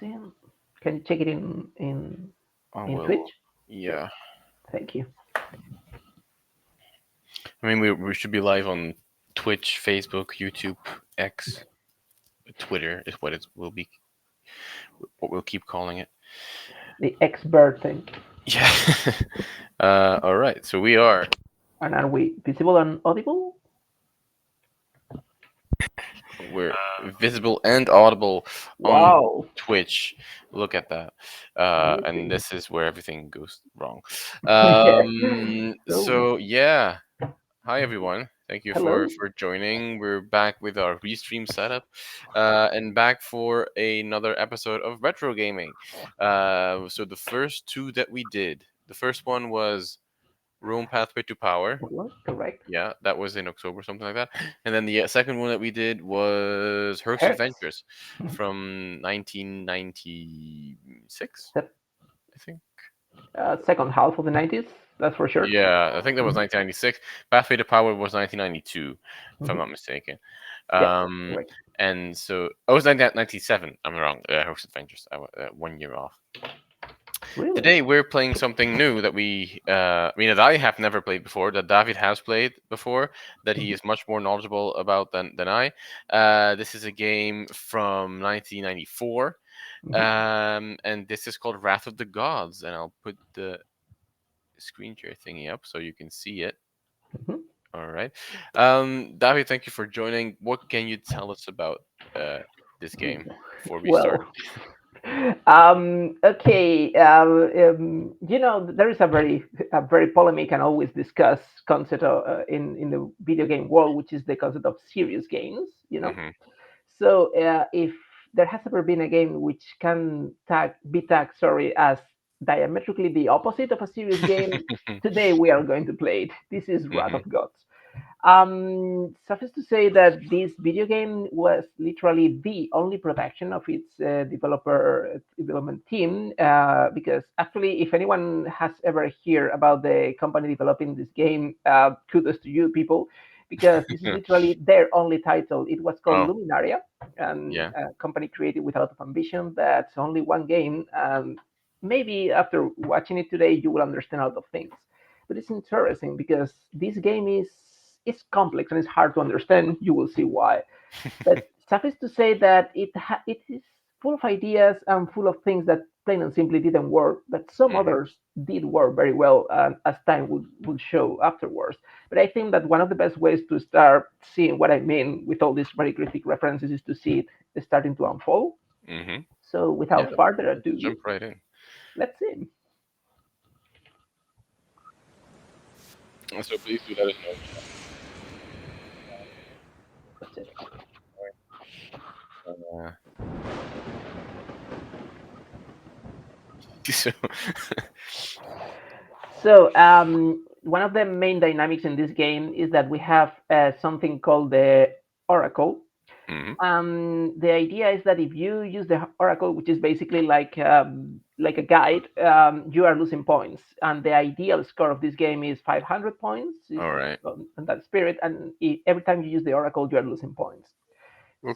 see. Can you check it I in Twitch? will. Good. Yeah. Thank you. I mean, we should be live on Twitch, Facebook, YouTube, X, Twitter is what it will be. What we'll keep calling it. The expert thing. Yeah. All right. So we are. And are we visible and audible? We're visible and audible on Wow. Twitch. Look at that. And Amazing. this is where everything goes wrong. Yeah. So, So yeah. Hi everyone. Thank you hello. for joining. We're back with our restream setup, and back for another episode of Retro Gaming. So the first two that we did, the first one was Rome Pathway to Power. Hello. Correct. Yeah, that was in October, something like that. And then the second one that we did was Herc's Hertz. Adventures from 1996, The I think. second half of the 90s, that's for sure. Yeah, I think that was Hmm. 1996. Pathway to Power was 1992, if I'm Hmm. not mistaken. Yeah, Um, correct. and so I was 1997. I'm wrong. Herc's Adventures. 1 year off. Really? Today we're playing something new that that I have never played before, that David has played before, that he Hmm. is much more knowledgeable about than I. This is a game from 1994, Hmm. and this is called Wrath of the Gods. And I'll put the screen share thingy up so you can see it. Hmm. All right, David, thank you for joining. What can you tell us about uh, this game before we start? Well, okay. There is a very polemic and always discussed concept in the video game world, which is the concept of serious games. Hmm. So if there has ever been a game which can be tagged, sorry, as diametrically the opposite of a serious game, today we are going to play it. This is Wrath Hmm. of Gods. Suffice to say that this video game was literally the only production of its development team, because actually, if anyone has ever heard about the company developing this game, kudos to you people, because this is literally their only title. It was called Oh, Luminaria, and yeah. a company created with a lot of ambition. That's only one game. Maybe after watching it today, you will understand a lot of things. But it's interesting because this game is complex and it's hard to understand. You will see why. But suffice to say that it is full of ideas and full of things that plain and simply didn't work, but some Hmm. others did work very well, as time will show afterwards. But I think that one of the best ways to start seeing what I mean with all these very critic references is to see it starting to unfold. Hmm. So Yeah, without further let's ado, jump right in. let's see. So please do let us That's it. know. So, So one of the main dynamics in this game is that we have something called the Oracle. mhm, The idea is that if you use the Oracle, which is basically like a guide, you are losing points. And the ideal score of this game is 500 points, if, all right. in that spirit. And every time you use the Oracle, you are losing points.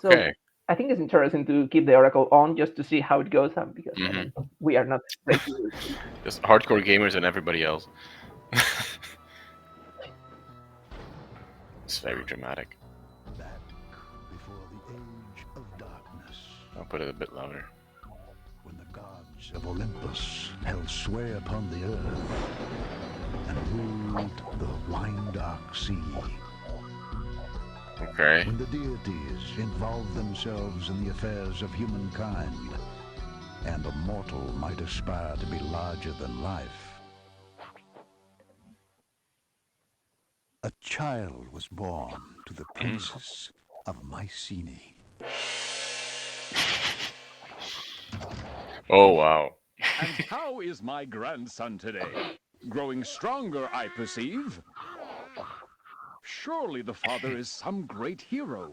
So Okay. I think it's interesting to keep the Oracle on just to see how it goes, because I Hmm. mean we are not breaking. Just hardcore gamers and everybody else. It's very dramatic. Back before the age of darkness, I'll put it a bit louder. when the gods of Olympus held sway upon the earth and ruled the wine-dark sea, Okay. when the deities involved themselves in the affairs of humankind, and a mortal might aspire to be larger than life, a child was born to the Mm. princess of Mycenae. Oh wow. And how is my grandson today? Growing stronger, I perceive. Surely the father is some great hero.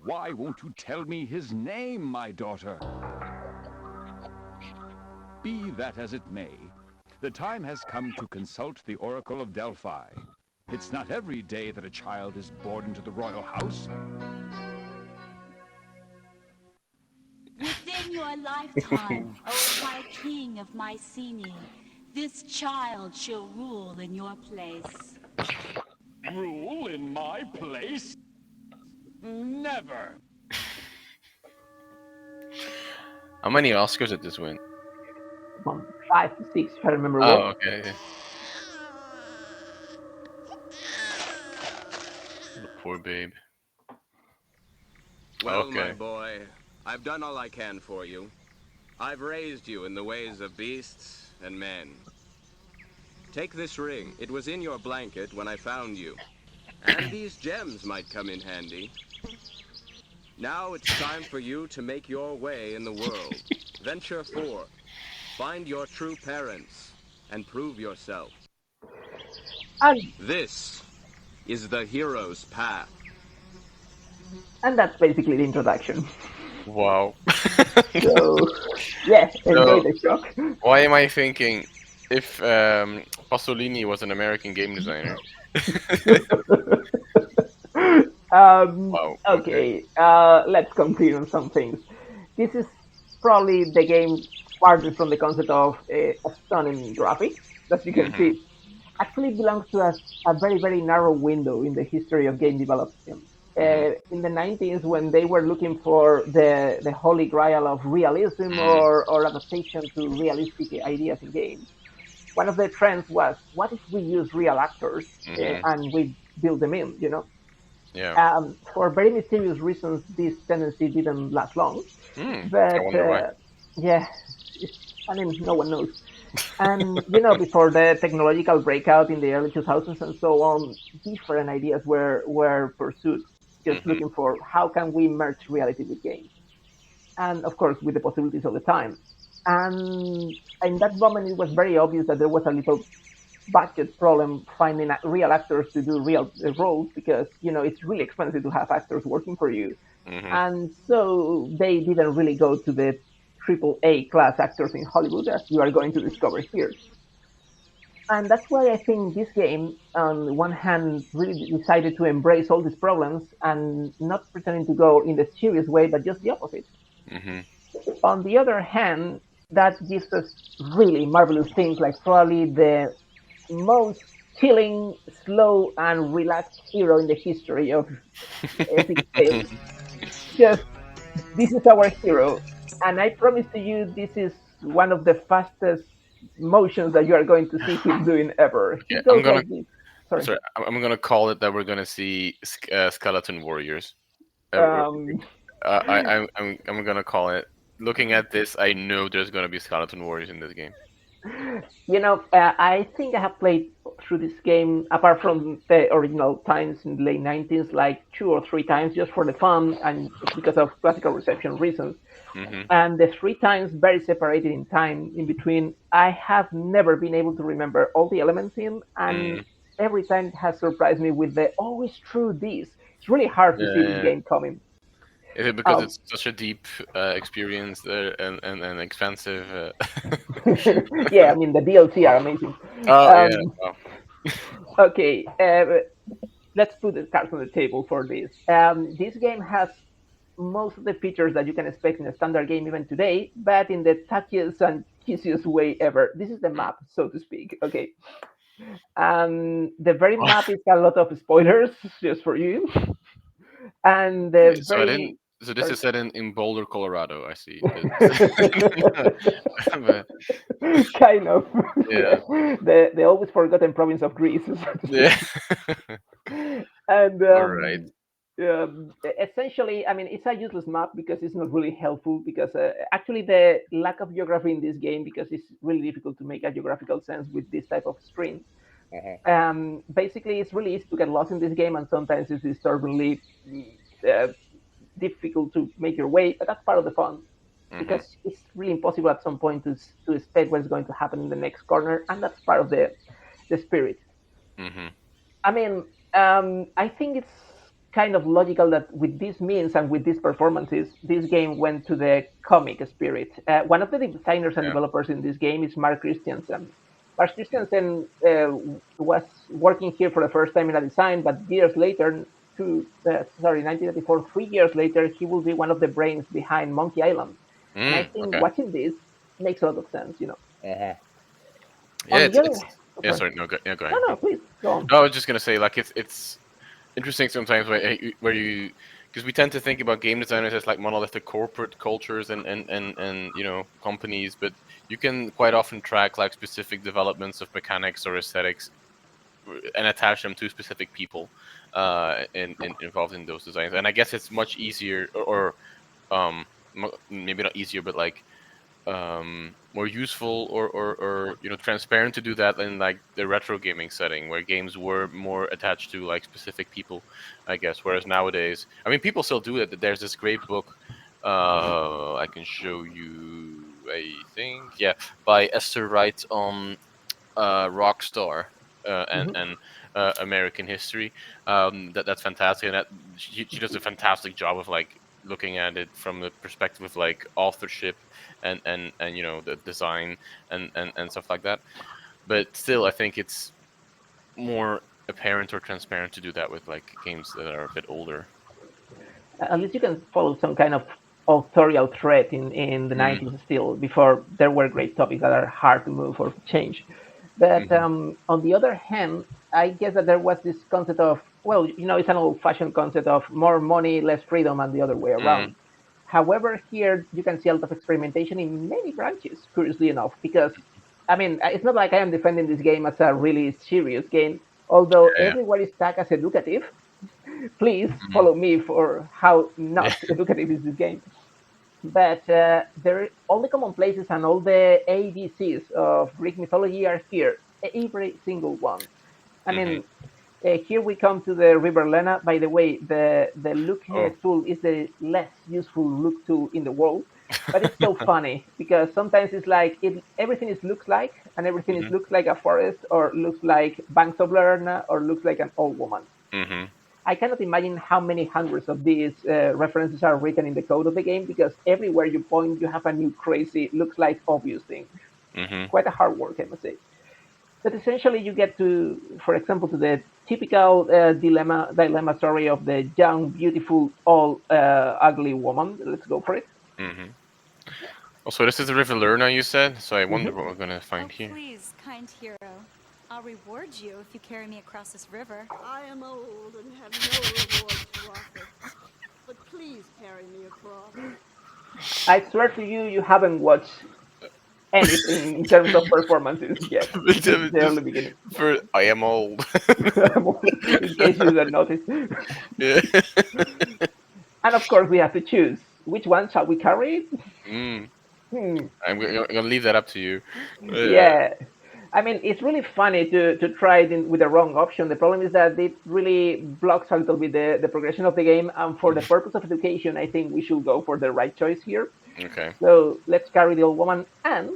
Why won't you tell me his name, my daughter? Be that as it may, the time has come to consult the Oracle of Delphi. It's not every day that a child is born into the royal house. Within your lifetime, O High King of Mycenae, this child shall rule in your place. Rule in my place? Never. How many Oscars did this win? From 5 to 6, if I remember Oh, well. okay. Okay. The poor babe. Well, my Okay. boy, I've done all I can for you. I've raised you in the ways of beasts and men. Take this ring. It was in your blanket when I found you. And these gems might come in handy. Now it's time for you to make your way in the world. Venture forth. Find your true parents and prove yourself. And This is the hero's path. that's basically the introduction. Wow. So yeah, enjoy So, the shock. why am I thinking if Pasolini was an American game designer? Wow. Okay. Okay, let's continue on some things. This is probably the game farthest from the concept of stunning graphics. As you can Hmm. see, actually belongs to a very, very narrow window in the history of game development. Hmm. In the 90s, when they were looking for the holy grail of realism Hmm. or adaptation to realistic ideas in games, one of the trends was, what if we use real actors Hmm. and we build them in, you know? Yeah. For very mysterious reasons, this tendency didn't last long. I But wonder why. yeah, I mean, no one knows. And before the technological breakout in the early 2000s and so on, different ideas were pursued, just Hmm. looking for how can we merge reality with games, and of course with the possibilities of the time. And in that moment, it was very obvious that there was a little budget problem finding real actors to do real roles because it's really expensive to have actors working for you, Hmm. and so they didn't really go to the triple A class actors in Hollywood, as you are going to discover here. And that's why I think this game, on the one hand, really decided to embrace all these problems and not pretending to go in the serious way, but just the opposite. Hmm. On the other hand, that gives us really marvelous things, like probably the most chilling, slow, and relaxed hero in the history of epic tales. Just, this is our hero, and I promise to you, this is one of the fastest motions that you are going to see him doing ever. He Okay. goes like this. Sorry. Sorry. I'm gonna call it that we're gonna see skeleton warriors. Uh, Um, I'm gonna call it. Looking at this, I know there's gonna be skeleton warriors in this game. I think I have played through this game, apart from the original times in the late 90s, like 2 or 3 times just for the fun and because of classical reception reasons. Hmm. And the 3 times very separated in time in between, I have never been able to remember all the elements in, and Mm. every time it has surprised me with the, oh, it's true this. It's really hard to see this Yeah. game coming. Is it because Um, it's such a deep experience and expensive? yeah, I mean, the DLC are amazing. Oh yeah. Um, Wow. okay, let's put the cards on the table for this. This game has most of the features that you can expect in a standard game even today, but in the touchiest and kissiest way ever. This is the map, so to speak. Okay. The very map is a lot of spoilers just for you. And Okay, the so I didn't. very So this sorry. is set in Boulder, Colorado. I see. But, Kind of. yeah. The always forgotten province of Greece, so to speak. Yeah. And All right. essentially, I mean, it's a useless map because it's not really helpful. Because actually, the lack of geography in this game, because it's really difficult to make a geographical sense with this type of screens. Uh-huh. Basically, it's really easy to get lost in this game, and sometimes it's disturbingly uh, difficult to make your way. But that's part of the fun Hmm. because it's really impossible at some point to expect what's going to happen in the next corner, and that's part of the spirit. Hmm. I mean, I think it's kind of logical that with these means and with these performances, this game went to the comic spirit. One of the designers and Yeah. developers in this game is Mark Christiansen. Mark Christiansen was working here for the first time in a design, but years later, 1994, 3 years later, he will be one of the brains behind Monkey Island. And I Mm, think okay. watching this makes a lot of sense. Uh-huh. Yeah, On the other, it's oh, yeah. sorry, Sorry, no, yeah, go no, ahead. no, please go on. No, I was just gonna say, like, it's interesting sometimes where you because we tend to think about game designers as like monolithic corporate cultures and companies, but you can quite often track like specific developments of mechanics or aesthetics and attach them to specific people involved in those designs. And I guess it's much easier or maybe not easier, but like more useful or transparent to do that in like the retro gaming setting where games were more attached to like specific people, I guess. Whereas nowadays, I mean, people still do it. There's this great book I can show you, I think, yeah, by Esther Wright on Rockstar Hmm. and American history. That's fantastic, and she does a fantastic job of like looking at it from the perspective of like authorship and the design and stuff like that. But still, I think it's more apparent or transparent to do that with like games that are a bit older. At least you can follow some kind of authorial thread in the Mm, 90s still, before there were great topics that are hard to move or change. But mm-hmm, on the other hand, I guess that there was this concept of, well, it's an old fashioned concept of more money, less freedom, and the other way mm, around. However, here you can see a lot of experimentation in many branches, curiously enough, because I mean, it's not like I am defending this game as a really serious game, although yeah, everywhere is tagged as educative. Please mm, follow me for how yeah, not educative is this game. But all the common places and all the ABCs of Greek mythology are here, every single one. I mm-hmm. mean, here we come to the River Lena. By the way, the look Oh, tool is the less useful look tool in the world, but it's so funny because sometimes it's like everything is looks like, and everything is mm-hmm, looks like a forest, or looks like banks of Lerna, or looks like an old woman. mm-hmm, I cannot imagine how many hundreds of these references are written in the code of the game, because everywhere you point, you have a new crazy, looks like obvious thing. mm-hmm. Quite a hard work, I must say. But essentially, you get to, for example, to the typical dilemma story of the young, beautiful, old, ugly woman. Let's go for it. Mm-hmm. Also, this is the River Lerna, you said, so I wonder Mhm. what we're gonna Oh, find here. please, kind hero. I'll reward you if you carry me across this river. I am old and have no rewards to offer, but please carry me across. I swear to you, you haven't watched anything in terms of performances yet. This is the Just early beginning. for I am old. In case you didn't notice. Yeah. And of course, we have to choose which one shall we carry. Mm. Hmm. I'm gonna leave that up to you. Uh, Yeah, I mean, it's really funny to try it with the wrong option. The problem is that it really blocks a little bit the progression of the game. And for the purpose of education, I think we should go for the right choice here. okay. So let's carry the old woman. And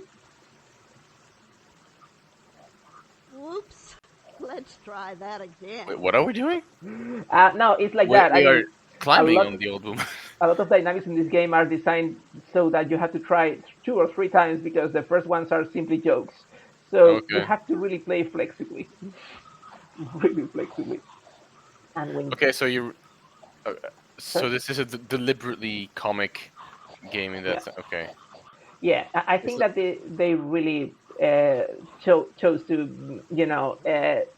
Whoops. Let's try that Wait, again. what are we doing? no, it's like We, that. I we are mean, a climbing lot on the old woman. a lot of dynamics in this game are designed so that you have to try 2 or 3 times, because the first ones are simply jokes. So you Okay. have to really play flexibly, really flexibly. And when Okay. Uh, sorry, so this is a deliberately comic game in yeah. that sense. Okay. Yeah, I This think is, that they really chose to,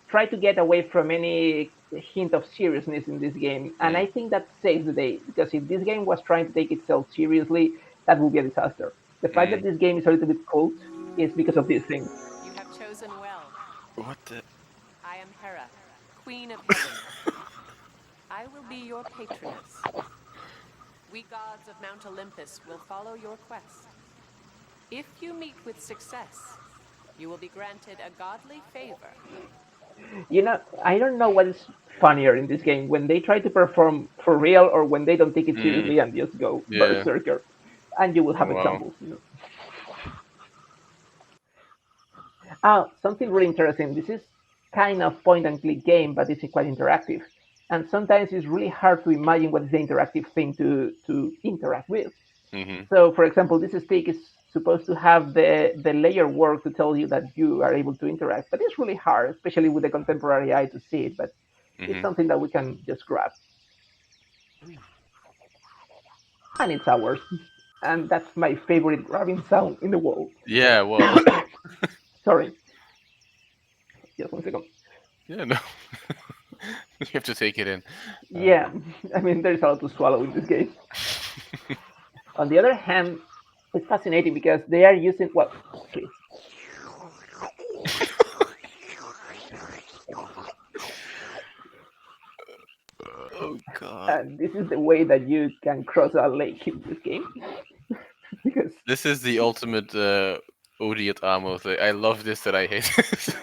try to get away from any hint of seriousness in this game, and mm, I think that saves the day, because if this game was trying to take itself seriously, that would be a disaster. The fact that mm. this game is a little bit cult is because of these things. You have chosen well. What the? I am Hera, Queen of Heaven. I will be your patroness. We gods of Mount Olympus will follow your quest. If you meet with success, you will be granted a godly favor. I don't know what is funnier in this game, when they try to perform for real, or when they don't take it Mm, seriously and just go yeah. berserker. And you will Oh have wow. examples. Something really interesting. This is kind of point and click game, but it's quite interactive. And sometimes it's really hard to imagine what is the interactive thing to interact with. Mhm. So, for example, this stick is supposed to have the layer work to tell you that you are able to interact, but it's really hard, especially with the contemporary eye, to see it. But it's Mhm. something that we can just grab, and it's ours. and that's my favorite grabbing sound in the world. Yeah, well, Sorry, just 1 second. yeah, no, you have to take it in. Uh, Yeah, I mean, there's a lot to swallow in this game. On the other hand, it's fascinating because they are using, well, please. oh God, And this is the way that you can cross a lake in this game. Because, this is the ultimate Odi et Amo thing. I love this that I hate this.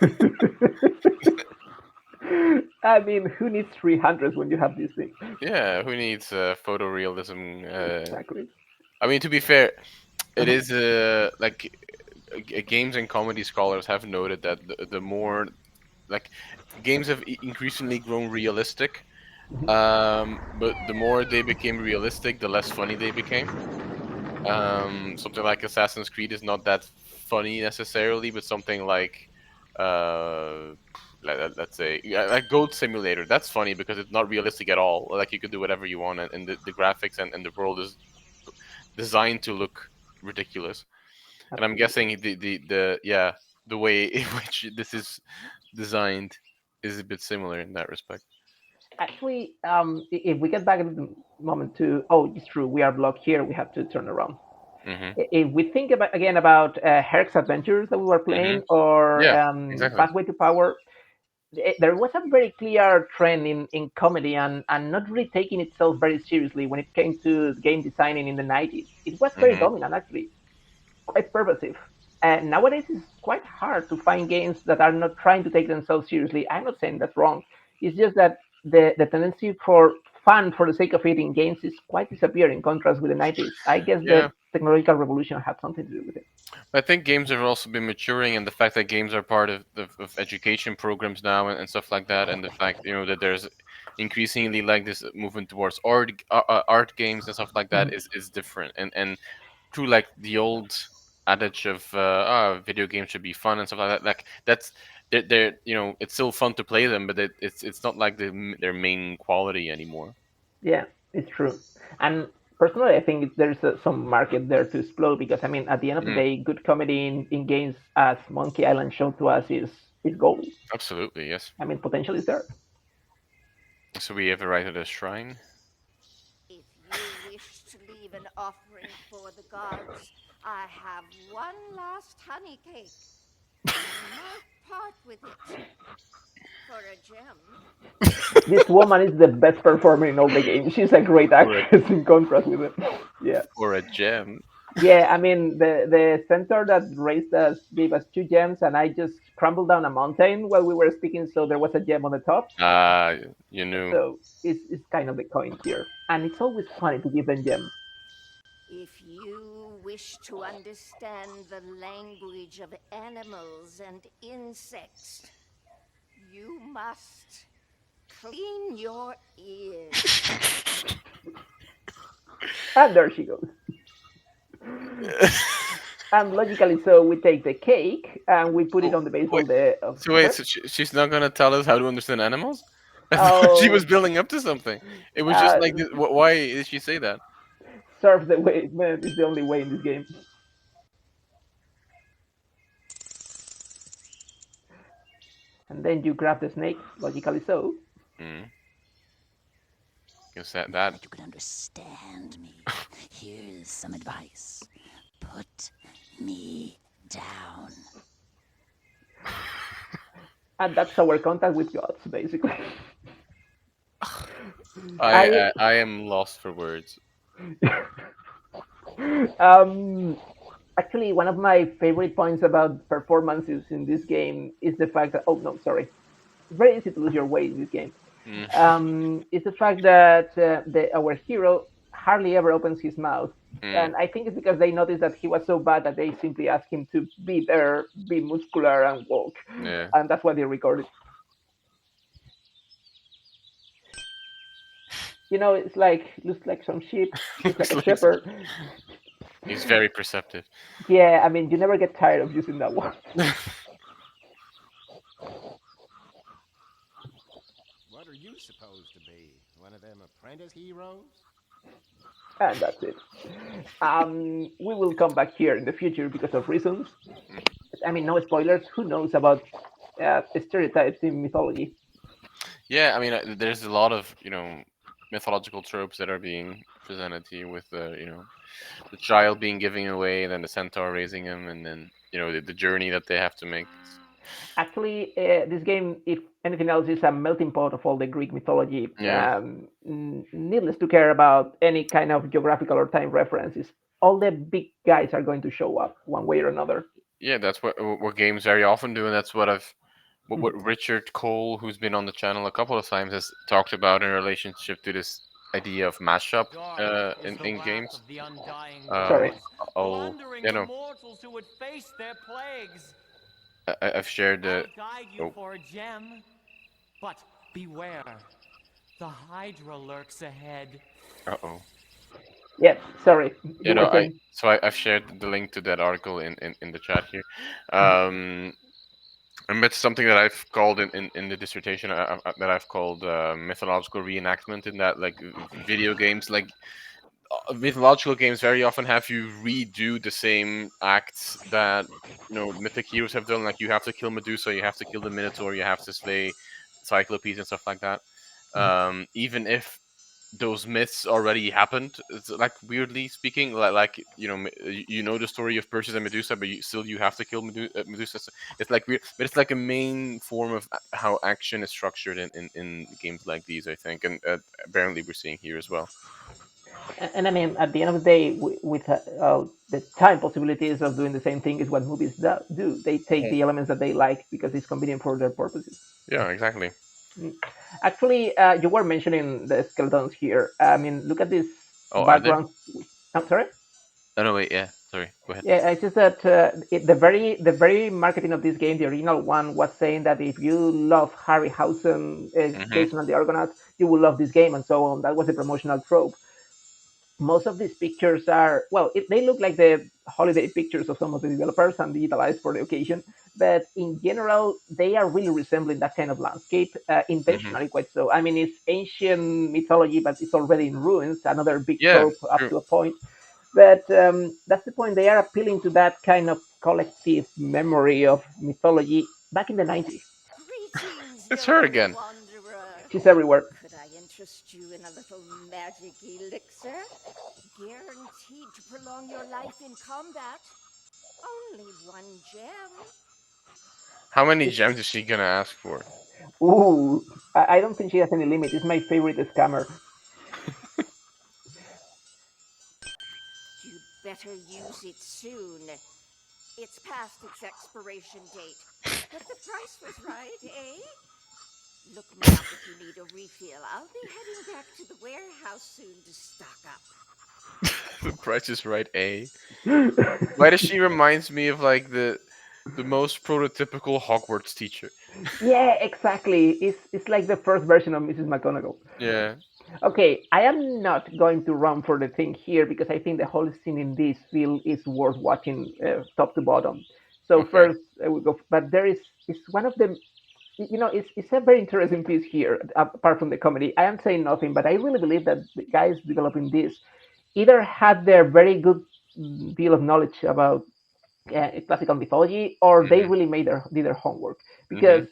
I mean, who needs 300s when you have this thing? Yeah, who needs photorealism? Exactly. I mean, to be fair, it Uh-huh. is like games and comedy scholars have noted that the more like games have increasingly grown realistic, Mhm. but the more they became realistic, the less funny they became. Something like Assassin's Creed is not that funny necessarily, but something like uh let's say, yeah, like Goat Simulator, that's funny because it's not realistic at all. Like you could do whatever you want, and the graphics and the world is designed to look ridiculous. And I'm Absolutely. guessing the yeah, the way in which this is designed is a bit similar in that respect. Actually, if we get back in the moment to, oh, it's true, we are blocked here, we have to turn around. Hmm. If we think about again about Herc's Adventures that we were Hmm. playing, or Yeah, exactly. Pathway to Power, there was a very clear trend in comedy and not really taking itself very seriously when it came to game designing in the 90s. It was very Hmm. dominant, actually, quite purposive. And nowadays, it's quite hard to find games that are not trying to take themselves seriously. I'm not saying that's wrong. It's just that the tendency for fun for the sake of it in games is quite disappearing in contrast with the 90s. I guess Yeah, the technological revolution had something to do with it. I think games have also been maturing, and the fact that games are part of education programs now and stuff like that, and the fact that there's increasingly like this movement towards art games and stuff like that is different. And through like the old adage of video games should be fun and stuff like that, like that's they're it's still fun to play them, but it's not like their main quality anymore. Yeah, it's true. And personally, I think there's some market there to explode because, I mean, at the end of the Mm, day, good comedy in games, as Monkey Island showed to us, is gold. absolutely, yes. I mean, potential is there. So we have arrived at a shrine. If you wish to leave an offering for the gods, I have one last honey cake. You might part with it for a gem. This woman is the best performer in all the games. She's a great For a actress in contrast with it. Yeah. for a gem. Yeah, I mean, the centaur that raised us gave us 2 gems, and I just crumbled down a mountain while we were speaking, so there was a gem on the top. Ah, you knew. So it's kind of the coin here. And it's always funny to give them gems. If you wish to understand the language of animals and insects, you must clean your ears. And there she goes. And logically, so we take the cake and we put it Oh, on the base wait. of So wait, her. so she's not gonna tell us how to understand animals? I thought she was Oh, building up to something. It was just uh, like, why did she say that? serve the way, man, is the only way in this game. And then you grab the snake, logically so. Hmm. Guess that. You can understand me. Here's some advice. Put me down. And that's our contact with gods, basically. I I am lost for words. um actually one of my favorite points about performances in this game is the fact that, oh no, sorry, it's very easy to lose your way in this game. Mm. Is the fact that our hero hardly ever opens his mouth. Mm. And I think it's because they noticed that he was so bad that they simply asked him to be there, be muscular, and walk. Yeah. And that's why they recorded. It's like, looks like some sheep, looks like Looks a like shepherd. he's very perceptive. Yeah, I mean, you never get tired of using that one. What are you supposed to be? One of them apprentice heroes? And that's it. We will come back here in the future because of reasons. I mean, no spoilers. Who knows about stereotypes in mythology? Yeah, I mean, there's a lot of mythological tropes that are being presented here with the the child being given away, and then the centaur raising him, and then the journey that they have to make. Actually, this game, if anything else, is a melting pot of all the Greek mythology. Yeah, Needless to care about any kind of geographical or time references. All the big guys are going to show up one way or another. yeah, that's what games very often do, and that's what Mhm. what Richard Cole, who's been on the channel a couple of times, has talked about in relationship to this idea of mashup Dark is the in wrath games. of the undying Um, Sorry. gods, I'll plundering you the know mortals who would face their plagues. I've shared the I'll guide you oh for a gem, but beware. The Hydra lurks ahead. oh Yeah, sorry. you You know were I saying. so I've shared the link to that article in the chat here. Um, and it's something that I've called in the dissertation that I've called mythological reenactment. In that, like video games, like mythological games, very often have you redo the same acts that mythic heroes have done. Like you have to kill Medusa, you have to kill the Minotaur, you have to slay Cyclopes and stuff like that. Even if those myths already happened. It's like weirdly speaking, like you know the story of Perseus and Medusa, but you have to kill Medusa. So it's like weird, but it's like a main form of how action is structured in games like these, I think, and apparently we're seeing here as well. And I mean, at the end of the day, with the time possibilities of doing the same thing is what movies do. They take Mhm. the elements that they like because it's convenient for their purposes. Yeah, exactly. Mm. Actually, you were mentioning the skeletons here. I mean, look at this Oh, are there? background. I'm sorry. Oh no, wait. Yeah, sorry. Go ahead. Yeah, it's just that the very marketing of this game, the original one, was saying that if you love Harryhausen, Hmm. Jason and the Argonauts, you will love this game and so on. That was a promotional trope. Most of these pictures are well, they look like the holiday pictures of some of the developers and digitalized for the occasion, but in general they are really resembling that kind of landscape, Hmm. intentionally quite so. I mean, it's ancient mythology but it's already in ruins, another big Yeah, trope up true. to a point. But that's the point, they are appealing to that kind of collective memory of mythology back in the 90s. Greetings, It's her young again. wanderer. She's everywhere. Could I interest you in a little magic elixir? Guaranteed to prolong your life in combat. Only one gem. How many gems is she gonna ask for? Ooh, I don't think she has any limit. It's my favorite scammer. You'd better use it soon. It's past its expiration date. But the price was right, eh? Look me up if you need a refill. I'll be heading back to the warehouse soon to stock up. The Price is Right, A. Why does she reminds me of like the most prototypical Hogwarts teacher? Yeah, exactly. It's like the first version of Mrs. McGonagall. Yeah. Okay, I am not going to run for the thing here because I think the whole scene in this field is worth watching top to bottom. So Okay. first, we go. But there is it's one of the it's a very interesting piece here. Apart from the comedy, I am saying nothing, but I really believe that the guys developing this either had their very good deal of knowledge about classical mythology, or they Mhm. really did their homework. Because Mhm.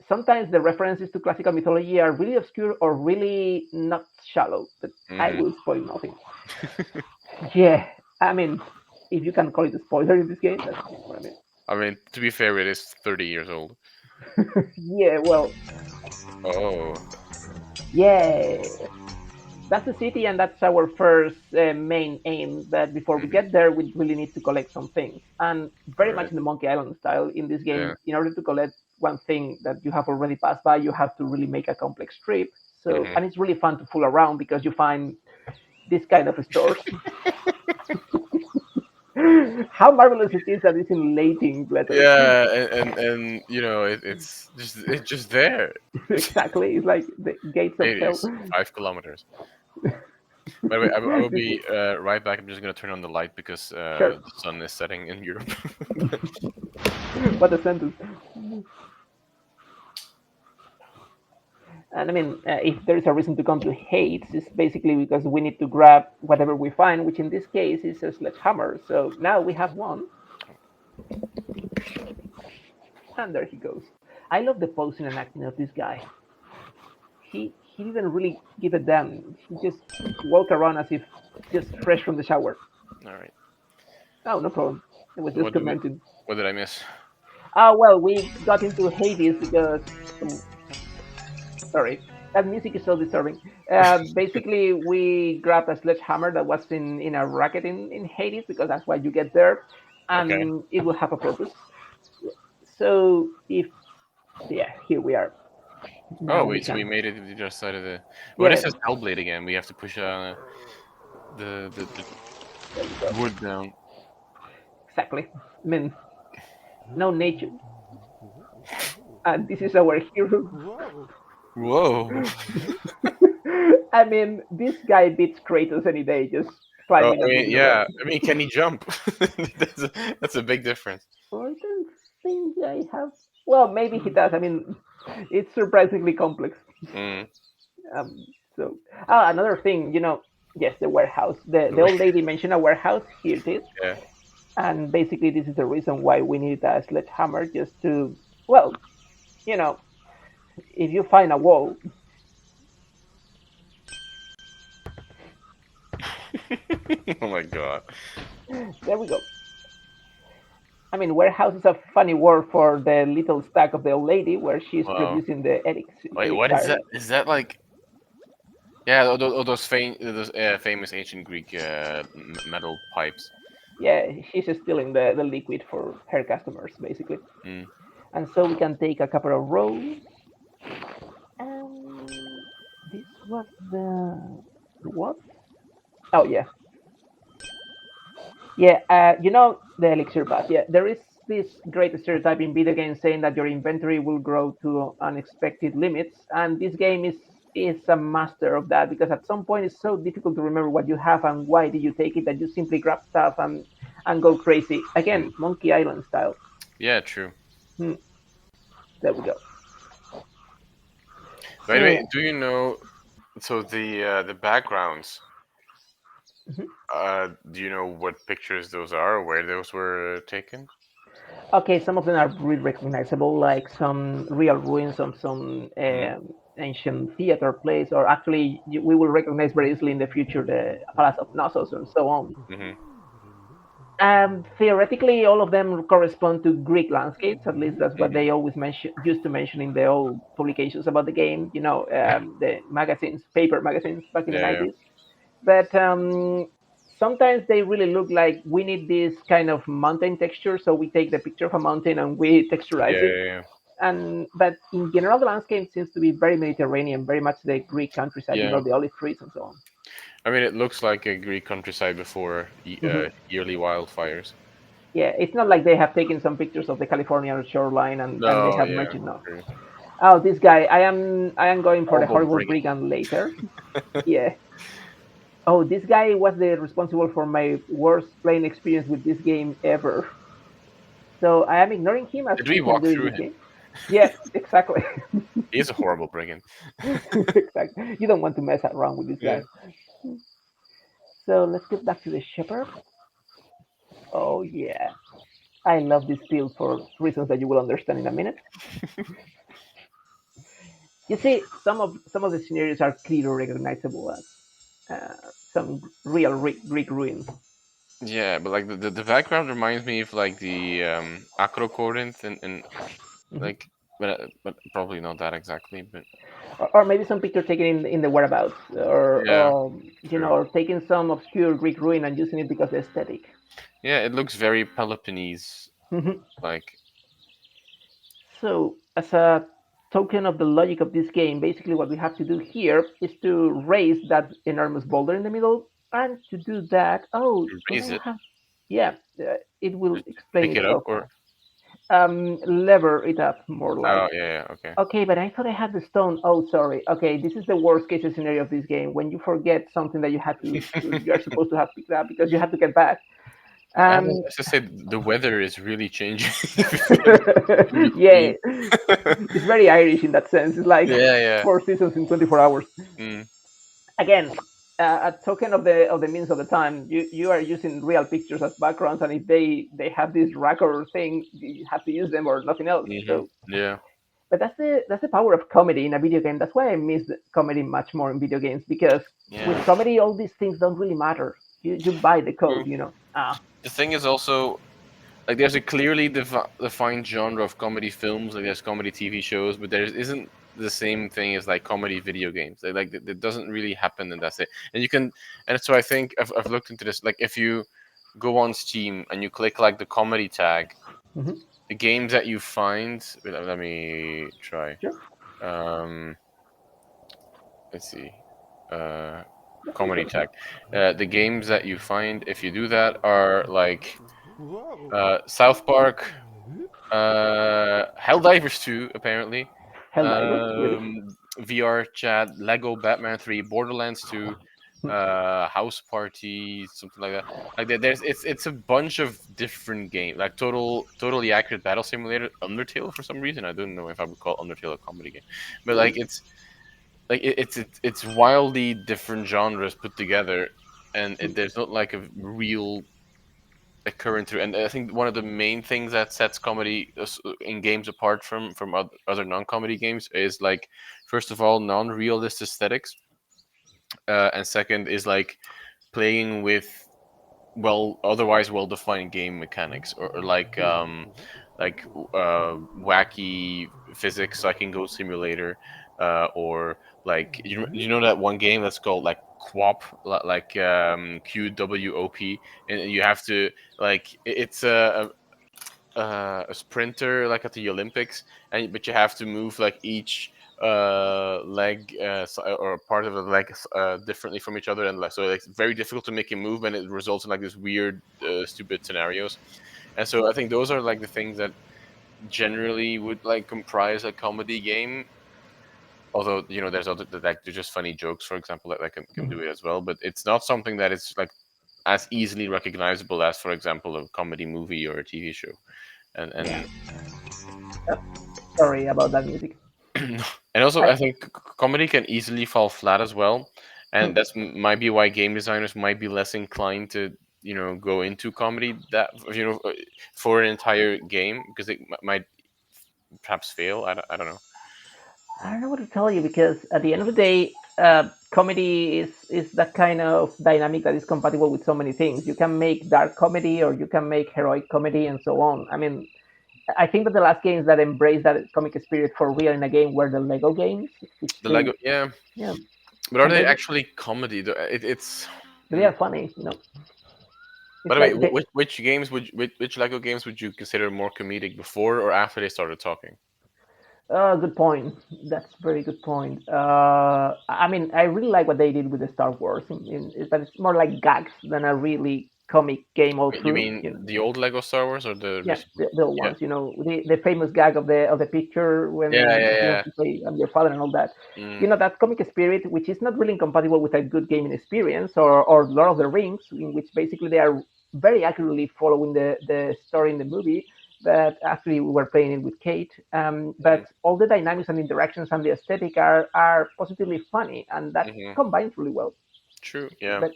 sometimes the references to classical mythology are really obscure or really not shallow. But I Mhm. will spoil nothing. Yeah, I mean, if you can call it a spoiler in this game, that's what I mean. I mean, to be fair, it is 30 years old. Yeah, well, Oh. yeah, that's the city, and that's our first main aim. But before we Mhm. get there, we really need to collect some things, and All very much right. in the Monkey Island style in this Yeah. game. In order to collect one thing that you have already passed by, you have to really make a complex trip. So, Mhm. and it's really fun to fool around because you find this kind of stores. How marvelous it is that it's in Latin letters. Yeah, and it's just there. Exactly, it's like the gates of It hell. is 5 kilometers. By the way, I will This be right back. I'm just gonna turn on the light because sure. the sun is setting in Europe. What a sentence. And I mean, if there is a reason to come to Hades, it's basically because we need to grab whatever we find, which in this case is a sledgehammer. So now we have one, and there he goes. I love the posing and acting of this guy. He didn't really give a damn. He just walked around as if just fresh from the shower. All right. Oh, no problem. I was just What did we? commenting. What did I miss? Oh well, we got into Hades because sorry, that music is so disturbing. Basically, we grabbed a sledgehammer that was in a racket in Hades because that's why you get there, Okay. and it will have a purpose. So if yeah, here we are. Oh Now we wait, so we can made it to the other side of the. What is yeah. this Hellblade again? We have to push the There we go. wood down. Exactly. I mean, no nature, and this is our hero. Whoa. I mean, this guy beats Kratos any day, just Oh, climbing I and mean, moving around. yeah. I mean, can he jump? That's a big difference. I don't think I have. Well, maybe he does. I mean, it's surprisingly complex. Mm. Um, so, another thing, yes, the warehouse. The old lady mentioned a warehouse. Here it is. Yeah. And basically, this is the reason why we need a sledgehammer just to, well, you know, if you find a wall, Oh my god. there we go. I mean, warehouse is a funny word for the little stack of the old lady where she's Wow. producing the Wait, what is elixir. that? Is that like? Yeah, those famous ancient Greek metal pipes. Yeah, she's stealing the liquid for her customers, basically. Mm. And so we can take a couple of rows. And this was the what? Oh yeah, yeah. The elixir path. Yeah, there is this great stereotype in video games saying that your inventory will grow to unexpected limits, and this game is a master of that because at some point it's so difficult to remember what you have and why did you take it that you simply grab stuff and go crazy again, Monkey Island style. Yeah, true. Hmm, there we go. By the So way, yeah. do you know? So the backgrounds. Mhm. Do you know what pictures those are, or where those were taken? Okay, some of them are really recognizable, like some real ruins of some Mm. ancient theater place, or actually we will recognize very easily in the future the Palace of Knossos and so on. Hmm. Theoretically, all of them correspond to Greek landscapes. At least that's what Hmm. they always used to mention in the old publications about the game. The magazines, paper magazines back in the Yeah, 90s. But sometimes they really look like we need this kind of mountain texture, so we take the picture of a mountain and we yeah, texturize it. yeah, yeah. And but in general, the landscape seems to be very Mediterranean, very much the Greek countryside. Yeah. The olive trees and so on. I mean, it looks like a Greek countryside before Hmm. yearly wildfires. Yeah, it's not like they have taken some pictures of the Californian shoreline and they No, have yeah, merged it. No. true. Oh, this guy. I am going for the Horrible horrible brigand. brigand later. Yeah. Oh, this guy was the responsible for my worst playing experience with this game ever. So I am ignoring him as Did we he can walk do in through this him? game. Yeah, exactly. He is a horrible brigand. Exactly. You don't want to mess around with this Yeah. guy. So let's get back to the shepherd. Oh yeah, I love this field for reasons that you will understand in a minute. You see, some of the scenarios are clearly recognizable as some real Greek ruins. Yeah, but like the background reminds me of like the Acro Corinth and Mhm. like, but probably not that exactly. But Or maybe some picture taken in the whereabouts, or yeah, true. or taking some obscure Greek ruin and using it because the aesthetic. Yeah, it looks very Peloponnese Mhm. like. So, as a token of the logic of this game, basically what we have to do here is to raise that enormous boulder in the middle. And to do that, oh, don't I Raise it, have? Yeah, it will just explain pick it up, itself. or Lever it up more oh like. yeah, yeah, okay. Okay, but I thought I had the stone. Oh, sorry. Okay, this is the worst case scenario of this game when you forget something that you are supposed to have picked up because you have to get back. I Um, have to say the weather is really changing. yeah, Really it's very Irish in that sense. It's like yeah, yeah. four seasons in 24 hours. Mm, Again, a token of the means of the time. You are using real pictures as backgrounds, and if they have this record thing, you have to use them or nothing else. So, yeah. but that's the power of comedy in a video game. That's why I miss comedy much more in video games because Yeah. with comedy, all these things don't really matter. You buy the True. code, you know. Ah, The thing is also like there's a clearly defined genre of comedy films, like there's comedy TV shows, but there isn't the same thing as like comedy video games. Like it doesn't really happen, and that's it. And you can, and so I think I've looked into this. Like if you go on Steam and you click like the comedy tag, mhm, the games that you find. Wait, let me try. sure. Um, let's see. Uh, That's it, comedy sure. tag. The games that you find if you do that are like South Park, Helldivers 2, apparently. Helldivers, really? VR Chat, Lego Batman 3, Borderlands 2, House Party, something like that. Like there's it's a bunch of different games. Like totally accurate battle simulator, Undertale for some reason. I don't know if I would call Undertale a comedy game, but like Really? it's wildly different genres put together, and there's not like a real occurring through. And I think one of the main things that sets comedy in games apart from other non-comedy games is like, first of all, non-realist aesthetics, and second is like playing with otherwise well-defined game mechanics, or like wacky physics like in Ghost Simulator, or like you know that one game that's called like QWOP, like QWOP, and you have to like it's a sprinter like at the Olympics, and but you have to move like each leg or part of the leg differently from each other, and like so it's very difficult to make a move, and it results in like this weird stupid scenarios. And so I think those are like the things that generally would like comprise a comedy game, although there's other like there's just funny jokes, for example, that can do it as well, but it's not something that is like as easily recognizable as, for example, a comedy movie or a TV show. Yeah. And Sorry about that music. and also I, I think comedy can easily fall flat as well, hmm, and that's might be why game designers might be less inclined to go into comedy that for an entire game, because it might perhaps fail. I don't know. I don't know what to tell you because at the end of the day, comedy is that kind of dynamic that is compatible with so many things. You can make dark comedy or you can make heroic comedy and so on. I mean, I think that the last games that embraced that comic spirit for real in a game were the Lego games, which The Lego, yeah, yeah, but are and they actually comedy though? It's they are funny. by It's the way, like they, which games which Lego games would you consider more comedic, before or after they started talking? good point. That's a very good point. I mean, I really like what they did with the Star Wars, but it's more like gags than a really comic game all You through. mean the old Lego Star Wars or the Yeah, recent? the old Yeah, ones. The famous gag of the picture yeah, when yeah, he yeah. wants to say "I'm your father" and all that. Mm, That comic spirit, which is not really incompatible with a good gaming experience, or Lord of the Rings, in which basically they are very accurately following the story in the movie. But actually, we were playing it with Kate. But all the dynamics and interactions and the aesthetic are positively funny, and that mm-hmm. combines really well. True. Yeah. But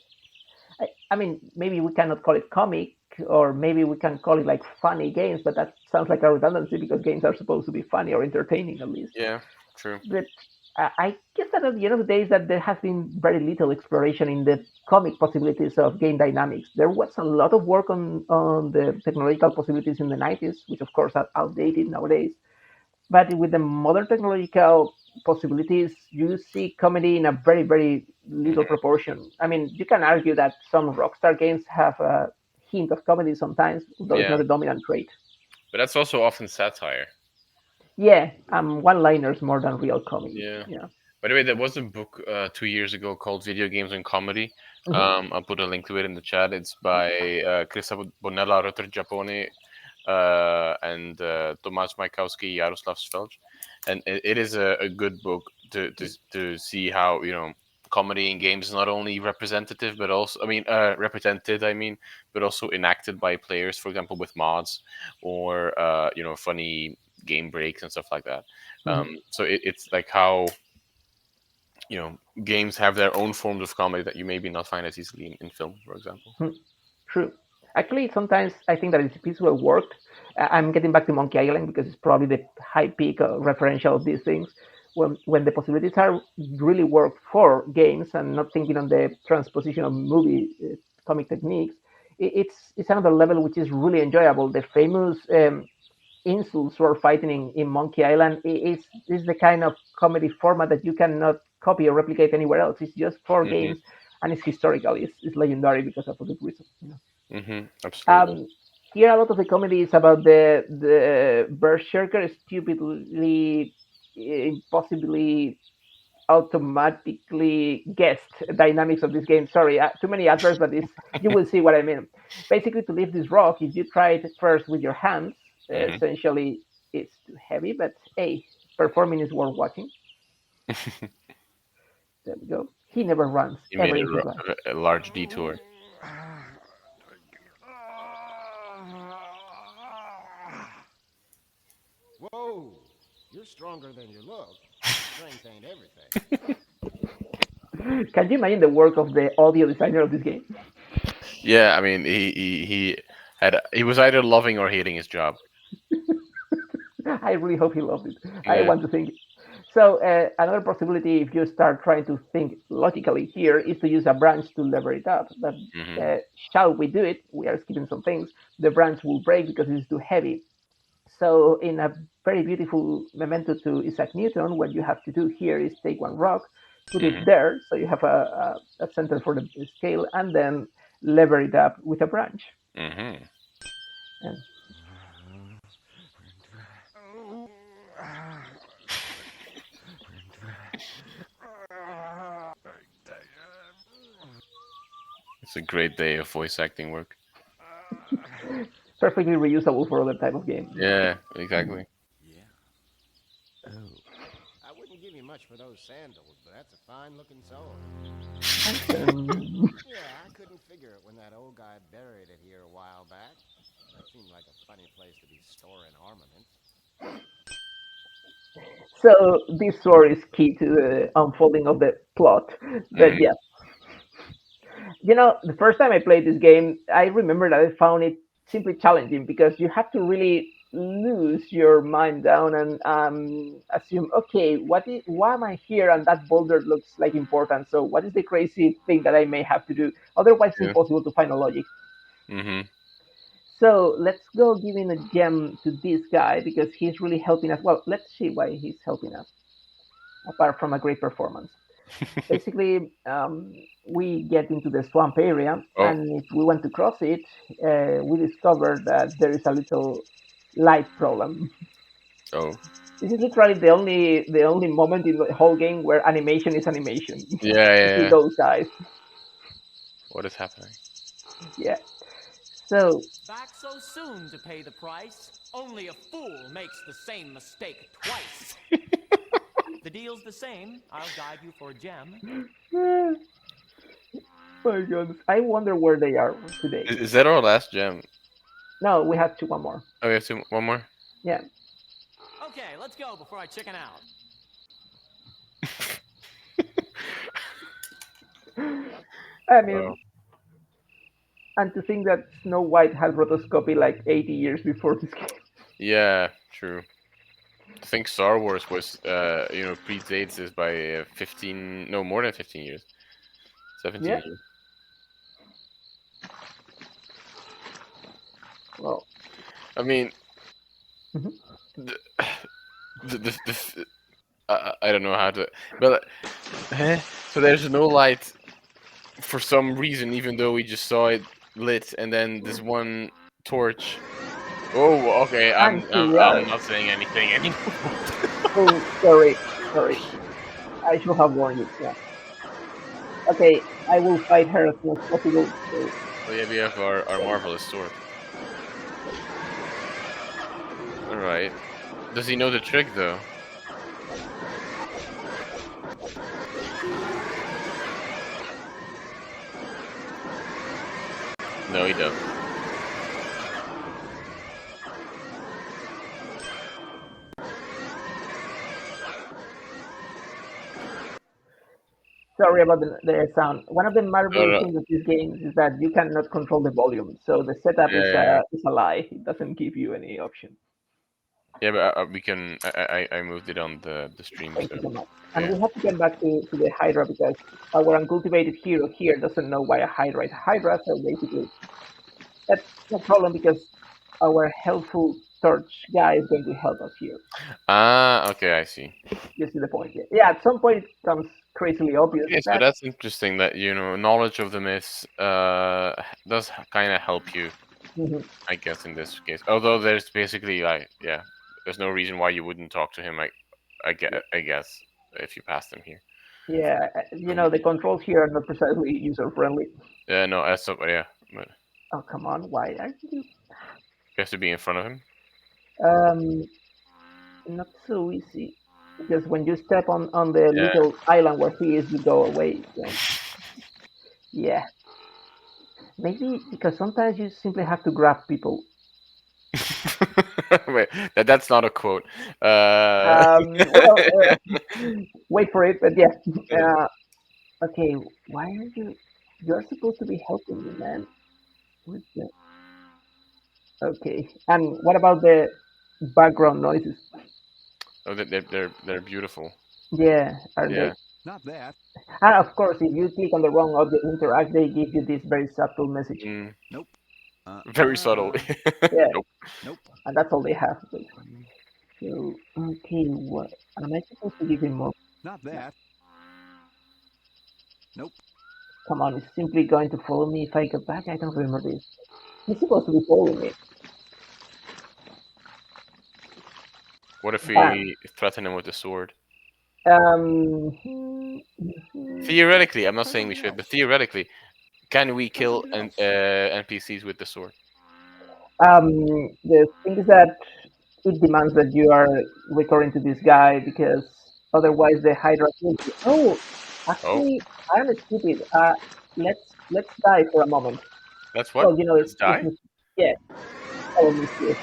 I mean, maybe we cannot call it comic, or maybe we can call it like funny games, but that sounds like a redundancy because games are supposed to be funny or entertaining at least. Yeah. True. But I guess that at the end of the day is that there has been very little exploration in the comic possibilities of game dynamics. There was a lot of work on the technological possibilities in the 90s, which of course are outdated nowadays. But with the modern technological possibilities, you see comedy in a very, very little Hmm. proportion. I mean, you can argue that some Rockstar games have a hint of comedy sometimes, though it's Yeah, not a dominant trait. but that's also often satire. Yeah, one-liners more than real comedy. Yeah. Yeah. By the way, there was a book 2 years ago called "Video Games and Comedy." Mhm. I'll put a link to it in the chat. It's by Krista Bonella Rottergiapone and Tomasz Majkowski, Jaroslav Svelch, and it is a good book to see how comedy in games is not only representative, but also, I mean, represented, I mean, but also enacted by players, for example, with mods or, funny game breaks and stuff like that. Mhm. So it's like how, games have their own forms of comedy that you maybe not find as easily in film, for example. Hmm. True. Actually, sometimes I think that if this well worked, I'm getting back to Monkey Island because it's probably the high peak referential of these things. When the possibilities are really work for games and not thinking on the transposition of movie comic techniques, it's another level which is really enjoyable. The famous insults or fighting in Monkey Island is the kind of comedy format that you cannot copy or replicate anywhere else. It's just for Hmm. games and it's historical. It's legendary because of a good reason. Absolutely. Um, Here, a lot of the comedy is about the berserker stupidly, impossibly automatically guessed dynamics of this game. Sorry, too many adverbs, but you will see what I mean. Basically, to lift this rock, if you try it first with your hands, Hmm. essentially it's too heavy, but hey, performing is worth watching. There we go. He never runs You ever made in his life. a large detour. Whoa, you're stronger than you look. Strength ain't everything. Can you imagine the work of the audio designer of this game? Yeah, I mean, he was either loving or hating his job. I really hope he loved it. I Yeah. want to think. So another possibility, if you start trying to think logically here, is to use a branch to lever it up. But Hmm. shall we do it? We are skipping some things. The branch will break because it's too heavy. So in a very beautiful memento to Isaac Newton, what you have to do here is take one rock, put it Hmm. there, so you have a center for the scale, and then lever it up with a branch. Hmm. And It's a great day of voice acting work. perfectly reusable for other type of game. Yeah, exactly. Yeah. Oh. I wouldn't give you much for those sandals, but that's a fine-looking sword. Yeah, I couldn't figure it when that old guy buried it here a while back. That seemed like a funny place to be storing armaments. So this sword is key to the unfolding of the plot. But Hmm. yeah, the first time I played this game, I remember that I found it simply challenging because you have to really lose your mind down and assume, okay, why am I here? And that boulder looks like important. So what is the crazy thing that I may have to do? Otherwise, it's Yeah. impossible to find a logic. Hmm. So let's go giving a gem to this guy because he's really helping us. Well, let's see why he's helping us, apart from a great performance. Basically, we get into the swamp area, Oh, and if we want to cross it, we discover that there is a little light problem. oh, This is literally the only moment in the whole game where animation is animation. yeah, You see yeah, yeah. those guys, What is happening? yeah. So Back so soon to pay the price. Only a fool makes the same mistake twice. The deal's the same. I'll guide you for a gem. my goodness, I wonder where they are today. Is that our last gem? No, we have one more. Oh, we have one more. Yeah. Okay, let's go before I chicken out. I Oh, mean, and to think that Snow White had rotoscopy like 80 years before this game. yeah, true. I think Star Wars was, predates this by 15, no, more than 15 years, 17 Yeah. years. Well. I mean, Mhm. the, I don't know how to, but so there's no light for some reason, even though we just saw it lit, and then this one torch. Oh, okay. And here we I'm are. not saying anything anymore. Oh, sorry. I should have warned you. Yeah. Okay, I will fight her as soon as possible. So Oh yeah, we have our marvelous sword. All right. Does he know the trick though? No, he doesn't. Sorry about the sound. One of the No, marvelous no. things of these games is that you cannot control the volume, so the setup Yeah, yeah, is a lie. It doesn't give you any option. yeah. But we can. I moved it on the stream, Thank so you so much. And yeah. we have to get back to the Hydra because our uncultivated hero here doesn't know why a Hydra is a Hydra, so basically that's no problem because our helpful torch guy is going to help us here. Ah, okay, I see. You see the point? Yeah, at some point it becomes crazily obvious Okay, so that. that's interesting that knowledge of the myths does kind of help you, Mhm. I guess, in this case. Although there's basically like, yeah, there's no reason why you wouldn't talk to him. I guess if you pass them here. Yeah, the controls here are not precisely user friendly. Yeah, no, that's yeah, but Oh, come on, why are you? you have to be in front of him. Um, Not so easy because when you step on the Yeah. little island where he is, you go away. So yeah, maybe because sometimes you simply have to grab people. Wait, that's not a quote. Well, wait for it, but yeah. Okay, why are you? You're supposed to be helping me, man. What's the... Okay, and what about the background noises? Oh, they're beautiful. Yeah, aren't Yeah. they? Not that. And of course, if you click on the wrong object, interact, they give you this very subtle message. Mm, Nope. very subtle. Yeah, Nope. Nope. and that's all they have. So, okay, what am I supposed to give him more? Not that. Nope. Come on, he's simply going to follow me if I go back. I don't remember this. He's supposed to be following me. What if Bam. we threaten him with a sword? Um, Theoretically, I'm not Try saying we something should, but else. theoretically, can we Try kill something else. NPCs with the sword? the thing is that it demands that you are recurring to this guy because otherwise the Hydra kills you. Oh, Oh, actually, I'm stupid. Let's die for a moment. that's what? Well, Let's die. yeah, follow me here.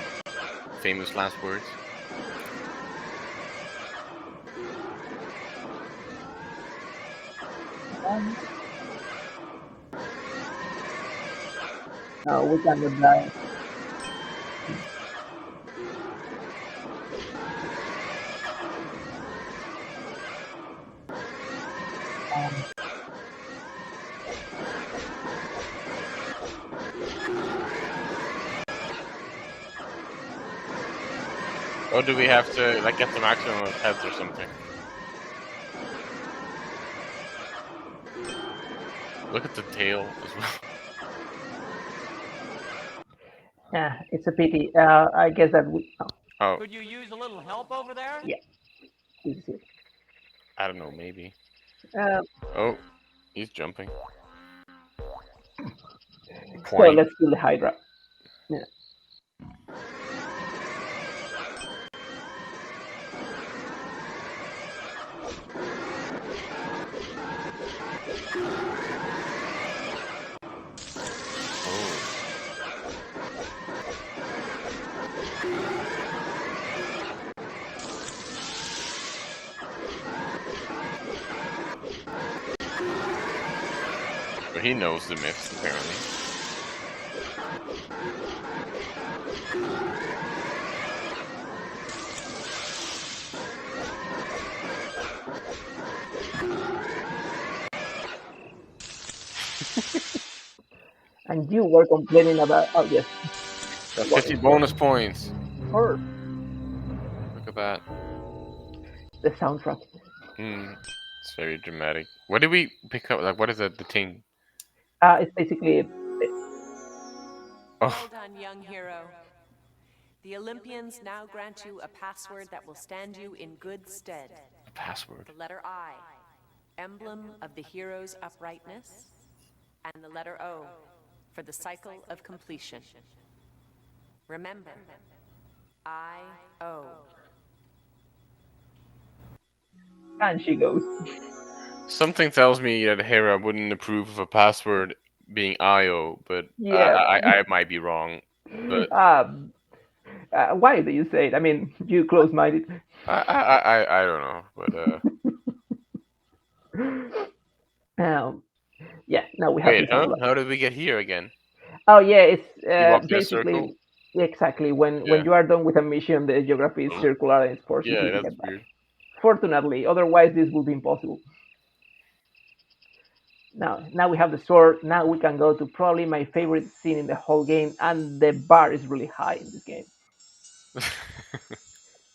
Famous last words. Um, no, we cannot die. Um, Or do we have to like get the maximum of heads or something? Look at the tail as well. yeah, it's a pity. I guess that we. Oh, Oh, Could you use a little help over there? yeah, this is it. I don't know, maybe. Uh, Oh, he's jumping. so Point. let's kill the Hydra. Yeah. Oh. But he knows the myths, apparently. And you were complaining about. Oh yes, that was 50 bonus points. or Look at that. the soundtrack. It's very dramatic. What did we pick up? Like, what is the thing? It's basically Oh, Well done, young hero. The Olympians now grant you a password that will stand you in good stead. a password. The letter I, emblem of the hero's uprightness, and the letter O for the cycle of completion. Remember, I-O. and she goes. Something tells me that Hera wouldn't approve of a password being Io, but Yeah. I might be wrong. But Um, why do you say it? I mean, you close-minded. I don't know. But Um, yeah. Now we have wait, this huh? unlocked. How did we get here again? Oh yeah, it's We walked in a circle. basically exactly when Yeah. you are done with a mission, the geography is Oh, circular and it forces yeah, you to that's get back. weird. Fortunately, otherwise this would be impossible. Now we have the sword. Now we can go to probably my favorite scene in the whole game, and the bar is really high in this game.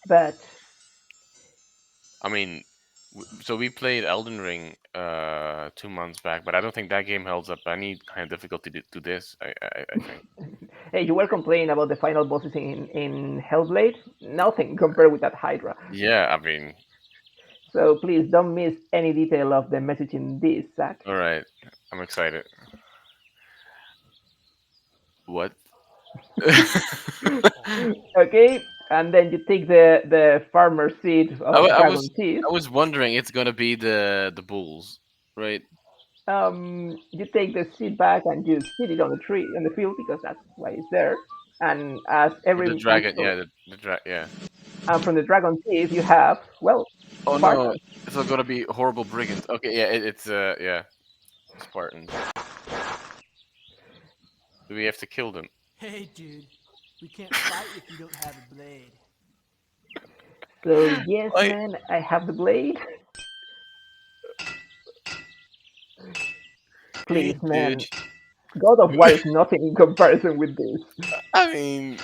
But I mean, so we played Elden Ring 2 months back, but I don't think that game holds up any kind of difficulty to this. I think. hey, you were complaining about the final bosses in Hellblade. Nothing compared with that Hydra. Yeah, I mean, So please don't miss any detail of the message in this, Zach. all right, I'm excited. What? Okay, and then you take the farmer seed I, wa- of I was dragon teeth. I was wondering it's gonna be the bulls, right? You take the seed back and you seed it on the tree on the field because that's why it's there. And as Or the every dragon, so, yeah, yeah. and from the dragon teeth you have Oh no, Spartans. it's not gonna be horrible brigands. Okay, yeah, it's yeah, Spartans. Do we have to kill them? Hey, dude. We can't fight if you don't have a blade. So yes, I man, I have the blade. Hey, Please, dude. man, God of War is nothing in comparison with this. I mean,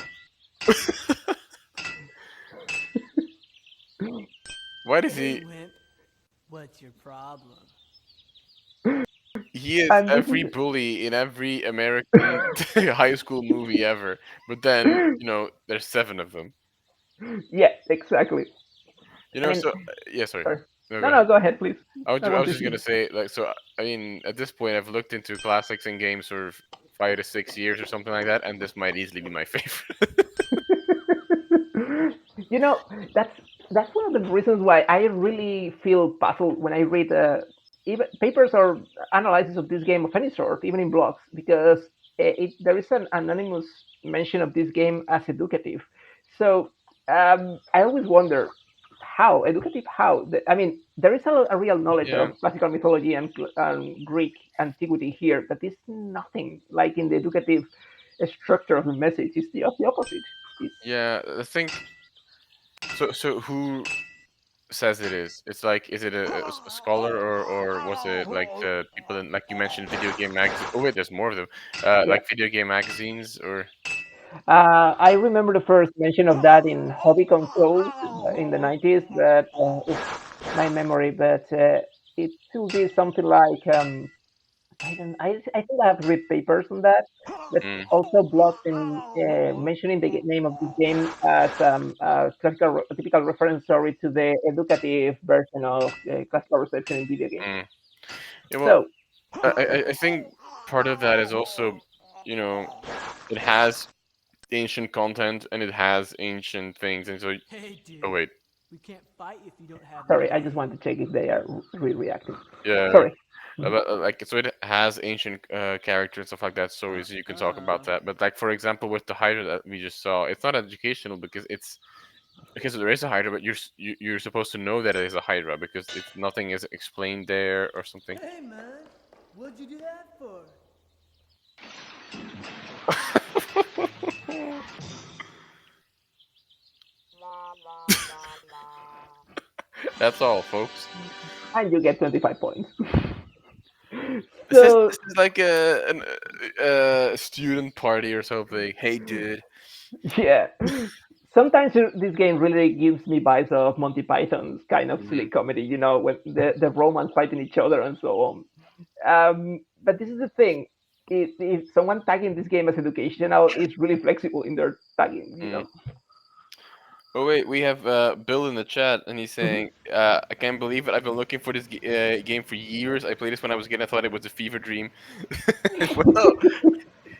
why does Hey, he? wimp. What's your problem? He is And this is every bully in every American high school movie ever. But then, there's seven of them. yeah, exactly. I mean, So yeah, sorry. sorry. No, go No, no, ahead. go ahead, please. I I want was to just gonna see. say, like, so I mean, at this point, I've looked into classics and games for 5 to 6 years or something like that, and this might easily be my favorite. you know, that's that's one of the reasons why I really feel puzzled when I read even papers or analysis of this game of any sort, even in blogs, because there is an anonymous mention of this game as educative. So I always wonder how educative. How I mean, there is a real knowledge Yeah, of classical mythology and Greek antiquity here, but it's nothing like in the educative structure of the message. It's just the opposite. It's yeah. I think so. Who says it is? It's like, is it a scholar, or was it like the people in, like you mentioned, video game magazine? Oh wait, there's more of them. yeah. Like video game magazines, or I remember the first mention of that in hobby consoles in the 90s, but it's my memory. But it should be something like I don't. I think I have read papers on that, but mm, also blogs in mentioning the name of this game as a typical reference, sorry, to the educative version of classical reception in video games. mm. Yeah, well, So I think part of that is also, you know, it has ancient content and it has ancient things, and so. Hey, Oh dude. wait, We can't fight if you don't have a sorry, I just blade. want to check if they are reacting. yeah. Sorry. Mhm. But, like, so it has ancient characters and stuff like that, so you can talk about that. But like, for example, with the Hydra that we just saw, it's not educational because it's because there is a Hydra, but you're supposed to know that it is a Hydra because it's nothing is explained there or something. Hey, man. What'd you do that for? That's all, folks. And you get 25 points. This is So this is like a student party or something. Hey, dude. yeah, sometimes this game really gives me vibes of Monty Python's kind of silly Mhm. comedy, when the Romans fighting each other and so on. But this is the thing: if someone tagging this game as educational, it's really flexible in their tagging. Mm. Oh wait, we have Bill in the chat, and he's saying, "I can't believe it. I've been looking for this game for years. I played this when I was a kid. I thought it was a fever dream. Well,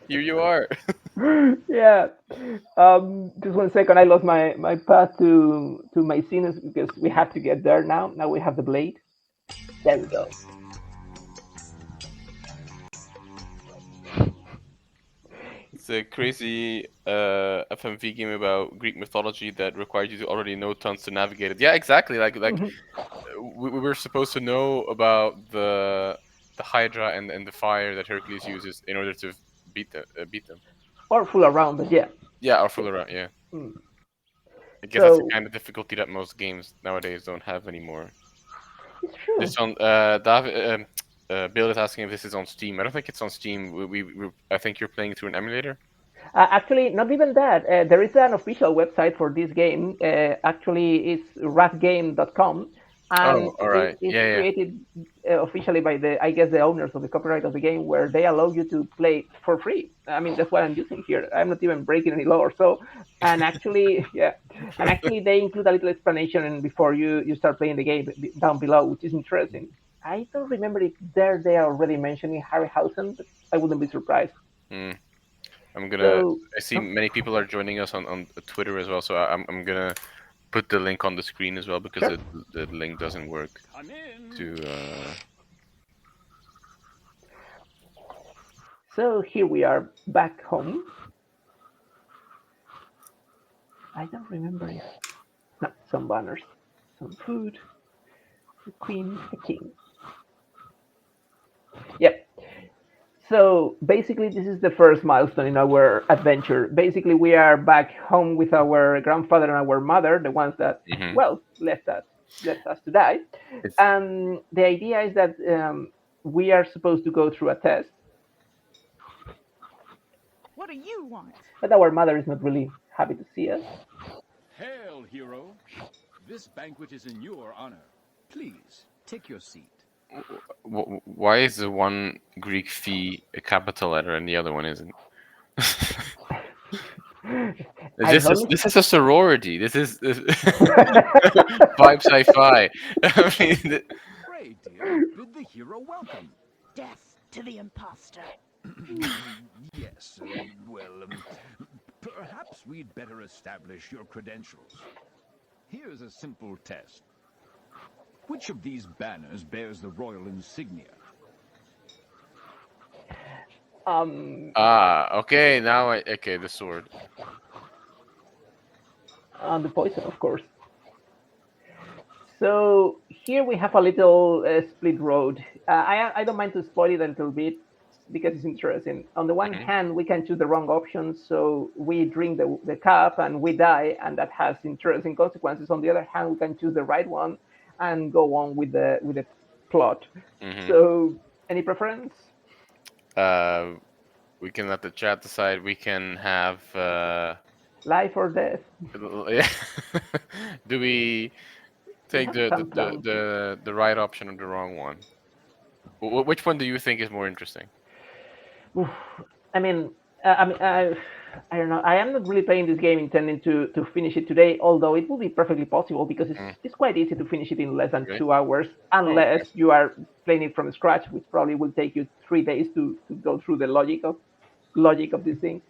here you are." Yeah. Just 1 second. I lost my path to my scenes because we have to get there now. Now we have the blade. There we go. It's a crazy FMV game about Greek mythology that requires you to already know tons to navigate it. Yeah, exactly. Like we were supposed to know about the Hydra and the fire that Hercules uses in order to beat them. Or fool around, but yeah. Yeah, or fool around. Yeah, Mm. I guess that's the So kind of difficulty that most games nowadays don't have anymore. it's true. This on Bill is asking if this is on Steam. I don't think it's on Steam. I think you're playing through an emulator. Actually, not even that. There is an official website for this game. Actually, it's ratgame.com, Oh, and all right. it's Yeah, yeah. created officially by I guess, the owners of the copyright of the game, where they allow you to play for free. I mean, that's what I'm using here. I'm not even breaking any law or so. And actually, yeah, and actually, they include a little explanation before you start playing the game down below, which is interesting. I don't remember if they are already mentioning Harryhausen, but I wouldn't be surprised. Mm. I'm gonna. So, I see many people are joining us on Twitter as well, so I'm gonna put the link on the screen as well because sure. the link doesn't work Come in. to. So here we are back home. I don't remember if... No, some banners, some food, a queen, a king. Yep. So basically, this is the first milestone in our adventure. Basically, we are back home with our grandfather and our mother, the ones that, Mhm. well, left us to die. It's And the idea is that we are supposed to go through a test, What do you want? but our mother is not really happy to see us. Hail, hero. This banquet is in your honor. Please, take your seat. why is the one Greek fee a capital letter and the other one isn't? Ironic. This is a sorority. This is vibe sci-fi. I mean, Pray, dear, bid the hero welcome. Death to the imposter. Yes, perhaps we'd better establish your credentials. Here's a simple test. Which of these banners bears the royal insignia? okay. Now okay, the sword. And the poison, of course. So here we have a little split road. I don't mind to spoil it a little bit because it's interesting. On the one Mhm. hand, we can choose the wrong option, so we drink the cup and we die, and that has interesting consequences. On the other hand, we can choose the right one and go on with the plot. Mhm. So, any preference? Uh, we can let the chat decide. We can have. Life or death? Yeah. Do we We take have some clowns. the right option or the wrong one? Which one do you think is more interesting? Oof. I mean, I don't know. I am not really playing this game intending to finish it today, although it will be perfectly possible because Mm, it's quite easy to finish it in less than really? 2 hours, Oh, okay. unless you are playing it from scratch, which probably will take you 3 days to go through the logic of this thing.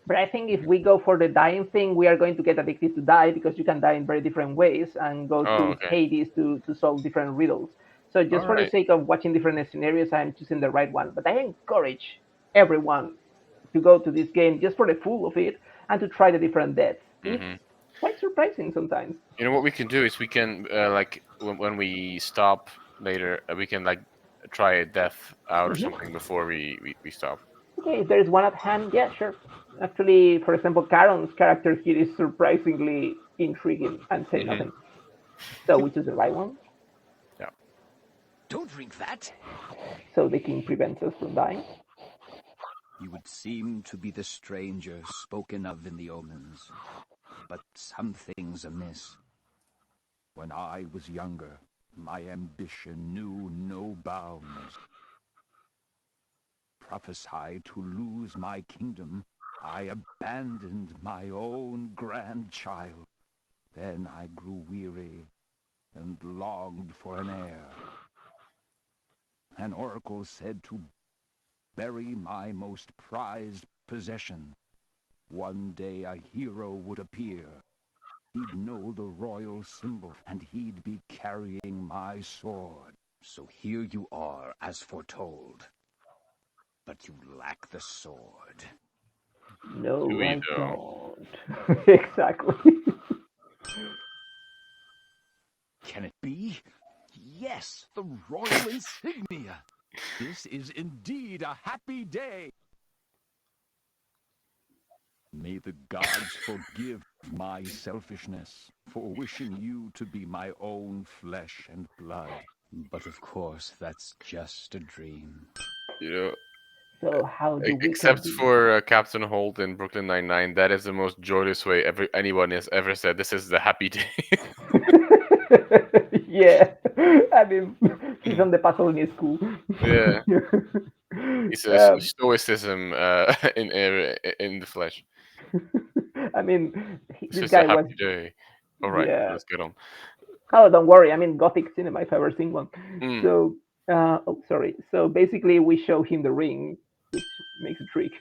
But I think if we go for the dying thing, we are going to get addicted to die because you can die in very different ways and go Oh, to okay. Hades to solve different riddles. So All just for the right. sake of watching different scenarios, I'm choosing the right one. But I encourage everyone to go to this game just for the full of it and to try the different deaths. It's Mm-hmm. quite surprising sometimes. You know what we can do is we can like when we stop later, we can like try a death out or Mhm. something before we stop. Okay, if there is one at hand, yeah, sure. Actually, for example, Karon's character here is surprisingly intriguing and say Hmm. nothing. So we choose the right one. Yeah. Don't drink that. So the king prevents us from dying. You would seem to be the stranger spoken of in the omens. But something's amiss. When I was younger, my ambition knew no bounds. Prophesied to lose my kingdom, I abandoned my own grandchild. Then I grew weary and longed for an heir. An oracle said to bury my most prized possession. One day a hero would appear. He'd know the royal symbol, and he'd be carrying my sword. So here you are, as foretold. But you lack the sword. No, Do we I though? don't. Exactly. Can it be? Yes, the royal insignia. This is indeed a happy day. May the gods forgive my selfishness for wishing you to be my own flesh and blood. But of course, that's just a dream. You know, So how do we except continue? for Captain Holt in Brooklyn Nine-Nine, that is the most joyous way anyone has ever said. This is the happy day. Yeah, I mean, he's on the puzzle in his school. Yeah, it's a um, stoicism in the flesh. I mean, This this is a guy was, happy day. All right, yeah. let's get on. Oh, don't worry. I mean, Gothic cinema, if I've ever seen one. Mm. So, oh, sorry. So basically, we show him the ring, which makes a trick.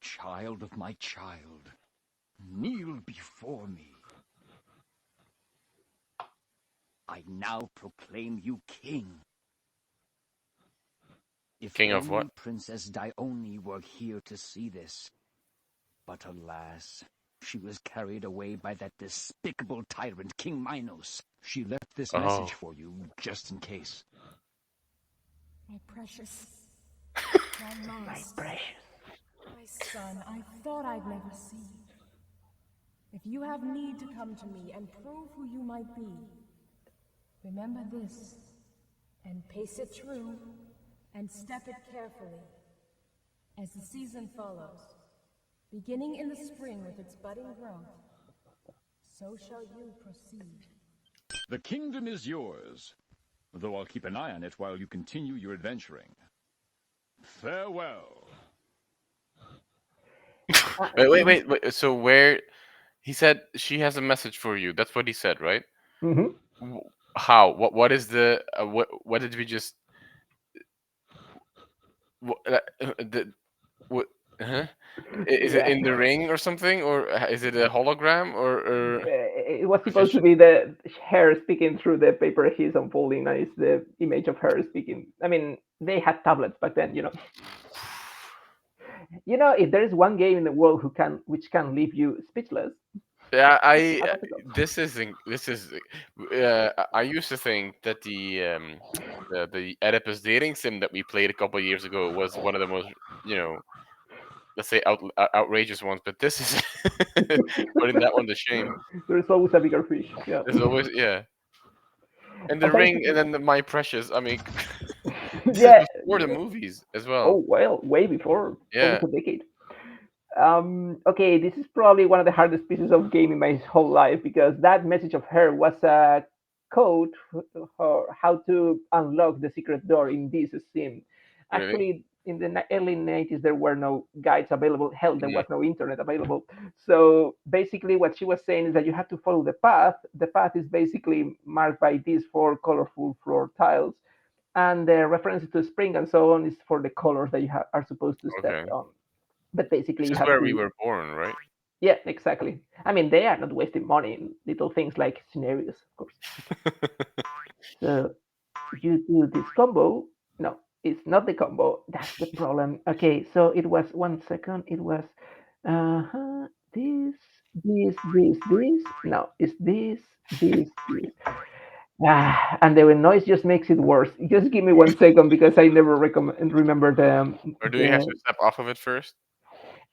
Child of my child, kneel before me. I now proclaim you king. If King of what? only Princess Dione were here to see this. But alas, she was carried away by that despicable tyrant, King Minos. She left this Oh, message for you, just in case. My precious, my My lost, precious. my son, I thought I'd never see you. If you have need to come to me and prove who you might be, remember this, and pace it true, and step it carefully. As the season follows, beginning in the spring with its budding growth, so shall you proceed. The kingdom is yours, though I'll keep an eye on it while you continue your adventuring. Farewell. wait. So where he said she has a message for you? That's what he said, right? Hmm. How? What is the? What did we just? The what? Huh? Is it Yeah. in the ring or something, or is it a hologram, or It was supposed to because be the hair speaking through the paper he's unfolding, and it's the image of her speaking. I mean, they had tablets back then, you know. You know, if there is one game in the world which can leave you speechless, yeah, how does it go? this is I used to think that the Oedipus dating sim that we played a couple of years ago was one of the most, you know, let's say outrageous ones, but this is putting that one to shame. There is always a bigger fish. Yeah. There's always, yeah, and the But ring, basically, and then my precious. I mean, this is yeah. before the movies as well. Oh well, way before, Yeah. almost a decade. Okay, this is probably one of the hardest pieces of game in my whole life because that message of her was a code for how to unlock the secret door in this sim. Really? Actually, in the early 90s, there were no guides available. Hell, there Mm, was no internet available. So basically, what she was saying is that you have to follow the path. The path is basically marked by these four colorful floor tiles, and the references to spring and so on is for the colors that you are supposed to step okay. on. But basically, This you is have where we to, were born, right? yeah, exactly. I mean, they are not wasting money in little things like scenarios, of course. So you do this combo. No, it's not the combo. That's the problem. Okay, so it was 1 second. It was this, this. No, it's this. And the noise just makes it worse. Just give me 1 second because I never remember Or do you have the to step off of it first?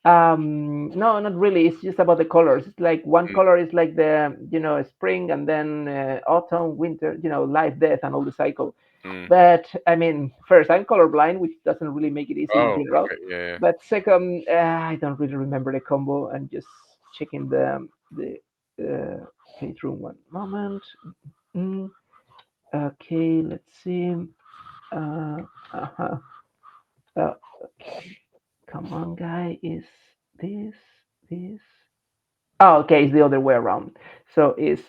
No, not really. It's just about the colors. It's like one Mm, color is like the, spring, and then autumn, winter, life, death, and all the cycle. mm. But I mean, first, I'm colorblind, which doesn't really make it easy in Oh, general. okay. Yeah, yeah. But second, I don't really remember the combo. I'm just checking the playthrough. One moment. Mm, okay, let's see. Uh-huh. Uh, Come on, guy. Is this this? Oh, okay, it's the other way around. So it's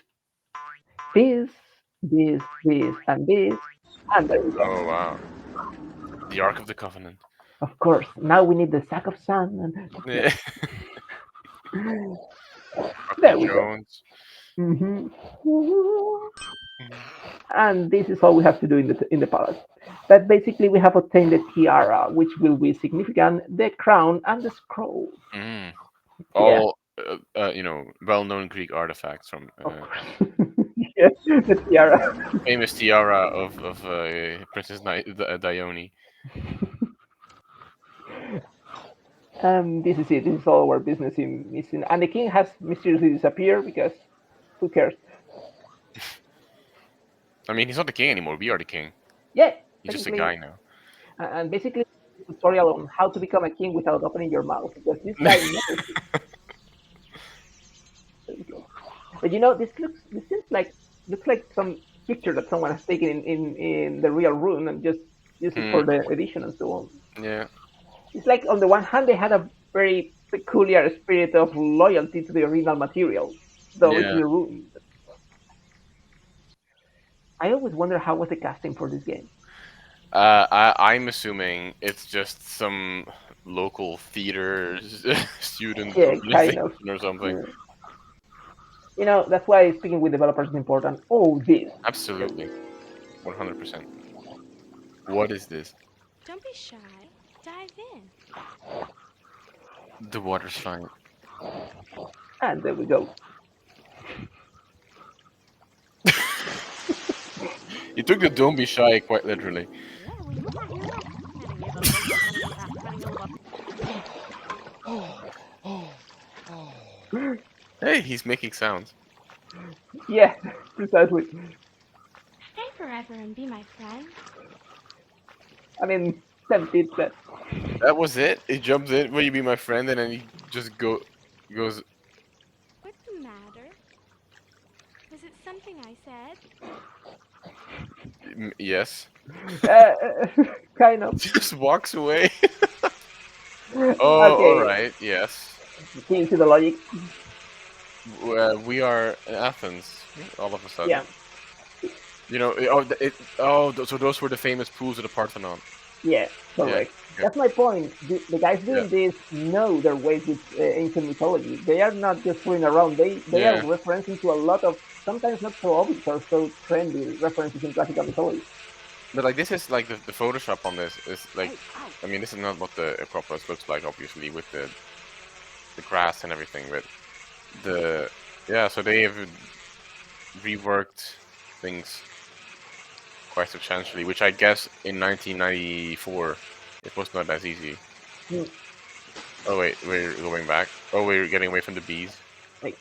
this, and this, and there we go. Oh, wow. The Ark of the Covenant. Of course, now we need the sack of sand, and yeah, Yeah. Dr. there we go. Jones. Hmm. And this is all we have to do in the palace. But basically, we have obtained the tiara, which will be significant, the crown, and the scroll. Mm. Yeah, All well-known Greek artifacts from of course. Yeah, the tiara. famous tiara of Princess Dione. This is it. This is all our business in missing. And the king has mysteriously disappeared because who cares? I mean, he's not the king anymore. We are the king. Yeah, He's just a technically. guy now. And basically, a tutorial on how to become a king without opening your mouth because this guy never speaks. But this seems like looks like some picture that someone has taken in the real room and just use it Hmm. for the edition and so on. Yeah. It's like on the one hand they had a very peculiar spirit of loyalty to the original material, the Yeah. original room. I always wonder how was the casting for this game. I'm assuming it's just some local theater student Yeah, kind organization of. or something. Yeah. That's why speaking with developers is important. Oh, this. Absolutely, 100%. What is this? Don't be shy. Dive in. The water's fine. And there we go. You took the "don't be shy" quite literally. Hey, he's making sounds. Yeah, precisely. Stay forever and be my friend. I mean, tempted, but That was it. He jumps in. Will you be my friend? And then he just goes. What's the matter? Was it something I said? Yes. uh, kind of. Just walks away. Oh, all Okay, right. Yes. seeing to the logic. We are in Athens. All of a sudden. Yeah, So those were the famous pools of the Parthenon. yeah, Yeah. correct. Yeah. That's my point. The guys Yeah. doing this know their ways with ancient mythology. They are not just fooling around. They are Yeah. referencing to a lot of sometimes not so obvious or so trendy references in classical mythology. But like this is like the Photoshop on this is like, I mean, this is not what the Acropolis looks like, obviously, with the grass and everything, but the yeah. So they have reworked things quite substantially, which I guess in 1994 it was not as easy. Hmm. Oh wait, we're going back. Oh, we're getting away from the bees. Like,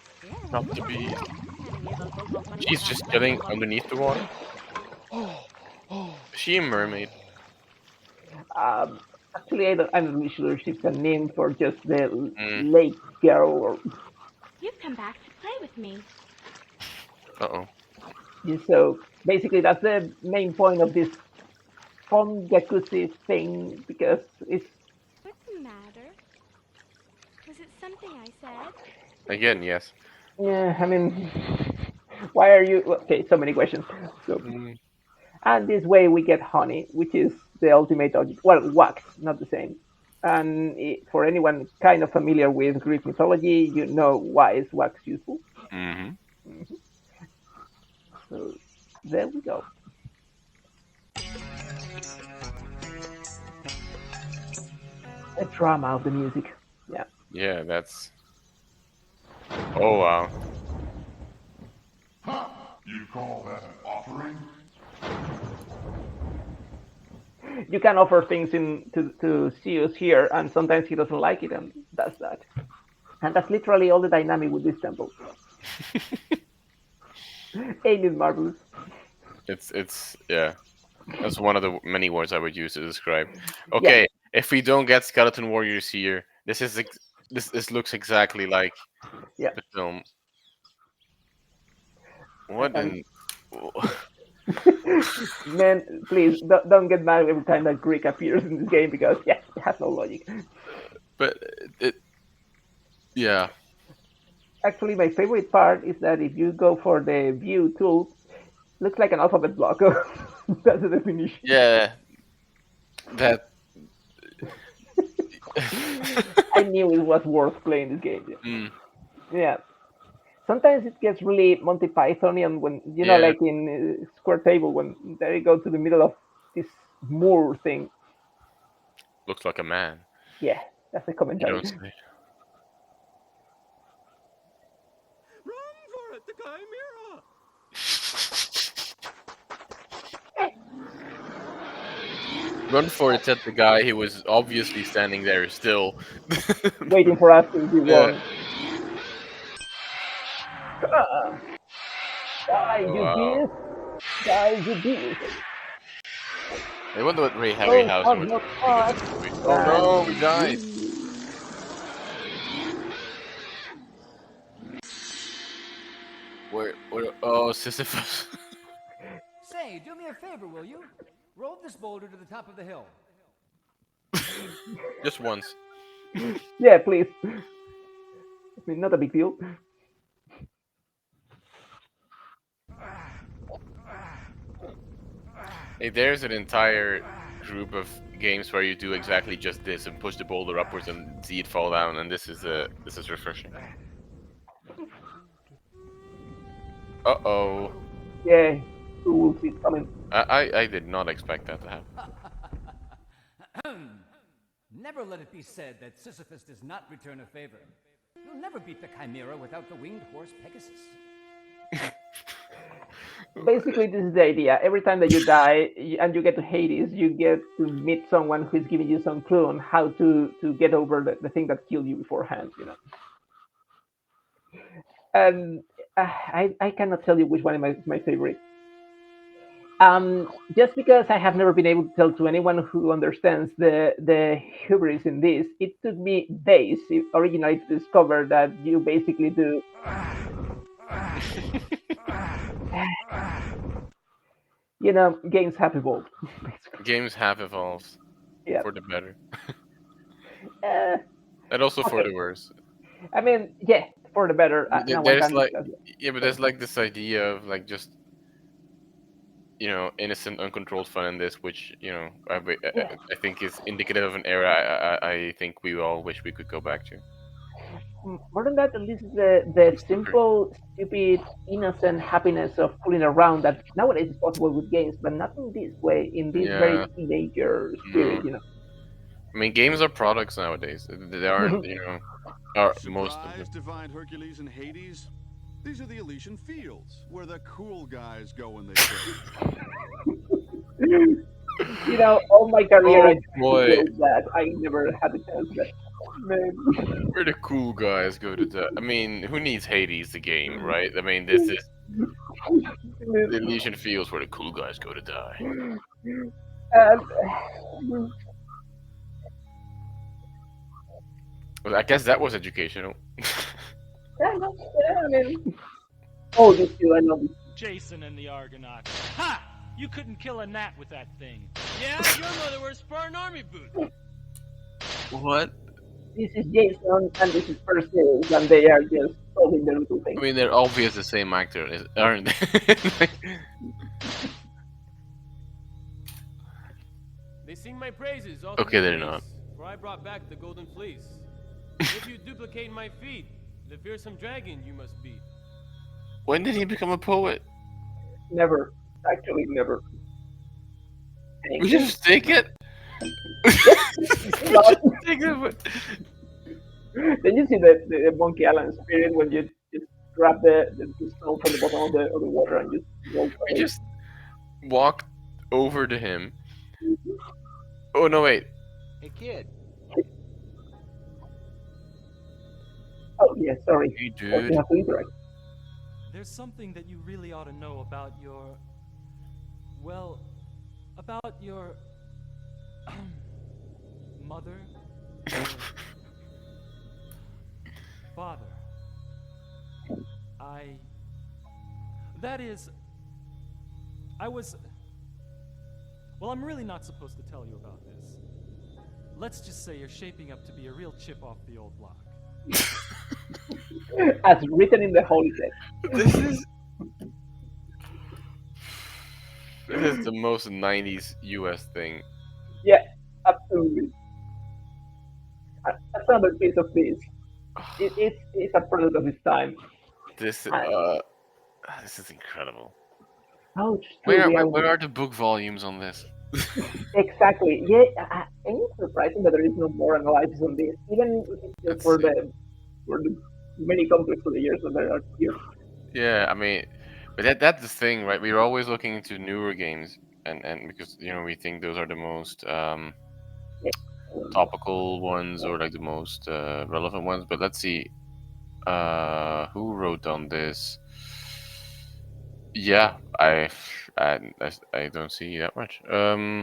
Not the bees. She's just chilling underneath the water. Is she a mermaid? um, actually, I'm not really sure if it's a name for just the Mm. lake girl or You've come back to play with me. Uh-oh. so. Basically, that's the main point of this fun jacuzzi thing because it's What's the matter? Was it something I said? Again, yes. yeah. I mean, why are you okay? So many questions. So Mm. and this way we get honey, which is the ultimate object. Well, wax, not the same. And for anyone kind of familiar with Greek mythology, you know why is wax useful. Mm-hmm. Mhm. So there we go. The drama of the music. Yeah. Yeah, that's. Oh wow. You call that an offering? You can offer things to Zeus here, and sometimes he doesn't like it, and that's that. And that's literally all the dynamic with this temple. Ain't it marvelous? It's yeah. That's one of the many words I would use to describe. Yeah. Okay, if we don't get skeleton warriors here, this looks exactly like Yeah. the film. What And in? man, please don't get mad every time that Greek appears in this game because yeah, it has no logic. But it yeah. Actually, my favorite part is that if you go for the view tool, looks like an alphabet block. That's the definition. Yeah, that. I knew it was worth playing this game. Mm. Yeah. sometimes it gets really Monty Pythonian when Yeah, like in Square Table when they go to the middle of this moor thing. looks like a man. Yeah, that's the You commentary. don't say. Run for it, the Chimera! Run for it, said the guy who was obviously standing there still. Waiting for us to be Yeah. won. Ah, die, you Wow. beast! Die, you beast! I wonder what Ray Don't Harryhausen have would not think of fought, this movie. Oh no, we and died. you. Where? Oh, Sisyphus. Say, do me a favor, will you? Roll this boulder to the top of the hill. Just once. Yeah, please. I mean, not a big deal. Hey, there's an entire group of games where you do exactly just this and push the boulder upwards and see it fall down, and this is refreshing. Uh-oh. Yeah, who will see it coming? I did not expect that to happen. Never let it be said that Sisyphus does not return a favor. You'll never beat the Chimera without the winged horse Pegasus. Basically, this is the idea. Every time that you die and you get to Hades, you get to meet someone who's giving you some clue on how to get over the thing that killed you beforehand. And I cannot tell you which one is my favorite. Just because I have never been able to tell to anyone who understands the hubris in this, it took me days originally to discover that you basically do. Games have evolved. Games have evolved Yeah. for the better, Uh, and also for okay. the worse. I mean, yeah, for the better. No one There's can like, discuss that. yeah, but there's like this idea of like just innocent, uncontrolled fun in this, which Yeah. I think is indicative of an era I think we all wish we could go back to. More than that, at least the I'm stupid. simple, stupid, innocent happiness of fooling around that nowadays is possible with games, but not in this way, in this very Yeah, teenager no. spirit. I mean, games are products nowadays. They aren't, are most of them. Surprised to find Hercules in Hades? These are the Elysian Fields, where the cool guys go when they trade. All my career I Oh tried to boy, build that. I never had the chance. But man. where the cool guys go to die. I mean, who needs Hades, the game, right? I mean, this is the Elysian Fields where the cool guys go to die. And, Well, I guess that was educational. yeah, I mean, oh, this too, I know this. Jason and the Argonauts. Ha! You couldn't kill a gnat with that thing. Yeah, your mother wears Spartan army boots. What? This is Jason and this is Perseus, and they are just solving the little thing. I mean, they're obvious the same actor, aren't they? They sing my praises all Okay, through the they're police, not. for I brought back the golden fleece. If you duplicate my feat, the fearsome dragon you must beat. When did he become a poet? Never. Actually, never. We just take it? Then you see the Monkey Island spirit when you just grab the stone from the bottom of the water and just walk We away. just walked over to him. Oh, no, wait. Hey, kid. Oh, yeah, sorry. Hey, Also dude. have to interact. There's something that you really ought to know about your... Well, about your... mother? Your father. That is... I was... Well, I'm really not supposed to tell you about this. Let's just say you're shaping up to be a real chip off the old block. As written in the Holy Text. This is the most 90s US thing. Yeah, absolutely. That's another piece of this. It's a product of its time. This Uh, this is incredible. oh, it's true. We are Where are the book volumes on this? exactly. Yeah, and it's surprising that there is no more analysis on this, even if it's just Let's see. for the many complex layers that there are here. Yeah, I mean, but that's the thing, right? We're always looking into newer games, and because we think those are the most Yeah. topical ones or like the most relevant ones. But let's see, who wrote on this? Yeah, I don't see that much. Hmm.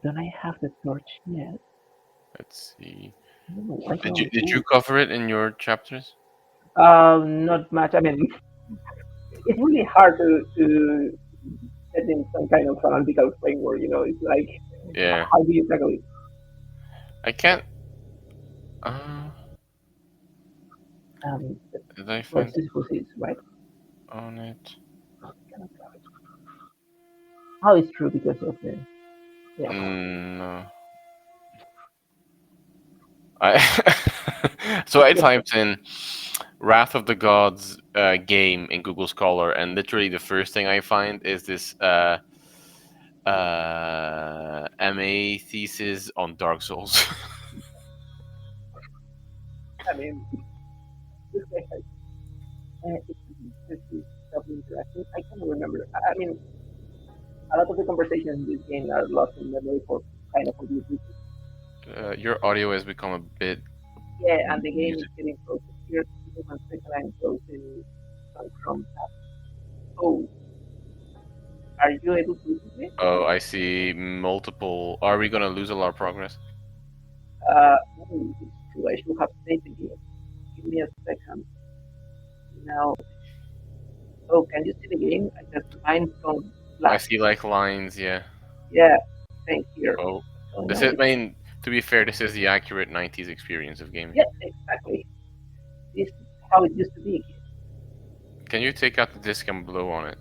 Don't I have the torch yet? Let's see. I don't know. I can only. Did you Ooh. cover it in your chapters? Not much. I mean, it's really hard to set in some kind of analytical framework. It's like, Yeah, how do you tackle it? I can't. Uh, The did I word find Sisyphus is right. on it? Oh, it's true because of the yeah. No. I so I typed in Wrath of the Gods game in Google Scholar, and literally the first thing I find is this MA thesis on Dark Souls. I mean, this guy has it's probably interesting. I can't remember. I mean, a lot of the conversations in this game are lost in memory for kind of obvious reasons. Your audio has become a bit Yeah, and the game is muted. getting closer here. Give me 1 second. I'm closing some Chrome tab. Oh, are you able to listen to me? Oh, I see multiple. Are we gonna lose a lot of progress? It's true. I should have saved the game. Give me a second. Now, oh, can you see the game? I just mine's gone I black. see like lines. Yeah. Yeah, same here. Oh, What's going this on is. with? I mean, to be fair, this is the accurate '90s experience of gaming. Yeah, exactly. This is how it used to be. Can you take out the disc and blow on it?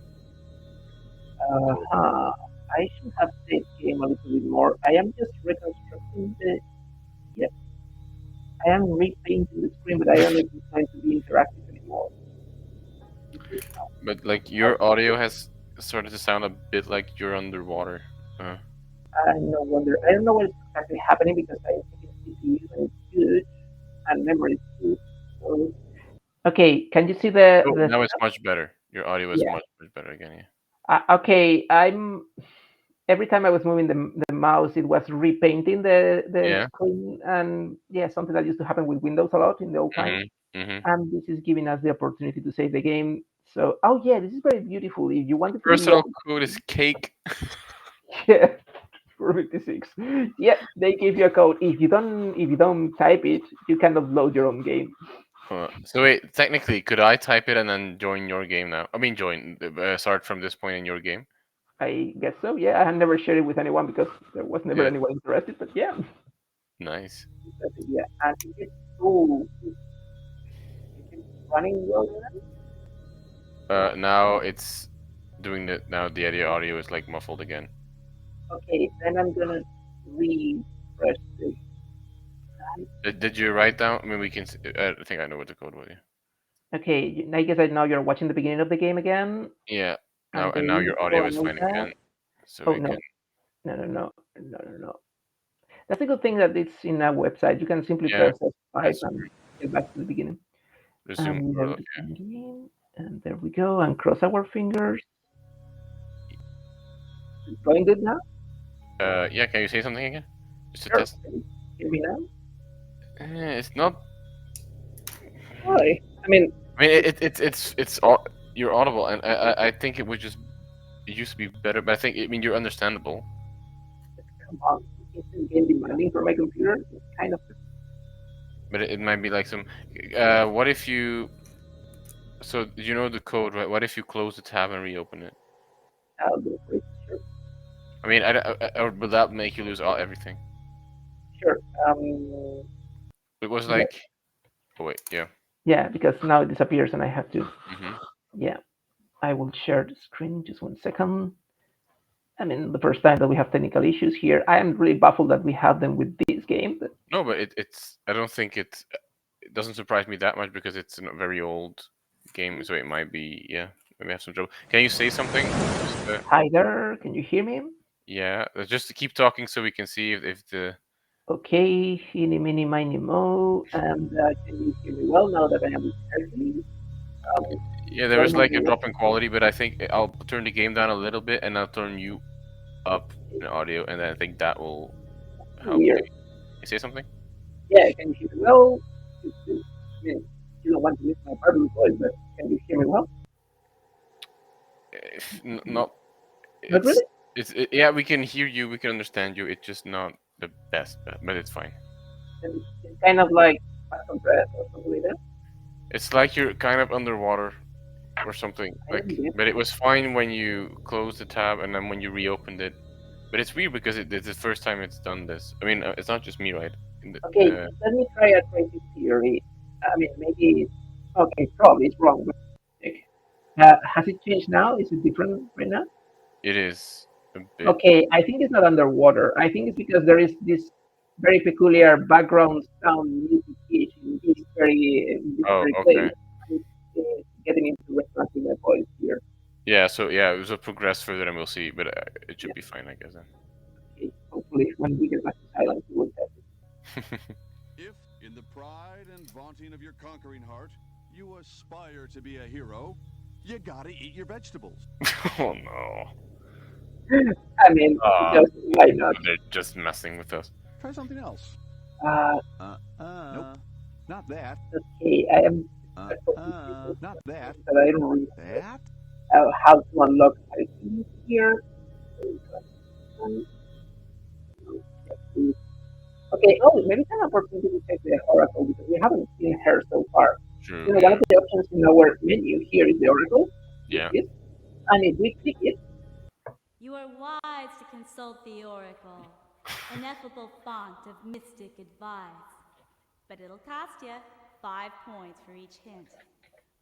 I should have saved game a little bit more. I am just reconstructing the. Yeah, I am repainting the screen, but I don't know if it's going to be interactive anymore. But like your audio has started to sound a bit like you're underwater. Uh, I no wonder. I don't know what is exactly happening because I am taking CPU and it's good and memory is good. So okay, can you see oh, the now it's setup? much better. Your audio is Yeah. much better again. Yeah. Okay, I'm every time I was moving the mouse, it was repainting the Yeah. screen, and yeah, something that used to happen with Windows a lot in the old times. Mhm. Mhm. And this is giving us the opportunity to save the game. So, oh yeah, this is very beautiful. If you wanted to be more, Personal code is cake. yeah, 456. Yeah, they give you a code. If you don't type it, you cannot load your own game. So wait, technically, could I type it and then join your game now? I mean, start from this point in your game. I guess so. Yeah, I have never shared it with anyone because there was never Yeah. anyone interested. But yeah, Nice. yeah, and oh, is it running well? Now it's doing the now the audio is like muffled again. Okay, then I'm gonna refresh this. Did you write down? I mean, we can. I think I know what the code was. Yeah. Okay, I guess now you're watching the beginning of the game again, Yeah. and the Now your audio intro is and all fine that. again, so Oh we no, can. no. That's a good thing that it's in a website. You can simply Yeah. press F5 That's and get back to the beginning. resume. And Or, then begin, and there we go. And cross our fingers. It's going good now. yeah. Can you say something again? Just to Sure. test. Can you hear me now? It's not. Why? I mean, I mean, you're audible, and I think it would just it used to be better, but I think I mean you're understandable. come on, it's in game demanding for my computer. It's kind of. But it might be like some. What if you? So you know the code, right? What if you close the tab and reopen it? I'll go for it. Sure. I mean, or will that make you lose everything? Sure. It was Yeah. like. Oh wait, yeah. Yeah, because now it disappears and I have to. Hmm. Yeah, I will share the screen. Just 1 second. I mean, the first time that we have technical issues here, I am really baffled that we have them with this game. But No, but it's. I don't think it's. doesn't surprise me that much because it's a very old game, so it might be, yeah, maybe have some trouble. Can you say something? Just, Hi there, can you hear me? yeah, just to keep talking so we can see if the Okay, eeny, meeny, miny, mo, and can you hear me well now that I am with Hercules? Um, yeah, there well, is not like a really. drop in quality, but I think I'll turn the game down a little bit and I'll turn you up in audio, and then I think that will help. Weird. You say something? Yeah, can you hear me well? I mean, you don't want to use my barbecue voice, but can you hear me well? Not Not really? yeah, we can hear you, we can understand you. It's just not the best, but it's fine. It's kind of like some breath or something like that. It's like you're kind of underwater or something. I Like, don't get but it was fine when you closed the tab and then when you reopened it. But it's weird because it's the first time it's done this. I mean, it's not just me, right? Okay, let me try a crazy theory. I mean, maybe, okay, probably it's wrong, but check. Has it changed now? Is it different right now? It is a bit. Okay, I think it's not underwater. I think it's because there is this very peculiar background sound music in this Oh, very okay. place. And it's getting into recognizing my voice here. Yeah. So yeah, it was a progress further, and we'll see. But it should Yeah. be fine, I guess. Then. Okay, hopefully, when we get back to silence, we will test it. If, in the pride and vaunting of your conquering heart, you aspire to be a hero, you gotta eat your vegetables. Oh no. I mean, just why not? They're just messing with us. Try something else. Uh, Nope. Not that. okay, I am Not that. that I don't really That? how to unlock my keys here. Okay, oh, maybe it's an opportunity to check the Oracle because we haven't seen her so far. True. You know, one Yeah. of the options in our menu here is the Oracle, Yeah. this, and if we click it, You are wise to consult the Oracle, ineffable font of mystic advice. But it'll cost you 5 points for each hint.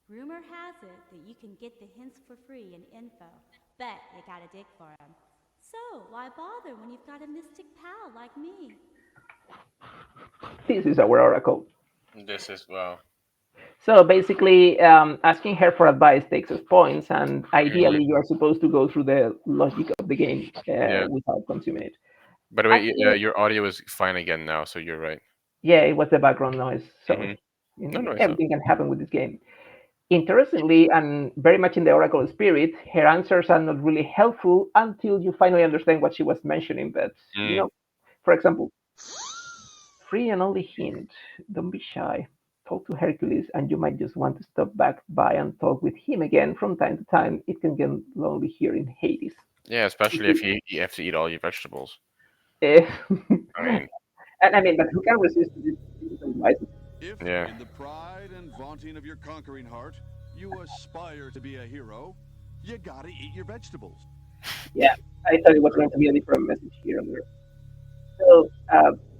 Rumor has it that you can get the hints for free in info, but you gotta dig for them. So why bother when you've got a mystic pal like me? this is our Oracle. This is well. So basically, asking her for advice takes us points, and Mhm. ideally, you are supposed to go through the logic of the game Yeah. without consuming it. By the way, Actually, your audio is fine again now, so you're right. yeah, it was the background noise. So, Hmm. you No, know, no, it's not. everything can happen with this game. Interestingly, and very much in the Oracle spirit, her answers are not really helpful until you finally understand what she was mentioning. But, you Mm. know, for example, free and only hint, don't be shy. Talk to Hercules, and you might just want to stop back by and talk with him again from time to time. It can get lonely here in Hades. Yeah, especially if you have to eat all your vegetables. Eh, I mean, and I mean, but who can resist this advice? If, yeah. in the pride and vaunting of your conquering heart, you aspire to be a hero, you gotta eat your vegetables. Yeah, I thought it was going to be a different message here and there. So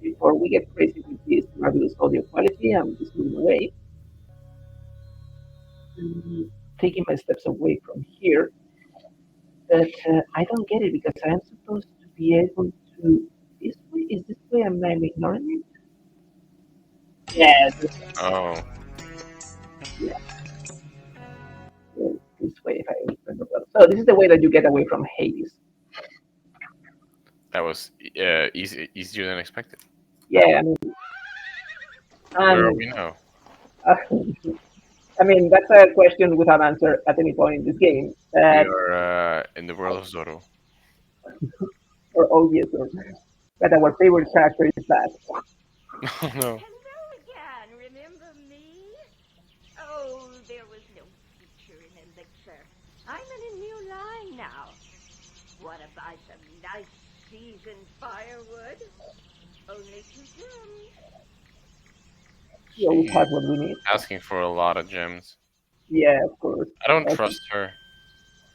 before we get crazy with this marvelous audio quality, I'm just moving away, taking my steps away from here. But I don't get it because I am supposed to be able to. This way is this way? Am I ignoring it? Yeah, Oh, yeah. This way, if I remember well. So this is the way that you get away from Hades. that was easier than expected. Yeah, Where are and we now? uh, I mean that's a question without answer at any point in this game. We are in the world of Zoro. Or oh yes, or that our favorite character is that. Oh no. Hello again, remember me? Oh, there was no feature in Elixir. I'm in a new line now. Wanna buy some nice seasoned firewood? Only 2 gems. He always She's has what we need. asking for a lot of gems. Yeah, of course. I don't Uh, trust her.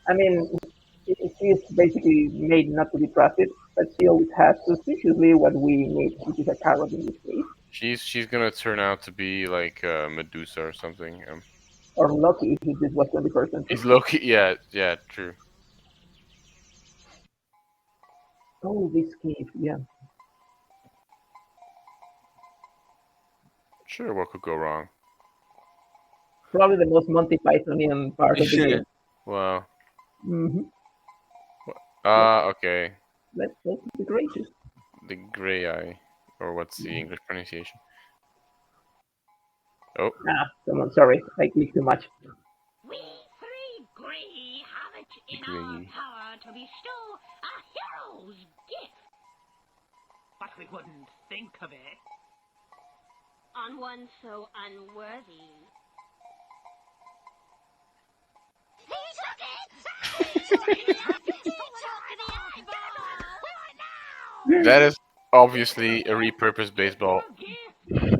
I mean, she's basically made not to be trusted, but she always has suspiciously what we need, which is a carrot in this case. She's gonna turn out to be like Medusa or something. Or lucky if this was 21st century. He's Loki. Yeah, yeah, true. Oh, this cave, yeah. Sure, what could go wrong? Probably the most Monty Pythonian part of the game. Wow. Hmm. Okay. Let's go to the graces. The gray eye, or what's the English pronunciation? Oh, Ah, come on, sorry, I clicked too much. We three agree have it in our gray. power to bestow a hero's gift. But we wouldn't think of it on one so unworthy. He's looking! That is obviously a repurposed baseball. Which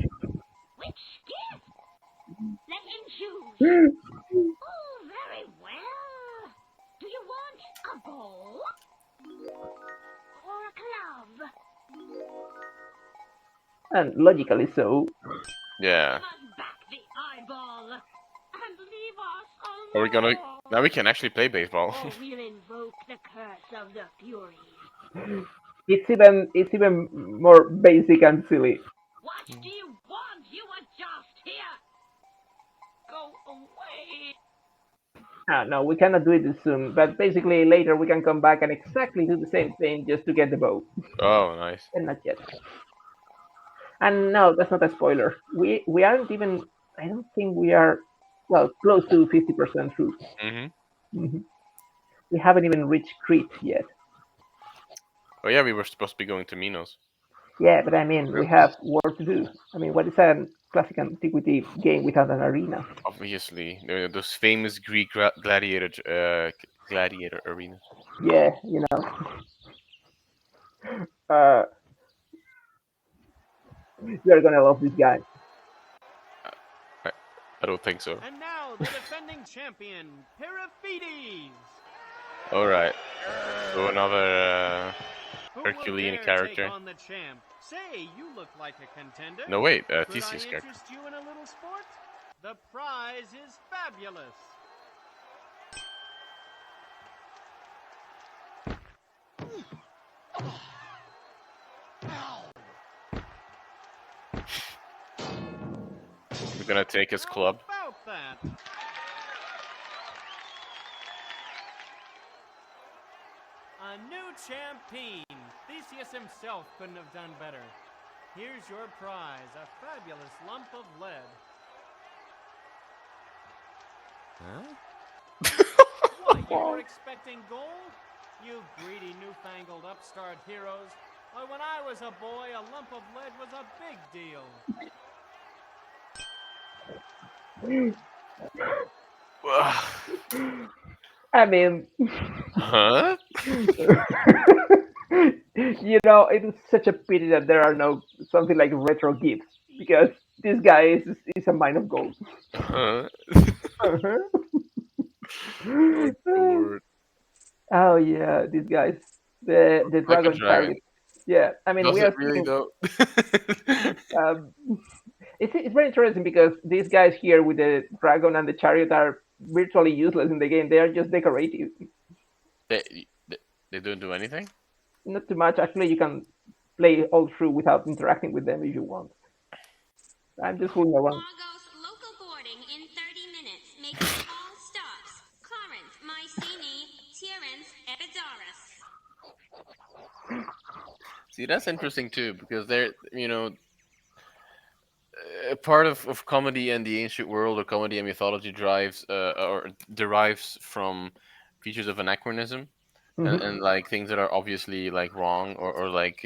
gift? Let him choose. Oh, very well. Do you want a ball? Or a glove? And logically so. Yeah. Back the eyeball and leave us alone. Are we gonna? Now we can actually play baseball. Or we'll invoke the curse of the Furies. It's even more basic and silly. What do you want? You were just here. Go away. No, we cannot do it this soon. But basically, later we can come back and exactly do the same thing just to get the bow. Oh, nice. And not yet. And no, that's not a spoiler. We aren't even. I don't think we are. Well, close to 50% through. Mm-hmm. We haven't even reached Crete yet. Oh yeah, we were supposed to be going to Minos. Yeah, but I mean, we have work to do. I mean, what is a classic antiquity game without an arena? Obviously, those famous Greek gladiator arenas. Yeah, you know. You're gonna love this guy. I don't think so. And now the defending champion, Periphetes. All right. So another Who Herculean will dare character. Take on the champ? Say, you look like a contender. No, wait, Could Theseus I character. interest you in a little sport? The prize is fabulous. We're gonna take his club. How about that? A new champion. Theseus himself couldn't have done better. Here's your prize, a fabulous lump of lead. Huh? What, you were expecting gold? You greedy newfangled upstart heroes. Why, when I was a boy, a lump of lead was a big deal. I mean, huh? You know, it is such a pity that there are no something like retro gifts because this guy is a mine of gold. Huh? Uh-huh. Oh, Lord. Oh yeah, these guys, the Like a dragon dragon. chariot. Yeah, I mean Does we it are really seeing. though? It's very interesting because these guys here with the dragon and the chariot are virtually useless in the game. They are just decorative. they, they don't do anything? Not too much. Actually, you can play all through without interacting with them if you want. I'm just fooling around. Argos local boarding in 30 minutes, making all stops. Clarence, Mycenae, Terence, Epidaurus. See, that's interesting too, because they're, part of comedy and the ancient world, or comedy and mythology drives or derives from features of anachronism, and like things that are obviously like wrong, or like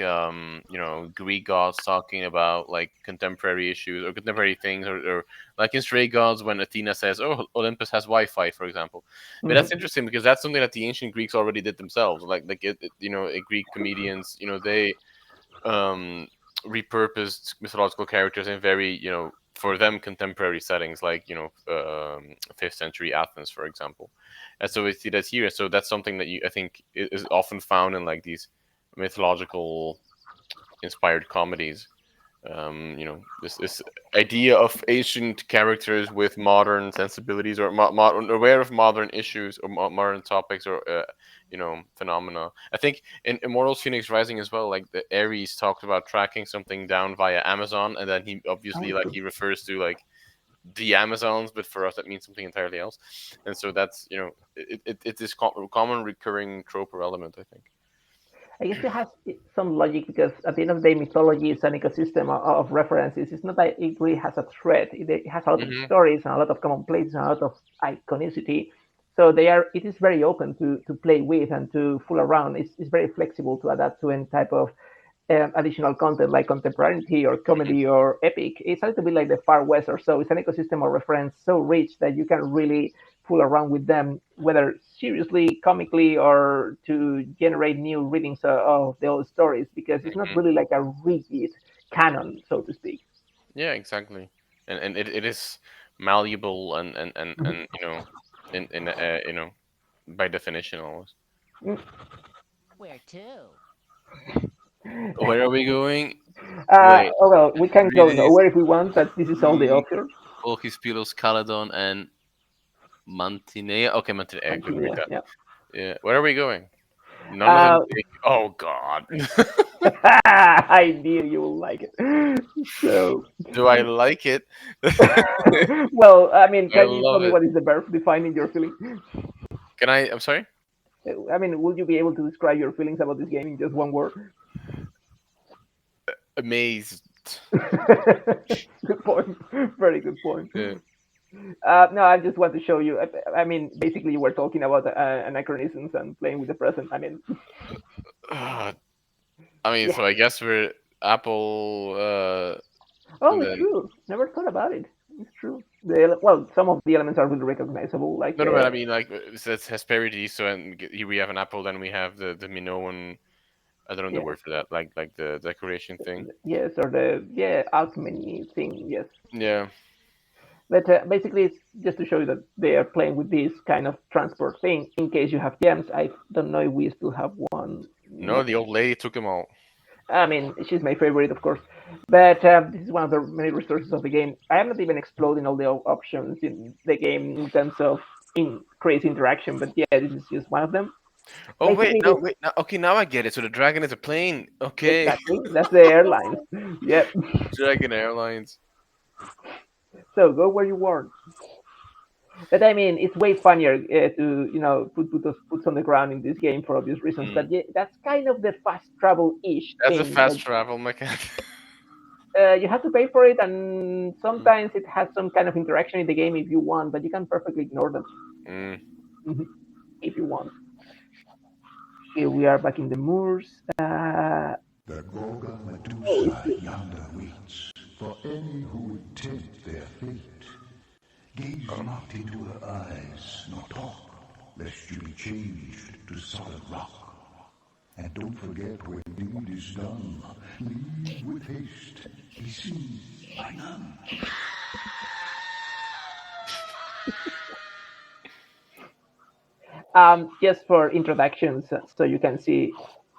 Greek gods talking about like contemporary issues or contemporary things, or like in Stray Gods when Athena says, "Oh, Olympus has Wi-Fi," for example. But that's interesting because that's something that the ancient Greeks already did themselves. Greek comedians, they repurposed mythological characters in very, for them contemporary settings, like 5th century Athens, for example. And so we see that here. So that's something that I think is often found in like these mythological inspired comedies. This idea of ancient characters with modern sensibilities, or aware of modern issues or modern topics, or phenomena. I think in Immortals Phoenix Rising as well, like the Ares talked about tracking something down via Amazon, and then he obviously like he refers to like the Amazons, but for us that means something entirely else. And so that's it is common recurring trope or element, I think. I guess it has some logic because at the end of the day, mythology is an ecosystem of references. It's not that it really has a thread. It has a lot of Hmm. stories and a lot of common places and a lot of iconicity. So they are. It is very open to play with and to fool around. It's very flexible to adapt to any type of additional content like contemporary or comedy or epic. It's a little bit like the Far West or so. It's an ecosystem of reference so rich that you can really fool around with them, whether seriously, comically, or to generate new readings of the old stories, because it's not Hmm. really like a rigid canon, so to speak. Yeah, exactly. And it is malleable Mhm. and by definition almost. Where to? Where are we going? Uh, Wait, oh well, we can go Greece, nowhere if we want, but this is all the options. Colchis, Pylos, Caledon, and Mantinea. Okay, Mantinea. I couldn't read Continue, that. yeah. Yeah. Where are we going? None of them Uh, take. Oh God. I knew you will like it. So, Do I like it? well, I mean, I can you tell love me it. what is the verb defining your feeling? Can I? I'm sorry. I mean, would you be able to describe your feelings about this game in just one word? Amazed. Good point. Very good point. Yeah. No, I just want to show you. I mean, basically, you were talking about anachronisms and playing with the present. I mean, I mean, yeah. so I guess we're Apple, Oh, and it's then true. Never thought about it. It's true. Well, some of the elements are really recognizable, like no, no, but I mean, like, it says Hesperity. So and here we have an apple, then we have the Minoan. I don't know the yes, word for that, like the decoration thing. yes, or the alchemy thing. Yes. Yeah. But basically, it's just to show you that they are playing with this kind of transport thing in case you have gems. I don't know if we still have one. No, Nope. the old lady took them all. I mean, she's my favorite, of course. But this is one of the many resources of the game. I am not even exploding all the options in the game in terms of crazy interaction, but yeah, this is just one of them. Oh wait, Basically, no, wait. No, okay, now I get it. So the dragon is a plane. Okay, exactly, that's the airlines. Yep. Dragon Airlines. So go where you want. But I mean, it's way funnier to put those boots on the ground in this game for obvious reasons. Mm. But yeah, that's kind of the fast travel ish That's a thing. fast travel mechanic. You have to pay for it, and sometimes it has some kind of interaction in the game if you want, but you can perfectly ignore them Mm. if you want. Here we are back in the moors. The Gorga Oh, Medusa it's good. yonder waits for any who would tempt their fate. Gaze not into her eyes, nor talk, lest you be changed to solid rock. And don't forget when deed is done, leave with haste, be seen by none. Just for introductions, so you can see.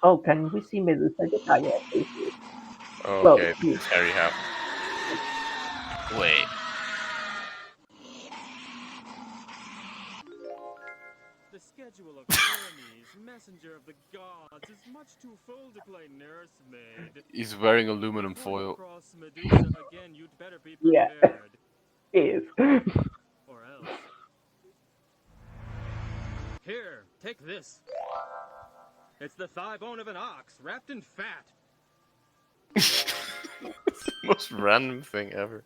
Oh, can we see Medusa? Ah, yeah, please do. Well, Okay, you. Harry have. Wait. The schedule of Hermes, messenger of the gods, is much too full to play nursemaid. He's wearing aluminum Come foil. across Medusa again, you'd better be Yeah, prepared. is. Or else. Here, take this. It's the thigh bone of an ox, wrapped in fat. Most random thing ever.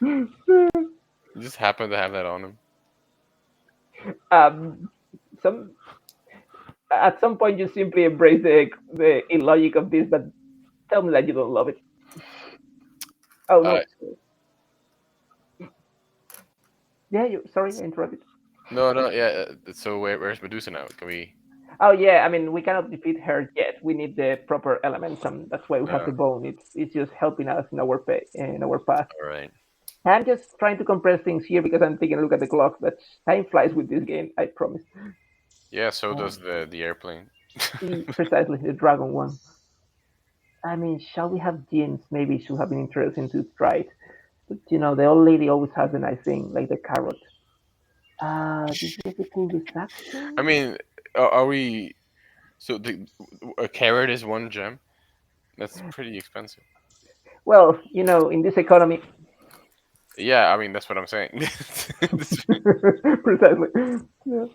He just happened to have that on him. um, some at some point you simply embrace the illogic of this, but tell me that you don't love it. Oh Uh, no, yeah, you. Sorry, I interrupted. no, no, yeah. So where's Medusa now? Can we? Oh yeah, I mean we cannot defeat her yet. We need the proper elements, and that's why we have the bone. It's just helping us in our in our path. All right. I'm just trying to compress things here because I'm taking a look at the clock. But time flies with this game. I promise. Yeah. So does Um, the airplane. Precisely the dragon one. I mean, shall we have jeans? Maybe it should have been interesting to try it. But the old lady always has a nice thing, like the carrot. Did you get the cul-de-sac I thing? mean, are we? So a carrot is one gem. That's pretty expensive. Well, in this economy, Yeah, I mean that's what I'm saying. precisely. Yeah.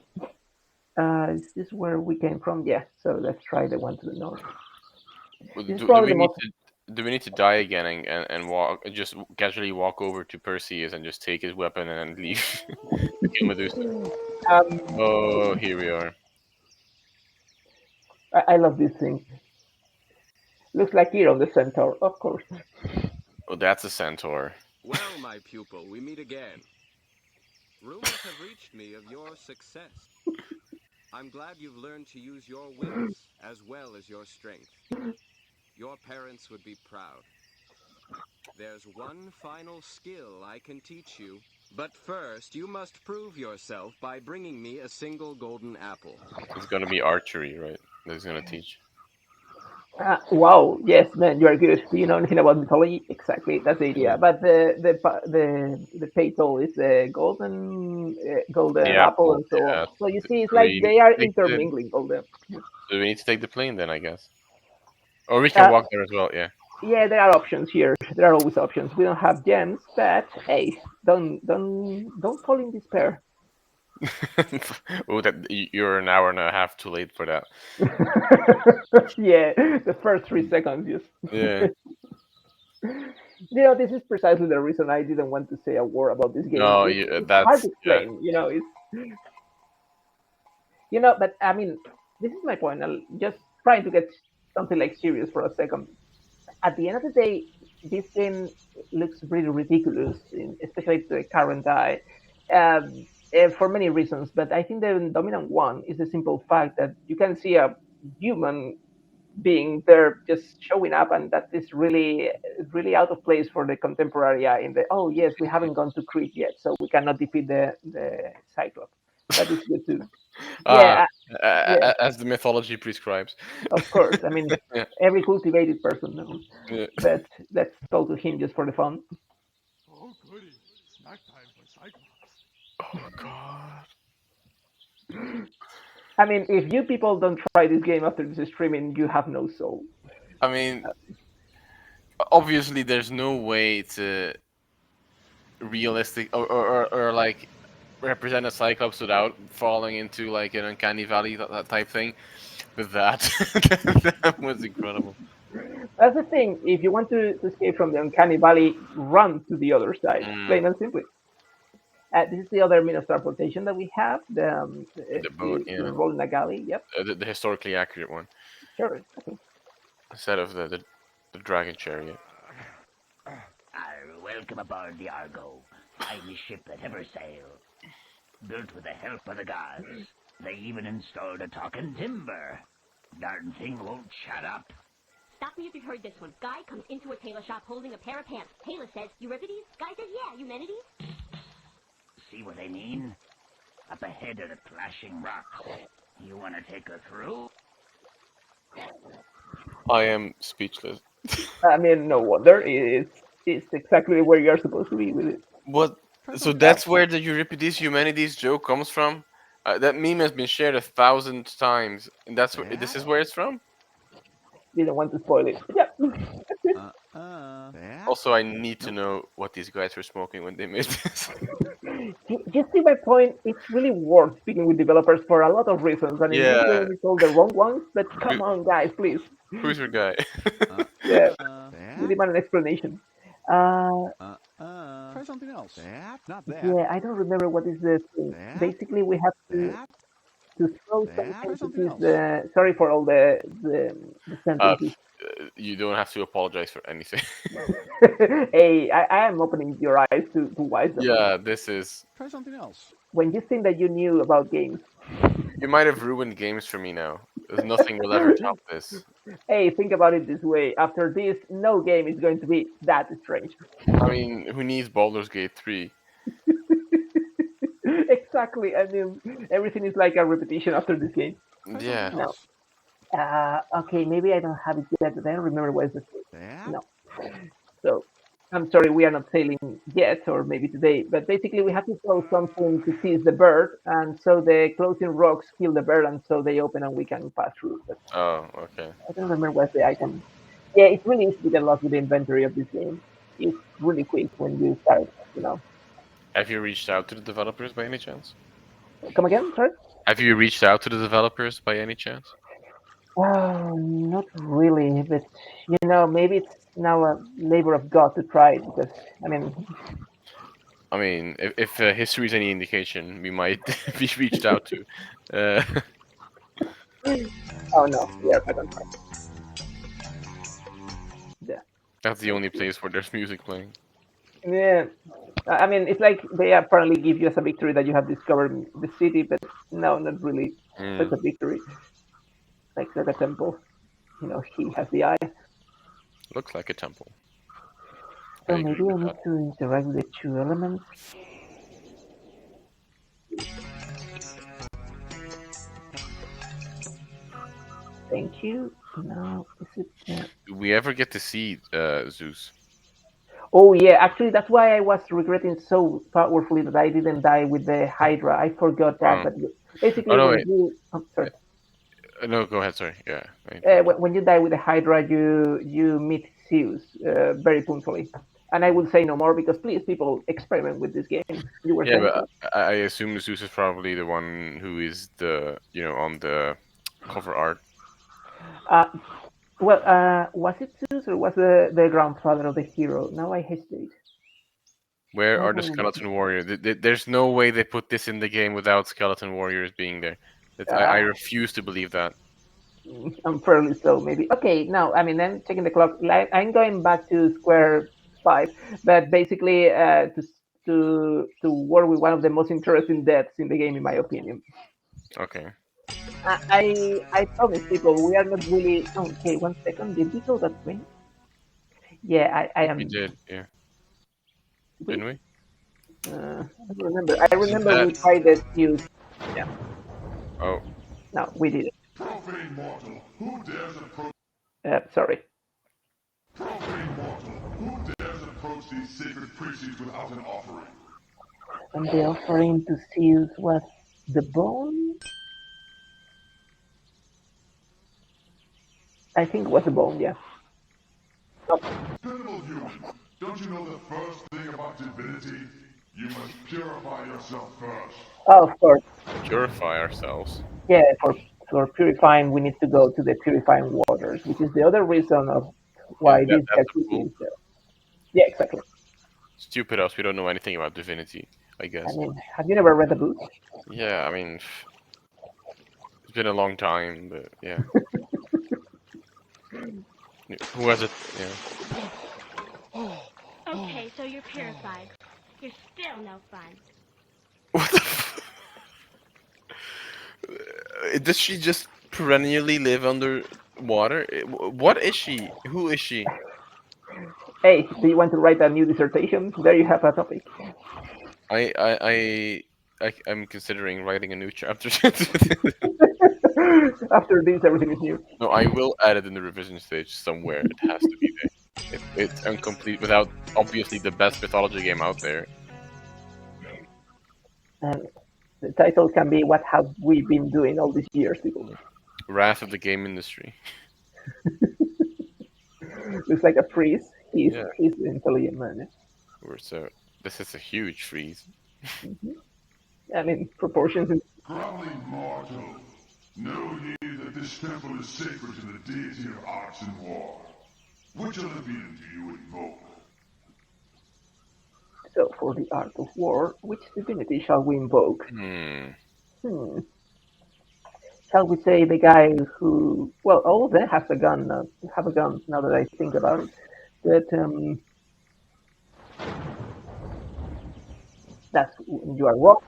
Is this where we came from? Yeah. So let's try the one to the north. This is Do probably we the need most. to die again and walk just casually walk over to Perseus and just take his weapon and leave to kill Medusa? Um, Oh, here we are. I love this thing. Looks like here on the centaur, of course. Oh, that's a centaur. Well, my pupil, we meet again. Rumors have reached me of your success. I'm glad you've learned to use your wits as well as your strength. Your parents would be proud. There's one final skill I can teach you. But first, you must prove yourself by bringing me a single golden apple. It's gonna be archery, right? That's gonna teach. Wow, yes, man, you are good. Do you know anything about mythology? Exactly, that's the idea. But the petal is the The golden apple apple. and so Yeah. on. So you see, it's Do like we need they are to take the intermingling all them. Do we need to take the plane then? I guess. Or we can Uh, walk there as well. Yeah. yeah, there are options here. There are always options. We don't have gems, but hey, don't fall in despair. Oh, that you're an hour and a half too late for that. Yeah, the first 3 seconds, Yeah. just. This is precisely the reason I didn't want to say a word about this game. No, It's hard that's to yeah. explain. It's but I mean, this is my point. I'll just trying to get something like serious for a second. At the end of the day, this game looks really ridiculous, especially to the current eye, for many reasons. But I think the dominant one is the simple fact that you can see a human being there just showing up, and that is really out of place for the contemporary eye. In the oh yes, we haven't gone to Crete yet, so we cannot defeat the Cyclops. That is good too. Ah, Yeah, yeah, as the mythology prescribes. of course. I mean, Yeah. every cultivated person knows. Yeah. But let's talk to him just for the fun. Oh, goody. Snack time for Cyclops. Oh God. I mean, if you people don't try this game after this streaming, you have no soul. I mean, obviously, there's no way to realistic or like represent a Cyclops without falling into like an uncanny valley that type thing. But that that was incredible. That's the thing. If you want to escape from the uncanny valley, run to the other side. Mm, Plain and simply. This is the other mean of transportation that we have. the boat, You yeah, roll in a galley. Yep, the historically accurate one sure. Okay. instead of the dragon chariot. Welcome aboard the Argo, finest ship that ever sailed. Built with the help of the gods. They even installed a talking timber. Darn thing won't shut up. Stop me if you've heard this one. Guy comes into a tailor shop holding a pair of pants. Tailor says, Euripides? Guy says, yeah, Eumenides. See what I mean? Up ahead are the flashing rocks. You want to take her through? I am speechless. I mean, no wonder. It's exactly where you are supposed to be with it. What? So that's where the Euripides Humanities joke comes from. That meme has been shared 1,000 times, and that's where this is where it's from. Didn't want to spoil it. Yep. Also, I need to know what these guys were smoking when they made this. Just see my point. It's really worth speaking with developers for a lot of reasons, and in this Yeah. game, it's all the wrong ones. But come on, guys, please. Who's your guy? Yeah, we demand an explanation. Try something else. Not that. Yeah, I don't remember what is the thing. Basically, we have to throw something to something this. else. Sorry for all the sentences. You don't have to apologize for anything. Hey, I am opening your eyes to wisdom. Yeah, this is. Try something else. When you think that you knew about games, You might have ruined games for me now. There's nothing will ever top this. hey, think about it this way. After this, no game is going to be that strange. I mean, who needs Baldur's Gate 3? Exactly. I mean, everything is like a repetition after this game. Yeah. No. Okay, maybe I don't have it yet, but I don't remember what is the thing. No. So, I'm sorry, we are not sailing yet, or maybe today, but basically we have to throw something to tease the bird, and so the closing rocks kill the bird, and so they open and we can pass through. But Oh, okay. I don't remember what's the item. Yeah, it's really easy to get lost with the inventory of this game. It's really quick when you start, you know. Have you reached out to the developers by any chance? Come again, sorry? Have you reached out to the developers by any chance? Not really, but maybe it's now a labor of God to try it because I mean, I mean, if history is any indication, we might be reached out to. Uh, oh no, we are back on track. Yeah. that's the only place where there's music playing. Yeah, I mean, it's like they apparently give you as a victory that you have discovered the city, but no, not really such Mm. a victory. Like a temple, he has the eye. Looks like a temple. I So agree maybe I with need that. to interact with the two elements. Thank you. Now, is it? Do we ever get to see Zeus? Oh yeah, actually, that's why I was regretting so powerfully that I didn't die with the Hydra. I forgot that. Oh, But oh basically, no, when wait. you, oh, sorry, No, go ahead. Sorry. Yeah, I interrupted. when you die with the Hydra, you meet Zeus very punctually. And I will say no more because please, people, experiment with this game. You were Yeah, saying, but sir? I assume Zeus is probably the one who is the on the cover art. Uh, well, was it Zeus or was the grandfather of the hero? Now I hesitate. Where are the Oh, skeleton warriors? There's no way they put this in the game without skeleton warriors being there. I uh, refuse to believe that. unfairly so, maybe. Okay, now, I mean, then checking the clock, I'm going back to square five, but basically to work with one of the most interesting deaths in the game, in my opinion. Okay. I promise people we are not really. Okay, 1 second. Did we go that way? Yeah, I We am. did, yeah. Did we? Didn't we? I don't remember. I Isn't remember that? we tried the fuse. Yeah. Oh, No, we did it. Profane mortal, who dares approach? Sorry. Profane mortal, who dares approach these sacred precincts without an offering? And the offering to Zeus was the bone. I think it was the bone. Yeah. Pitiful human, don't you know the first thing about divinity? You must purify yourself first. Oh, of course. purify ourselves. Yeah, for purifying, we need to go to the purifying waters, which is the other reason of Yeah, why this that's the jacuzzi pool. is there. Yeah, exactly. Stupid us. We don't know anything about divinity. I I guess. mean, have you never read the book? Yeah, I mean, it's been a long time, but yeah. Who has it? Yeah. Okay, so you're purified. You're still no fun. Does she just perennially live under water? What is she? Who is she? Hey, do you want to write a new dissertation? There you have a topic. I'm considering writing a new chapter. After this, everything is new. No, I will add it in the revision stage somewhere. It has to be there. It's incomplete without obviously the best mythology game out there. And the title can be "What Have We Been Doing All These Years?" People. Wrath of the game industry. Looks like a freeze. He's Yeah. he's the intelligent man. So this is a huge freeze. Mm-hmm. I mean, proportions. Groveling mortal, know ye that this temple is sacred to the deity of arts and war. Which Olympian do you invoke? So, for the art of war, which divinity shall we invoke? Hmm. Shall we say the guy who? Well, all of them has a gun. Have a gun. Now that I think about it, but that's you are wrong.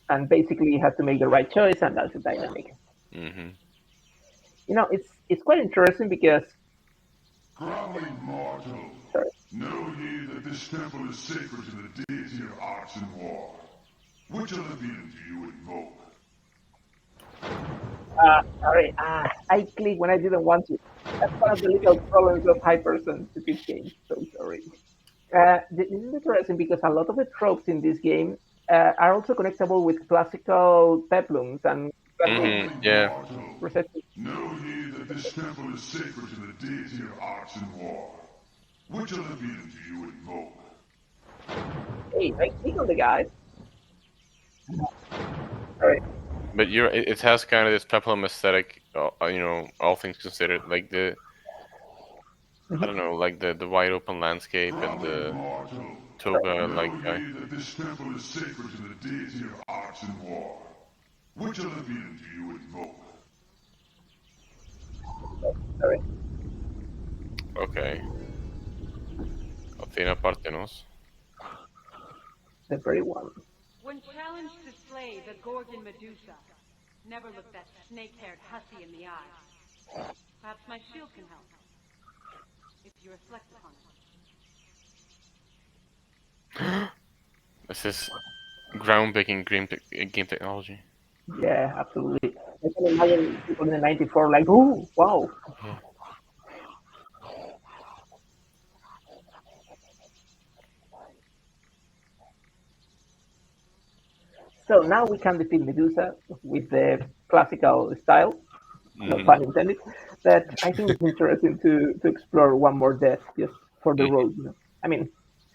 And basically, you have to make the right choice, and that's the dynamic. Mm-hmm. It's quite interesting because. Groveling mortal, Sorry. know ye that this temple is sacred to the deity of arts and war. Which Olympian do you invoke? Sorry, I clicked when I didn't want to. That's one of the little problems of hypersensitive games. So sorry. This is interesting because a lot of the tropes in this game are also connectable with classical peplums and classic Mm-hmm. Yeah. recetals. Know ye that this temple is sacred to the deity of arts and war. Which Olympian do you invoke? Hey, I click on the guys. Sorry. But it has kind of this peplum aesthetic, all things considered, like I don't know, like the wide open landscape and Prophet the mortal, toga know like guy. ye that this temple is sacred to the deity of arts and war. Which Olympian do you invoke? Sorry. Okay. Athena Parthenos. The very one. When challenged to slay the Gorgon Medusa, never look that snake-haired hussy in the eye. Perhaps my shield can help, if you reflect upon it. This is groundbreaking game technology. Yeah, absolutely. I can imagine people in the '94 like, ooh, wow. Yeah. So now we can defeat Medusa with the classical style, no Mm-hmm. pun intended. But I think it's interesting to explore one more death just for the road. I mean,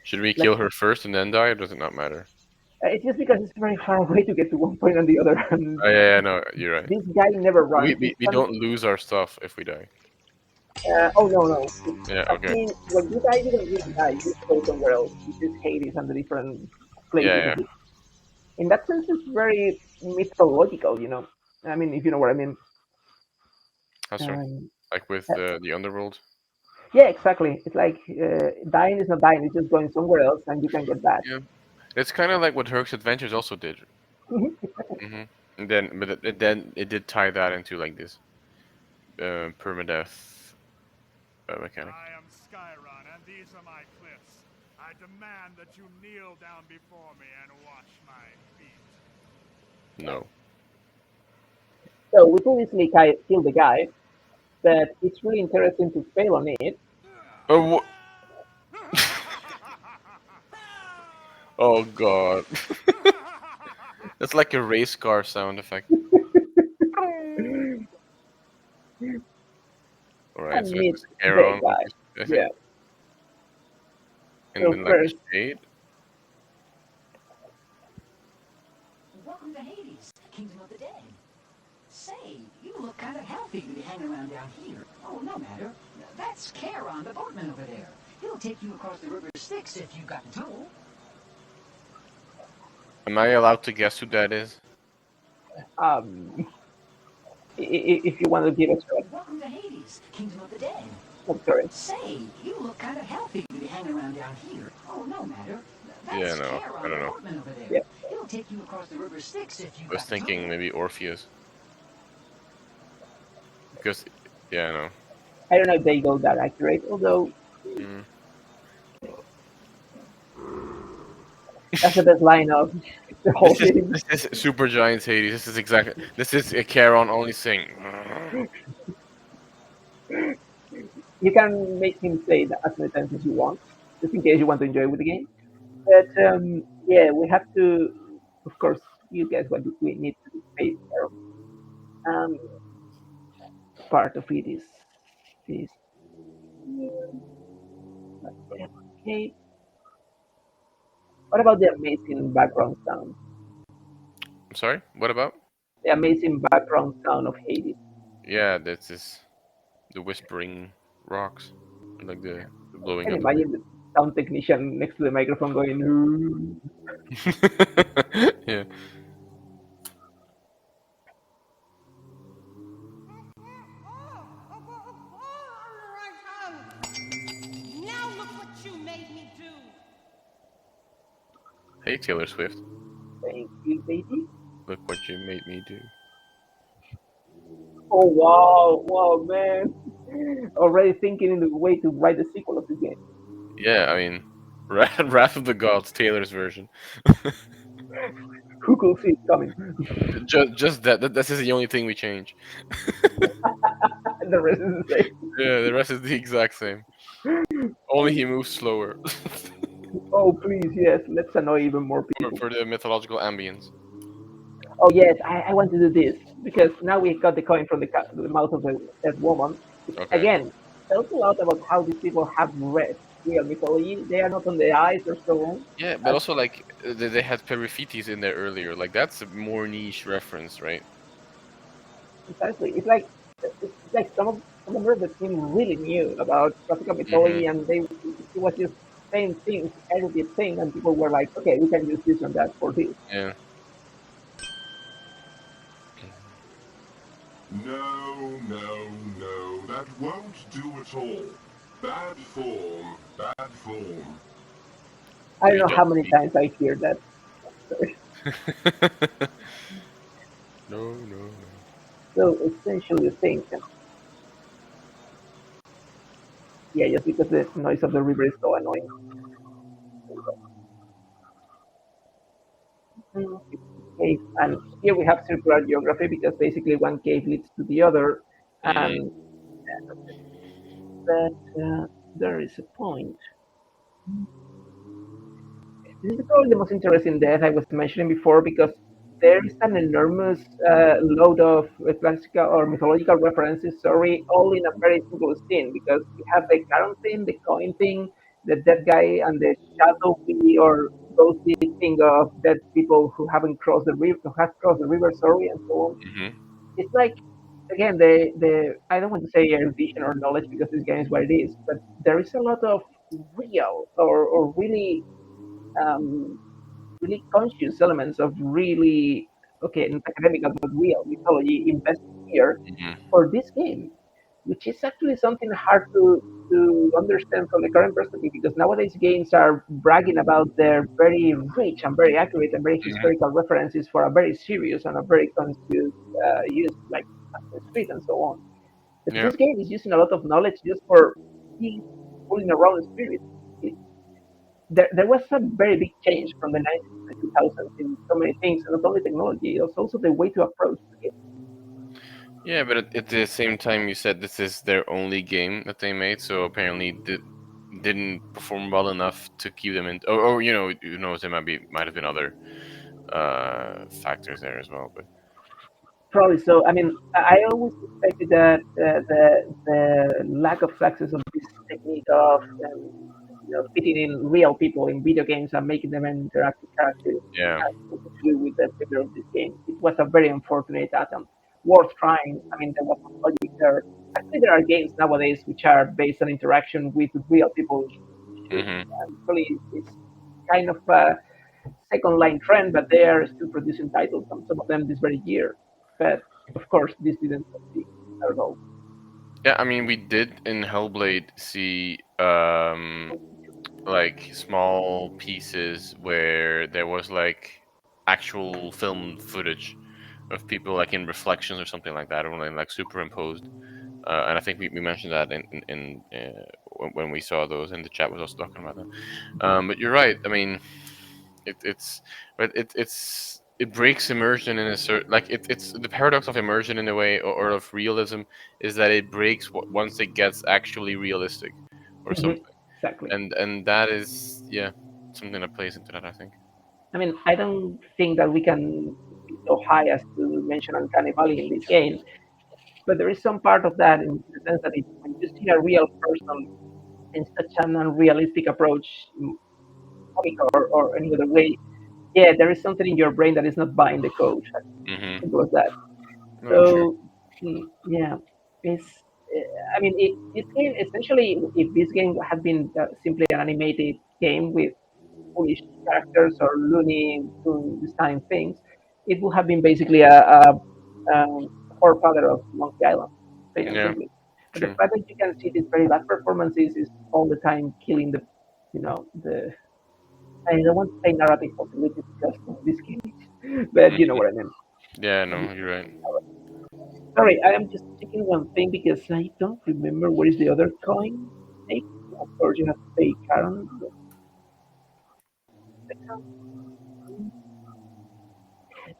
Should we like kill her first and then die, or does it not matter? it's just because it's very far away to get to one point and the other. And Oh yeah, no, you're right. this guy never runs. We don't lose our stuff if we die. Oh no no! Yeah, I okay. mean, when you die, you don't really die. You just go somewhere else. You just Hades and the different Yeah, places. yeah. In that sense, it's very mythological. I mean, if you know what I mean. That's right. Um, Like with uh, the underworld. yeah, exactly. It's like dying is not dying. It's just going somewhere else, and you can get back. Yeah. It's kind of like what Herc's Adventures also did. Hmm. And then, but then it did tie that into like this permadeath mechanic. I am Skyron, and these are my cliffs. I demand that you kneel down before me and wash my feet. No. So we could easily kill the guy, but it's really interesting to fail on it. Oh. Oh god. That's like a race car sound effect. Alright, And so meet it's the Aaron, guy. I Yeah. think. And So then like first, a shade. Welcome to Hades, Kingdom of the Dead. Say, you look kind of healthy to be hanging around down here. Oh, no matter. That's Charon, the boatman over there. He'll take you across the river Styx if you've got the tool. Am I allowed to guess who that is? um, if you want to give us a Welcome to Hades, Kingdom of the Dead. I'm sorry. Say, you look kind of healthy to be hanging around down here. Oh, no matter. Yeah, That's no, I Charon, don't the know. boatman over there. Yeah. He'll take you across the river Styx if you've I was got the thinking tool. maybe Orpheus. Because, yeah, no. I don't know if they go that accurate, although Mm. that's the best line of the whole game. This is Super Giants Hades. This is exactly. This is a Charon only thing. You can make him say that as many times as you want, just in case you want to enjoy with the game. But yeah, we have to, of course, you guys what we need to pay care of. Part of it is this. Okay. What about the amazing background sound? I'm sorry. What about? The amazing background sound of Hades. Yeah, this is the whispering rocks, like the blowing And of the wind. imagine the sound technician next to the microphone going, "Ooh." Yeah. Now look what you made me do. Hey, Taylor Swift. Thank you, baby. Look what you made me do. Oh wow, wow, man! Already thinking in the way to write the sequel of the game. Yeah, I mean, Wrath of the Gods, Taylor's version. Who could see it coming? Just that. This is the only thing we change. The rest is the same. Yeah, the rest is the exact same. Only he moves slower Oh, please, yes, let's annoy even more for, people. for the mythological ambience. Oh, yes, I want to do this because now we got the coin from the mouth of the dead woman, which Okay. again tells a lot about how these people have read real mythology. They are not on the eyes or so on. Yeah, but also like they had Periphetes in there earlier. Like that's a more niche reference, right? Precisely, it's like some members of the team really knew about classical Hmm. mythology, and he was just saying things, edited thing, and people were like, okay, we can use this and that for this. Yeah. No, no, no, that won't do at all. Bad form, bad form. I don't We know don't how many speak. times I hear that. No, no, no. So essentially, the thing, yeah, just because the noise of the river is so annoying. Cave, and here we have circular geography because basically one cave leads to the other, Mm. and but there is a point. This is probably the most interesting death I was mentioning before because there is an enormous load of classical or mythological references, sorry, all in a very simple scene because you have the Charon thing, the coin thing, the dead guy, and the shadowy or ghostly thing of dead people who haven't crossed the river, who have crossed the river, sorry, and so on. Hmm. It's like again the I don't want to say erudition or knowledge because this game is what it is, but there is a lot of real or really um, really conscious elements of really okay, not academic but real mythology invested here Hmm. for this game, which is actually something hard to understand from the current perspective because nowadays games are bragging about their very rich and very accurate and very Hmm. historical references for a very serious and a very conscious use like Assassin's Creed and so on. But Yeah. this game is using a lot of knowledge just for being fooling around spirit. There was a very big change from the 90s to the 2000s in so many things, and not only technology, it was also the way to approach the game. Yeah, but at the same time, you said this is their only game that they made, so apparently didn't perform well enough to keep them in. Or who knows, there might have been other factors there as well. But Probably so. I mean, I always suspected that the lack of success of this technique of fitting in real people in video games and making them an interactive character yeah. has something to do with the failure of this game. It was a very unfortunate attempt, worth trying. I mean, there was some logic there. Actually, there are games nowadays which are based on interaction with real people, Hmm. and probably it's kind of a second line trend, but they are still producing titles, and some of them this very year. But of course, this didn't succeed at all. Yeah, I mean, we did in Hellblade see like small pieces where there was like actual film footage of people like in reflections or something like that, or like superimposed. And I think we mentioned that in when we saw those, and the chat was also talking about that. But you're right. I mean, it's but it breaks immersion in a certain like it's the paradox of immersion in a way, or of realism, is that it breaks once it gets actually realistic or Hmm. something, Exactly. and that is, yeah, something that plays into that, I think. I mean, I don't think that we can be so high as to mention uncanny valley in this game, but there is some part of that in the sense that when you see a real person in such an unrealistic approach, comic or any other way, yeah, there is something in your brain that is not buying the code. As Hmm. simple as that. No, true. So yeah, it's. I mean, this game essentially, if this game had been simply an animated game with foolish characters or loony design things, it would have been basically a forefather of Monkey Island, plain and Yeah, simply. But the true. fact that you can see these very bad performances is all the time killing the. I don't want to say narrative possibilities because this game, but you know Hmm. what I mean. Yeah, no, you're right. Sorry, I am just checking one thing because I don't remember what is the other coin. Take. Of course, you have to pay Karen.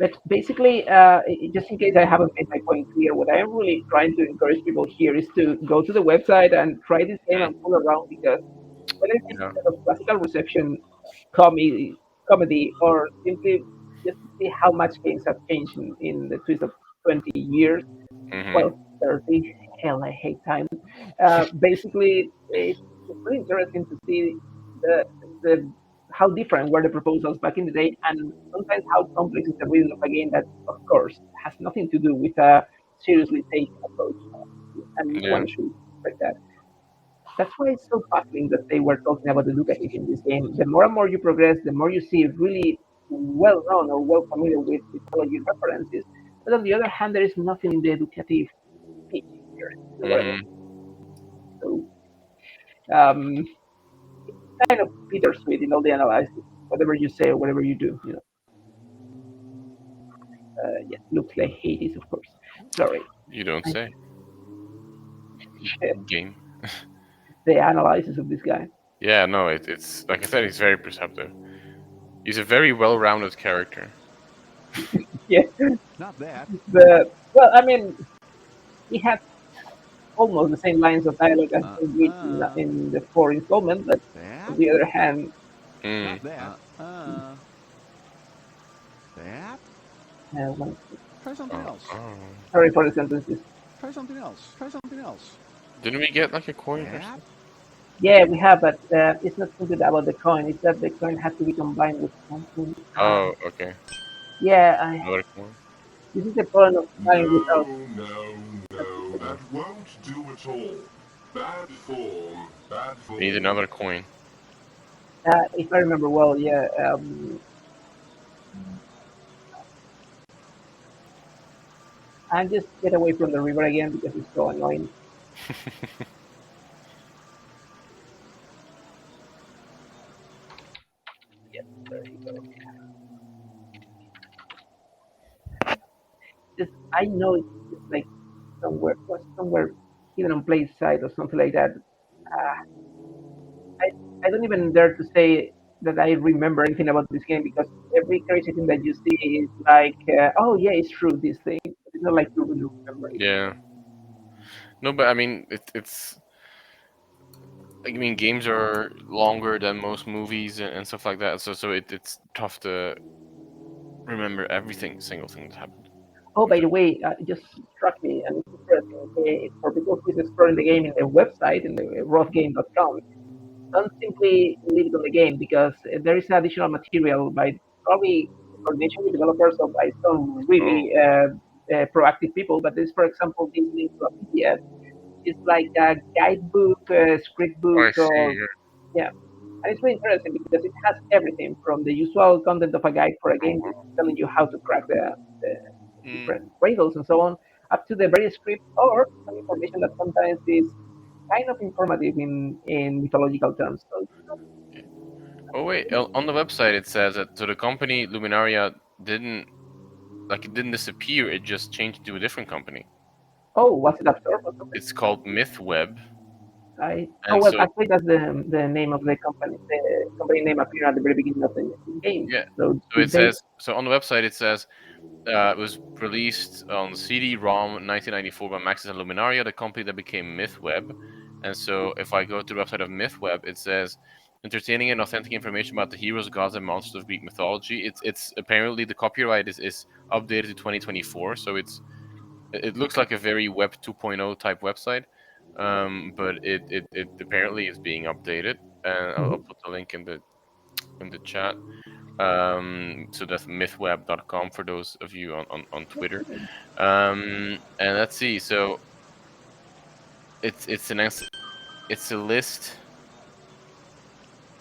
But basically, just in case I haven't made my point clear, what I am really trying to encourage people here is to go to the website and try this game and fool around because whether it's Yeah. instead of classical reception, comedy, comedy, or simply just to see how much games have changed in the twist of 20 years, Hmm. well, 30, hell, I hate time. Basically, it's really interesting to see the the how different were the proposals back in the day, and sometimes how complex is the reason of a game that, of course, has nothing to do with a seriously taken approach, and no Yeah. one should expect that. That's why it's so baffling that they were talking about the educative in this game. The more and more you progress, the more you see really well known or well familiar with mythology references. But on the other hand, there is nothing in the educative teaching here. You know what I mean? Hmm. So um, kind of bittersweet in all the analysis, whatever you say or whatever you do. Yeah, looks like Hades, of course. Sorry, You don't I, say. Game. the analysis of this guy. Yeah, no, it's like I said, he's very perceptive. He's a very well-rounded character. Yeah, Not that. well, I mean, he had almost the same lines of dialogue as Saint Reed in the fourth installment, but on That? the other hand, Mm. Not that. That? one, Try something else. Oh. sorry for the sentences. Try something else. Try something else. Didn't we get like a coin or That? something? Yeah, we have, but it's not simply about the coin. It's that the coin has to be combined with something. Oh, okay. Yeah, Another coin. this is the point of buying without. No, no, no, that won't do at all. Bad form, bad We need form. another coin. If I remember well, yeah. And just get away from the river again because it's so annoying. Yes, there you go. Just I know it's like somewhere hidden on Play's side or something like that. Uh, I I don't even dare to say that I remember anything about this game because every crazy thing that you see is like, oh yeah, it's true this thing. But it's not like you really remember it. Yeah. No, but I mean, it's. I mean, games are longer than most movies and stuff like that, so it's tough to remember everything, single thing that happened. Oh, by the way, it just struck me, and it's interesting. For people who is exploring the game in the website, in the rothgame.com, don't simply leave it on the game because there is additional material by probably coordination with developers or by some Oh, really proactive people. But there's, for example, this link to a PDF. It's like a guidebook, script book, I or see. yeah. And it's very interesting because it has everything from the usual content of a guide for a Oh, game, just wow. telling you how to crack the Mm. different riddles and so on, up to the very script or some information that sometimes is kind of informative in mythological terms. So, Oh wait, on the website it says that so the company Luminaria didn't like it didn't disappear. It just changed to a different company. oh, was it absorbed or something? It's called MythWeb, Oh and well, so actually, that's the name of the company. The company name appeared at the very beginning of the game. yeah. So So did it they? says so on the website it says it was released on CD-ROM 1994 by Maxis and Luminaria, the company that became MythWeb. And so if I go to the website of MythWeb, it says entertaining and authentic information about the heroes, gods, and monsters of Greek mythology. It's apparently the copyright is updated to 2024, so it looks like a very Web 2.0 type website, but it apparently is being updated. And I'll Mhm. put the link in the chat. So that's mythweb.com for those of you on Twitter. And let's see. So it's a list.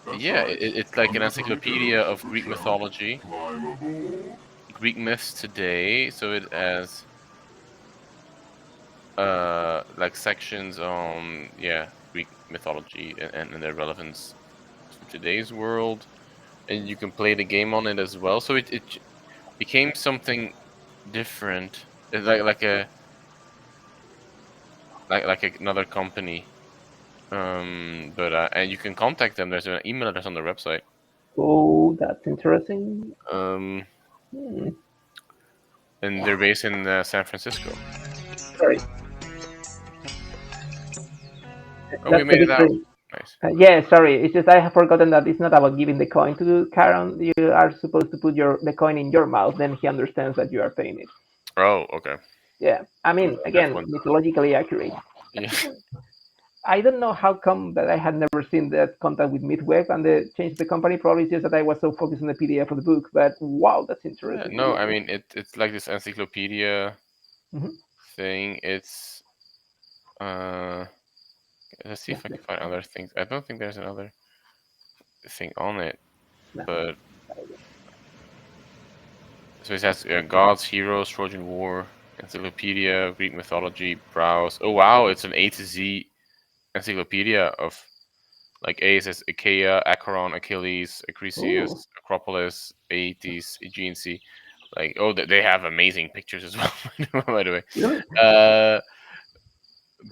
That's Yeah, right. it's like an Unnecessary encyclopedia errors. of The Greek channel. mythology, Climb aboard. Greek myths today. So it has like sections on Greek mythology and their relevance to today's world, and you can play the game on it as well. So it became something different. It's like a like another company. But and you can contact them. There's an email address on their website. Oh, that's interesting. Um, Hmm. and they're based in San Francisco. Sorry, Oh, we that's the made it big out. thing. Nice. Yeah, sorry. It's just I have forgotten that it's not about giving the coin to Karen. You are supposed to put the coin in your mouth, then he understands that you are paying it. Oh, okay. Yeah, I mean, That's again, one. mythologically accurate. Yeah. I don't know how come that I had never seen that contact with Midweb and they changed the company. Probably it's just that I was so focused on the PDF of the book. But wow, that's Yeah, interesting. no, Really I interesting. mean it's like this encyclopedia Mhm. thing. It's uh let's see Yeah, if I can that's find other things. I don't think there's another thing on it, no. but so it has gods, heroes, Trojan War, encyclopedia, Greek mythology, browse. Oh wow, it's an A to Z encyclopedia of like A says Achaea, Acheron, Achilles, Ooh, Acrisius, Acropolis, Aeetes, Aegean Sea. Like oh, they have amazing pictures as well. By the way, really? uh,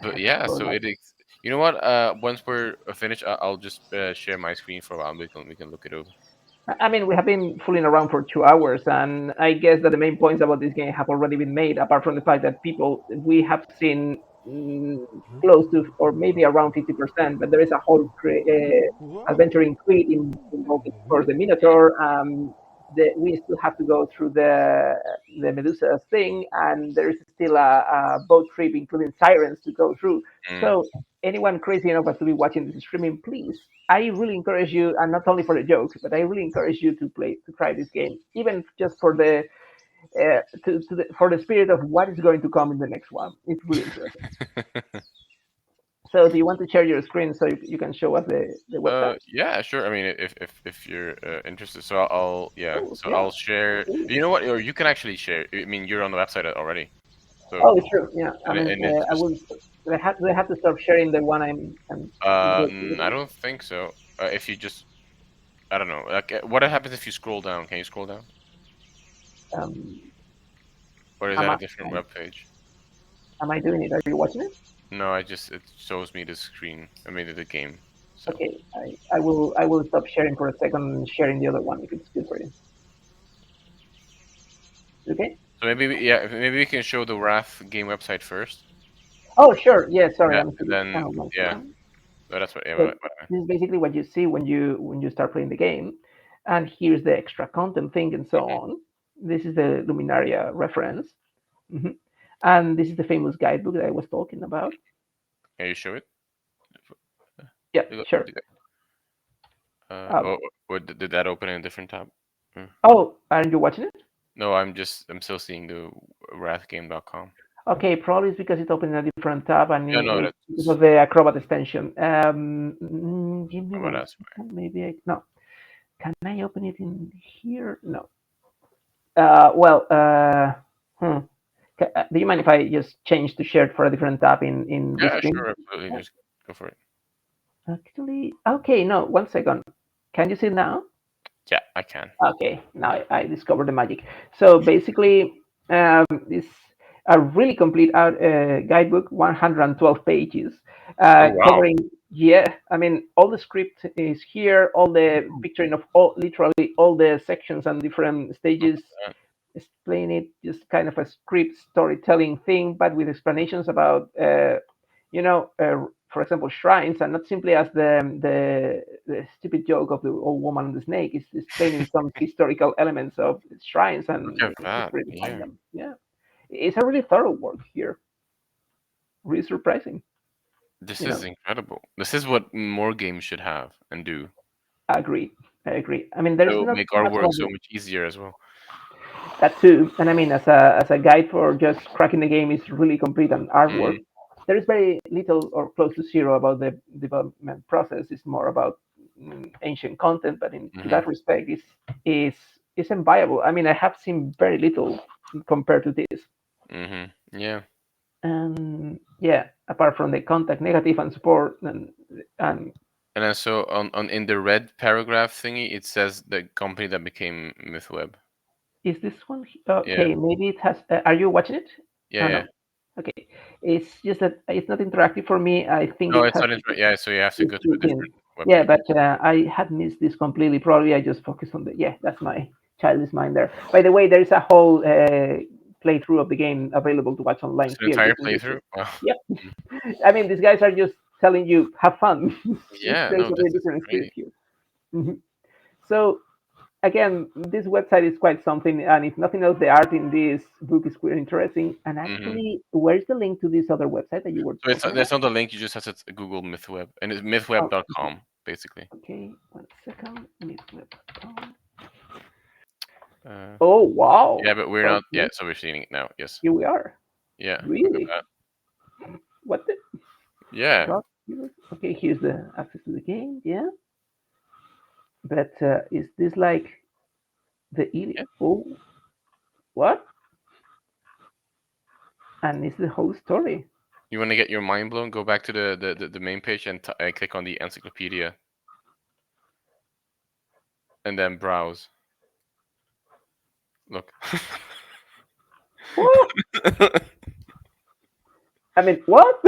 I but have to yeah. scroll So down. it is. You know what? Once we're finished, I'll just share my screen for a while. We can look it over. I mean, we have been fooling around for 2 hours, and I guess that the main points about this game have already been made. Apart from the fact that we have seen close to, or maybe around 50%, but there is a whole adventuring creed involving, of course, the Minotaur. We still have to go through the Medusa thing, and there is still a boat trip, including sirens, to go through. Mm. So anyone crazy enough to be watching this streaming, please, I really encourage you, and not only for the joke, but I really encourage you to try this game, even just for for the spirit of what is going to come in the next one. It's really interesting. So, do you want to share your screen so you can show us the website? Yeah, sure. I mean, if you're interested, so yeah, Oh, so yeah. I'll share. Ooh. You know what? Or you can actually share. I mean, you're on the website already. So Oh, it's true. Yeah, I mean, and it's I just will. Do I have to stop sharing the one I'm I don't think so. If you just I don't know. Like, what happens if you scroll down? Can you scroll down, um, or is am that I a different web page? am I doing it? Are you watching it? No, it shows me the screen. I mean the game. So Okay, I will stop sharing for a second and sharing the other one if it's good for you. Okay. yeah, maybe we can show the Wrath game website first. Oh, sure. Yeah, sorry, Yeah, I'm and seeing then channel one yeah, second. no, that's what. Yeah, So this is basically what you see when you start playing the game, and here's the extra content thing and so on. This is the Luminaria reference, hmm and this is the famous guidebook that I was talking about. can you show it? Yeah, You got- sure. you got- Um, oh, did that open in a different tab? Mm. oh, aren't you watching it? No, I'm still seeing the wrathgame.com. Okay, probably it's because it opened in a different tab and Yeah, no, it's because that's of the Acrobat extension. Give me well, one that's second. Maybe no. Can I open it in here? No. Well, hmm. Do you mind if I just change to shared for a different tab in yeah, Restream? sure, absolutely. Just go for it. Actually, okay, no, one second. Can you see it now? Yeah, I can. Okay, now I discovered the magic. So basically, it's a really complete guidebook, 112 pages, Oh wow. covering. Yeah, I mean, all the script is here, all the picturing of literally all the sections and different stages. Explain it, just kind of a script storytelling thing, but with explanations about, for example, shrines, and not simply as the stupid joke of the old woman and the snake. It's explaining some historical elements of shrines Look and at the that. history behind Yeah. them. Yeah, it's a really thorough work here. Really surprising. This You is know, incredible. This is what more games should have and do. I agree. I agree. I mean, there's It'll not make our much work about so much easier as well. that too. And I mean, as a guide for just cracking the game is really complete and artwork. Mm, There is very little or close to zero about the development process. It's more about ancient content, but in to hmm that respect, is is enviable. I mean, I have seen very little compared to this. Yeah. And yeah, apart from the contact negative and support and And then so on in the red paragraph thingy, it says the company that became MythWeb. is this one Yeah. okay? Maybe it has. Are you watching it? Yeah, Oh yeah. no. Okay, it's just that it's not interactive for me. I think No, it it's has not yeah, so you have to it's go to a built in. different web Yeah, page. but I had missed this completely. Probably I just focused on the yeah. That's my childish mind there. By the way, there is a whole playthrough of the game available to watch online It's an here entire using playthrough. YouTube. Wow. Yep. I mean, these guys are just telling you have fun. Yeah, There's no, a this very is different spirit great. here. Mhm. So again, this website is quite something, and if nothing else, the art in this book is quite interesting. And Hmm. actually, where's the link to this other website that you were So it's talking about? there's not a link. You just have to Google MythWeb, and it's Oh, mythweb.com basically. okay, 1 second. Meetweb.com. Uh, Oh wow! yeah, but we're not Okay, yet, so we're seeing it now. Yes. here we are. Yeah. Look at Really? that. What the? Yeah. Truck? Okay, here's the access to the game. Yeah, but is this like the Yeah. oh what? And it's the whole story. You want to get your mind blown? Go back to the main page and click on the encyclopedia, and then browse. Look. What? I mean, what?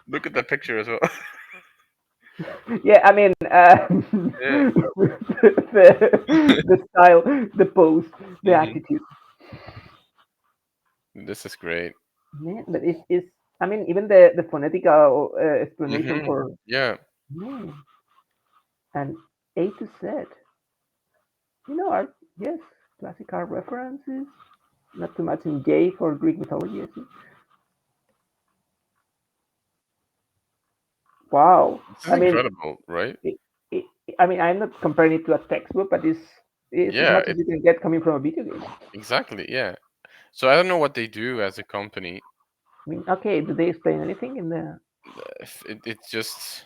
Look at that picture as well. Yeah, I mean, Yeah. the style, the pose, the Hmm. attitude. This is great. Man, but it's I mean, even the phonetical explanation Hmm. for Yeah. man and A to Z. Art, yes, classic art references. Not too much in J for Greek mythology. I see. Wow. This is I mean, incredible, right? it, it, I mean, I'm not comparing it to a textbook, but it's as Yeah. much as you can get coming from a video game. Exactly. Yeah. So I don't know what they do as a company. I mean, okay, do they explain anything in the It's just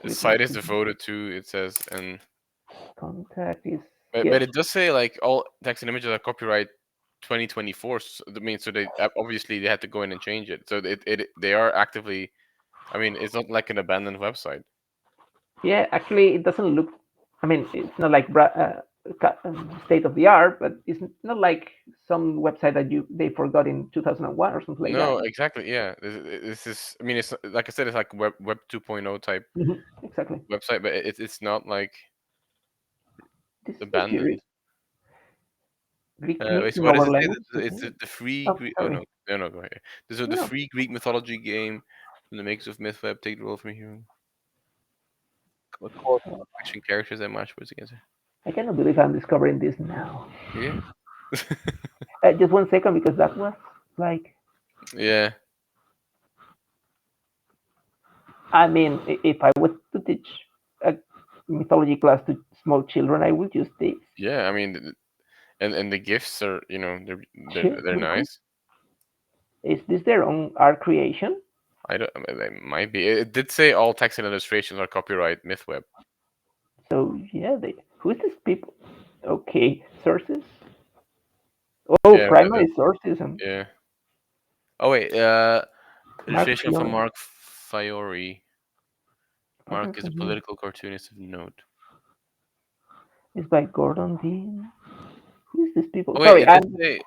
the with site is devoted to, it says, and contact is but yes. it does say like all text and images are copyright 2024. So, I mean, so they obviously they had to go in and change it. So they are actively. I mean, it's not like an abandoned website. Yeah, actually, it doesn't look. I mean, it's not like state of the art, but it's not like some website that they forgot in 2001 or something like that. No, exactly. Yeah, this is. I mean, it's like I said, it's like Web 2.0 type Exactly. website, but it's not like This is so abandoned. curious. Greek myths So in what does our it say? language. It's Okay. the free Oh, Greek. Oh sorry. no, no, no, go ahead. This is the No, free Greek mythology game from the makers of MythWeb. Take the role from here. Core action characters that match words against it. I cannot believe I'm discovering this now. Yeah. Just 1 second, because that was like. Yeah. I mean, if I was to teach a mythology class to small children, I would use this. Yeah. I mean, and the gifts are Yeah, they're pretty cool. nice. Is this their own art creation? I don't. I mean, they might be. It did say all text and illustrations are copyright MythWeb. So yeah, who's these people? Okay, sources. Oh, Yeah. primary sources and Yeah. Oh wait. Mark Illustration from Fiore. Mark Fiore. Partner Mark is a from here political cartoonist of note. is by Gordon Dean. Who is these people? Oh wait, Sorry, it did I'm say.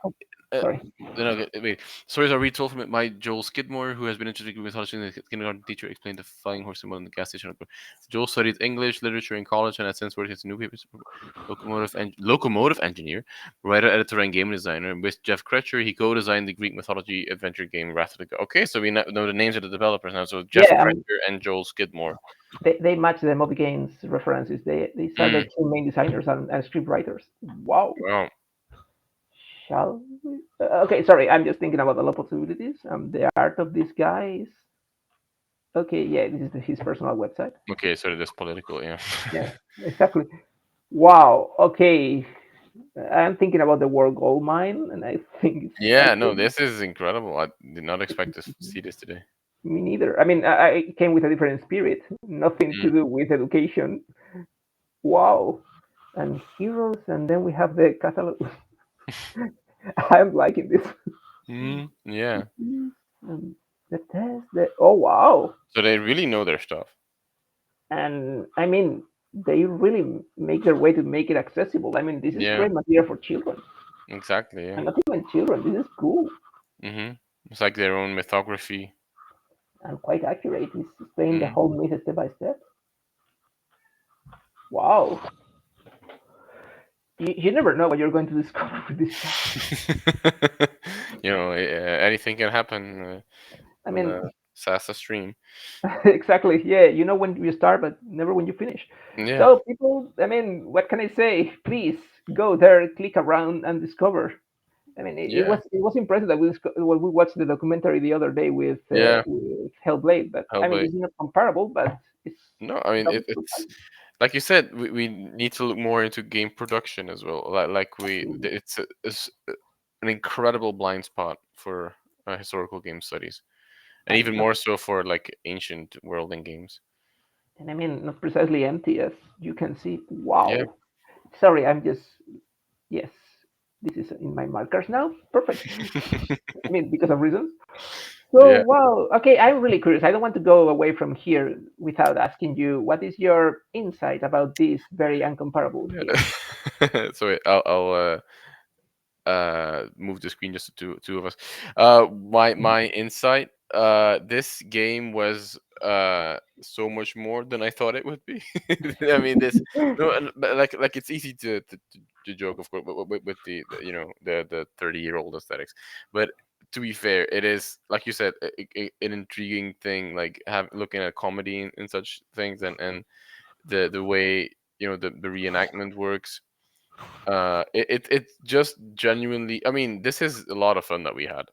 Uh, sorry. no, wait. Stories are retold from it by Joel Skidmore, who has been introduced to mythology. The kindergarten teacher explained the flying horse symbol in the gas station. Joel studied English literature in college and has since worked as a newspapers locomotive engineer, writer, editor, and game designer. With Jeff Kretcher, he co-designed the Greek mythology adventure game Wrath of the God. Okay, so we know the names of the developers now. So Jeff Yeah, Kretcher and Joel Skidmore. they match the Moby Games references. These are the Mm, two main designers and script writers. Wow. wow. Shall we? Okay, sorry, I'm just thinking about a lot of possibilities. The art of this guy is okay. Yeah, this is his personal website. Okay, so it is political, yeah. Yeah, exactly. Wow. Okay, I'm thinking about the World Gold Mine, and I think it's Yeah, no, something. this is incredible. I did not expect to see this today. Me neither. I mean, I came with a different spirit, nothing to Mm. do with education. Wow. And heroes, and then we have the catalog. I'm liking this. Yeah. The test, oh wow. So they really know their stuff. And I mean, they really make their way to make it accessible. I mean, this is Yeah, great material for children, exactly. Yeah. and not even children. This is cool It's like their own mythography. and quite accurate. It's explaining the Mm. whole myth step by step. Wow. You never know what you're going to discover with this stuff. Anything can happen I on mean, the Sasa stream. exactly. Yeah, you know when you start, but never when you finish. Yeah, So people, I mean, what can I say? Please go there, click around, and discover. I mean, yeah, it was impressive that when we watched the documentary the other day yeah. with Hellblade. But I mean, Hellblade. it's not comparable, but it's No, I mean double it's like you said. We need to look more into game production as well. It's an incredible blind spot for historical game studies, and and even not, more so for like ancient worlding games. and I mean not precisely empty as you can see. Yeah. Wow. Sorry, I'm just yes. This is in my markers now. Perfect. I mean, because of reasons. So, Yeah. wow. Okay, I'm really curious. I don't want to go away from here without asking you what is your insight about this very uncomparable game? So wait, I'll move the screen just to two of us. My insight, this game was so much more than I thought it would be. I mean, this no, but like it's easy to joke, of course, with the 30-year-old aesthetics, but to be fair, it is like you said, an intriguing thing, like have looking at comedy and such things, and the way the reenactment works. It just genuinely, I mean, this is a lot of fun that we had,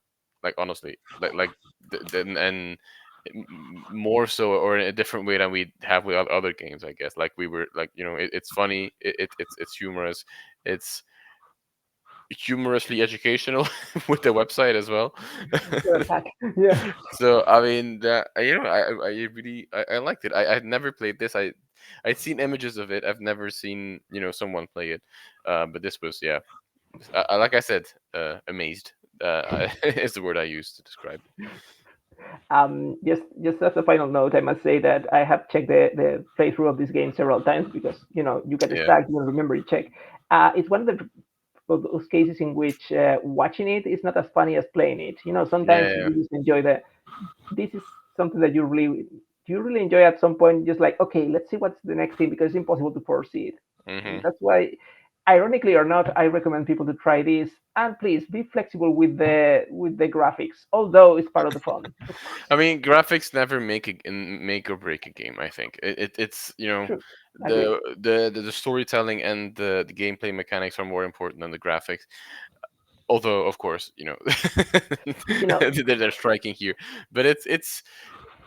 like honestly, and more so or in a different way than we have with other games, I guess. Like we were like, it's funny, it's humorous, it's humorously educational with the website as well. Your attack. Yeah. So I mean that, I really, I liked it. I'd never played this. I'd seen images of it. I've never seen someone play it. But this was, yeah, like I said, amazed. Is the word I use to describe it. Just as a final note, I must say that I have checked the playthrough of this game several times because you get Yeah. stuck, you don't remember you check. It's one of those cases in which watching it is not as funny as playing it. Sometimes Yeah. you just enjoy this is something that you really enjoy at some point. Just like, okay, let's see what's the next thing because it's impossible to foresee it. Hmm. That's why, ironically or not, I recommend people to try this. And please be flexible with the graphics, although it's part of the fun. I mean, graphics never make or break a game. I think it's True, agree. the storytelling and the gameplay mechanics are more important than the graphics. Although, of course, You know, they're striking here, but it's.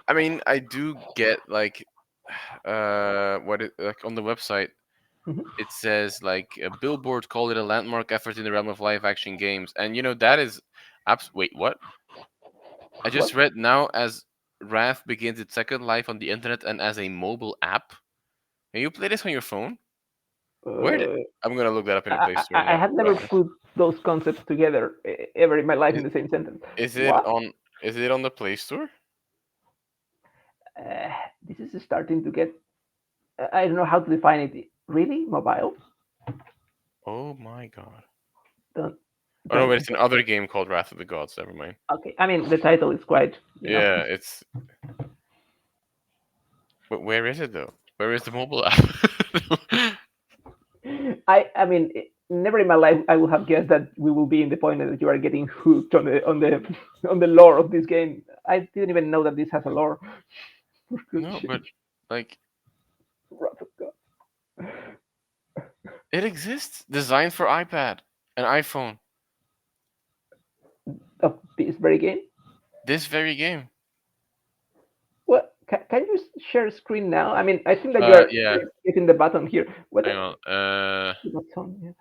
I mean, I do get like, like on the website mhm. it says like a Billboard called it a landmark effort in the realm of live action games, and that is wait, what? I What? just read now as Wrath begins its second life on the internet and as a mobile app. Can you play this on your phone? Where did Uh, I'm gonna look that up in the Play Store I now. have never put those concepts together ever in my life in Is, the same sentence. is it What? on? Is it on the Play Store? Uh, this is starting to get. I don't know how to define it. Really, mobile? Oh my god! Don't Oh no, don't. but it's another game called Wrath of the Gods. Never mind. Okay, I mean the title is quite. Yeah, it's. But where is it though? Where is the mobile app? I mean, never in my life I would have guessed that we will be in the point that you are getting hooked on the lore of this game. I didn't even know that this has a lore. For good No, but shit. like Wrath of God. it exists. Designed for iPad and iPhone. Of this very game. This very game. What? Can you share screen now? I mean, I think that you are Yeah. hitting the button here. What Hang on. the button?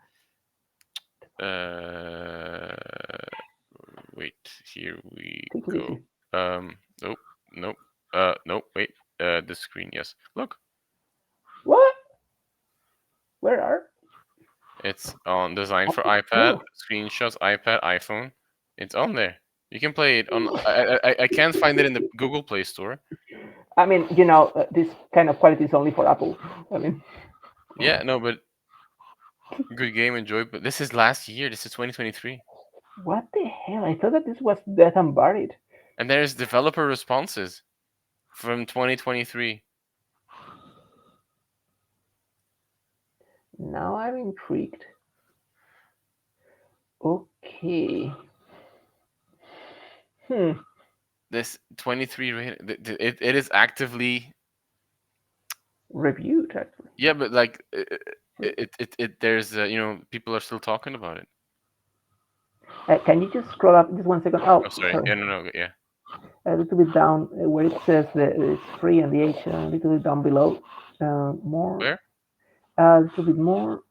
Yeah. Uh. Wait. Here we Take it go. easy. Nope. Nope. Nope. Wait. The screen. Yes. Look. What? Where are? It's on designed for iPad. Oh. Screenshots. iPad. iPhone. It's on there. You can play it on. I can't find it in the Google Play Store. I mean, this kind of quality is only for Apple. I mean, Yeah. No, but good game. Enjoy. But this is last year. This is 2023. what the hell? I thought that this was Death and Buried. And there's developer responses from 2023. Now I'm intrigued. Okay. Hmm. This 23 rated. It is actively. Reviewed actually. Yeah, but like there's people are still talking about it. Can you just scroll up just 1 second? Oh, Oh, sorry. sorry. Yeah, no, yeah. A little bit down where it says that it's free and the age a little bit down below. More. Where? A little bit more.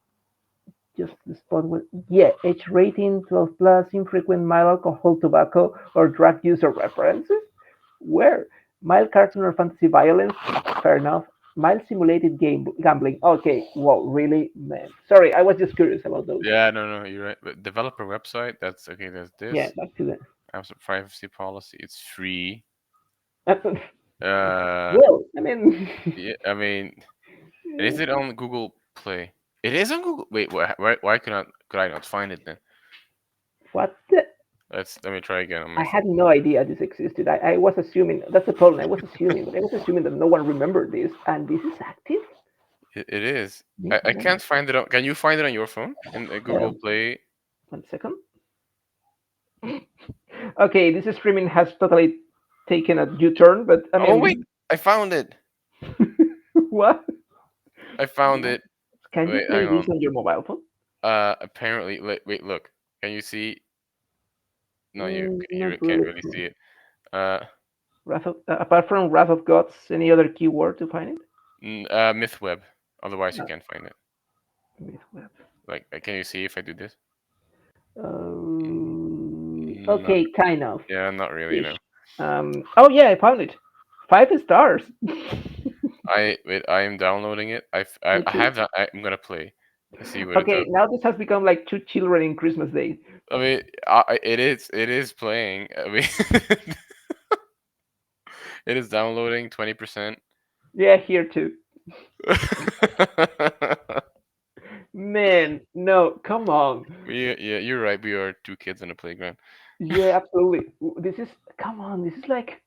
Just the spot with yeah, age rating 12 plus, infrequent mild alcohol, tobacco, or drug use or references. Where mild cartoon or fantasy violence, fair enough. Mild simulated game gambling. Okay, whoa, really, man. Sorry, I was just curious about those. Yeah, no, you're right. But developer website, that's okay. There's Yeah, this. back to that. Apps privacy policy. It's free. Well, Uh, I mean, yeah, I mean, and is it on Google Play? It is on Google. Wait, why could I not find it then? what? The, Let me try again on my I phone. had no idea this existed. I was assuming that's the problem. I was assuming, but I was assuming that no one remembered this, and this is active. It is. Yes, I can't find it on. Can you find it on your phone in Google Um, Play? 1 second. Okay, this streaming has totally taken a U-turn, but I Oh wait, mean, I found it. what? I found it. Can you Wait, play hang this on. on your mobile phone? Apparently, wait, look. Can you see? No, you Not can't really. really see it. Uh, Apart from Wrath of Gods, any other keyword to find it? MythWeb. Otherwise, you No, can't find it. MythWeb. Like, can you see if I do this? Not. Okay, kind of. Yeah, not really. Ish. No. Oh yeah, I found it. 5 stars. Wait. I am downloading it. I Okay. have that. I'm gonna play. Let's see what it does. Okay, now this has become like two children in Christmas Day. I mean, it is. It is playing. I mean, it is downloading 20%. Yeah, here too. Man, no, come on. Yeah, you're right. We are two kids on a playground. Yeah, absolutely. This is come on. This is like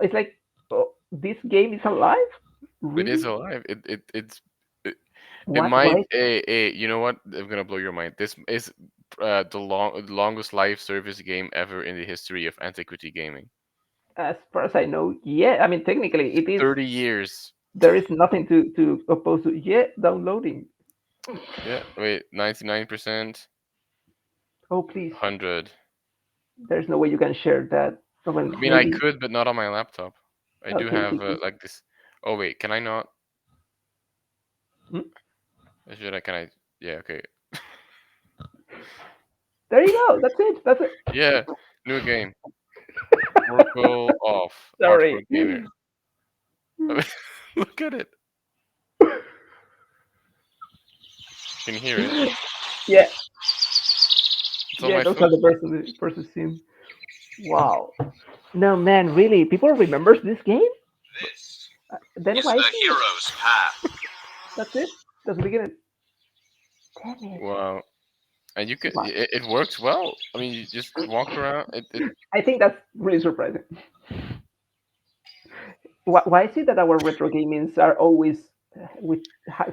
it's like oh, this game is alive. It is Really? alive. It What? Why? might. You know what? I'm gonna blow your mind. This is the longest live service game ever in the history of antiquity gaming. As far as I know, yeah. I mean, technically, it is. 30 years. There is nothing to oppose to. Yeah, downloading. Yeah. Wait. 99%. Oh please. 100. There's no way you can share that. Oh, well, I mean, I maybe. could, but not on my laptop. I do Okay, have see. like this. Oh wait, can I not? Hmm? Should I? Can I? Yeah. Okay. There you go. That's it. That's it. Yeah. New game. Oracle off. Sorry. Hardcore gamer. I mean, look at it. Can you hear it? Yeah. It's on Yeah, my those phone. are the person scene. Wow. No man, really, people remembers this game? Then Is why the is it? hero's path. That's it. That's the beginning. Damn it. Wow. And you could. Wow. It works well. I mean, you just walk around. It. I think that's really surprising. Why is it that our retro gamings are always with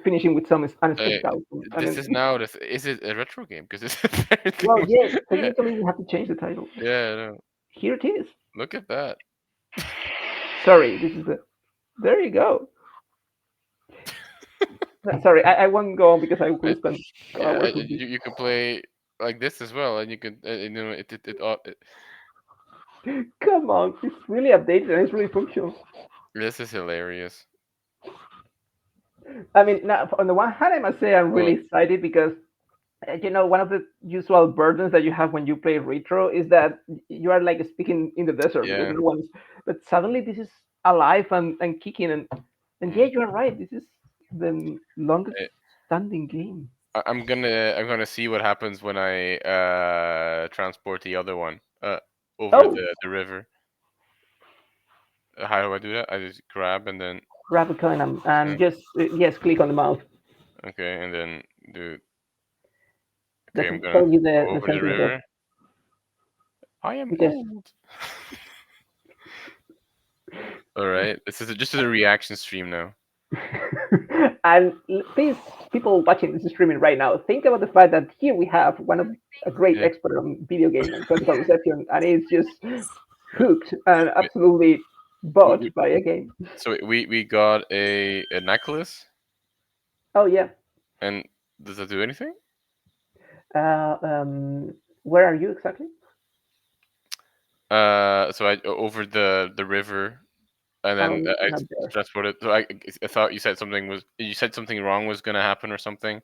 finishing with some Uh, unexpected outcome? I this mean, is now. Is it a retro game? Because it's apparently. well, yeah, Yeah. technically we have to change the title. Yeah. No. Here it is. Look at that. Sorry, this is the. There you go. Sorry, I won't go on because I will spend Yeah. hours with this. You can play like this as well, and you can. Come on, it's really updated and it's really functional. This is hilarious. I mean, now, on the one hand, I must say I'm really Well, excited because one of the usual burdens that you have when you play retro is that you are like speaking in the desert because yeah. no one's. But suddenly this is alive and kicking and yeah, you are right. This is the longest I- standing game. I'm gonna see what happens when I transport the other one over Oh, the river. How do I do that? I just grab and then grab a coin uh, and just yes, click on the mouse. okay, and then do okay. Does I'm it gonna tell you go the over the sentiment of river. I am because old. All right, this is just a reaction stream now. And please, people watching this streaming right now, think about the fact that here we have one of a great Yeah. expert on video game and critical reception, and he's just hooked and absolutely bought We, by a game. so we got a necklace, Oh yeah. and does that do anything? Uh, um, where are you exactly? So I over the river, and then I Not there. transported. So I thought you said something wrong was gonna happen or something.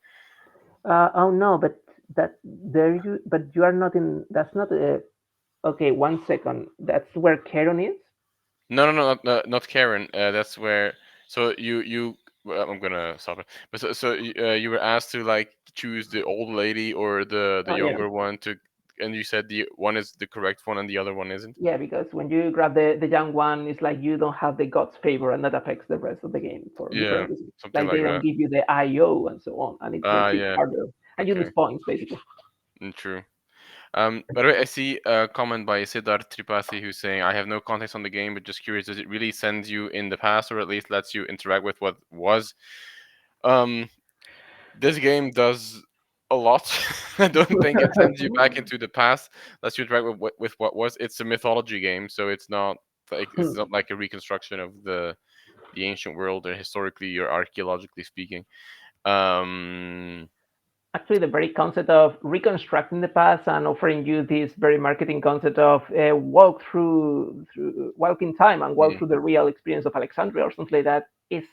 Oh no, but that there you, but you are not in. That's not a. Okay, 1 second. That's where Karen is. No, no, no, not Karen. That's where. So you. Well, I'm gonna stop it. But you were asked to like choose the old lady or the Oh yeah. younger one to, and you said the one is the correct one and the other one isn't. Yeah, because when you grab the young one, it's like you don't have the god's favor, and that affects the rest of the game for Yeah, different reasons. something Like they like don't that. give you the IO and so on, and it Ah, makes it yeah. harder, and you lose Okay. points basically. True. By the way, I see a comment by Siddharth Tripathi who's saying, "I have no context on the game, but just curious, does it really send you in the past, or at least lets you interact with what was?" Um, this game does a lot. I don't think it sends you back into the past. Lets you interact with what was. It's a mythology game, so it's not like a reconstruction of the ancient world or historically or archaeologically speaking. Um, Actually, the very concept of reconstructing the past and offering you this very marketing concept of walk through walk in time and walk mm, through the real experience of Alexandria or something like that is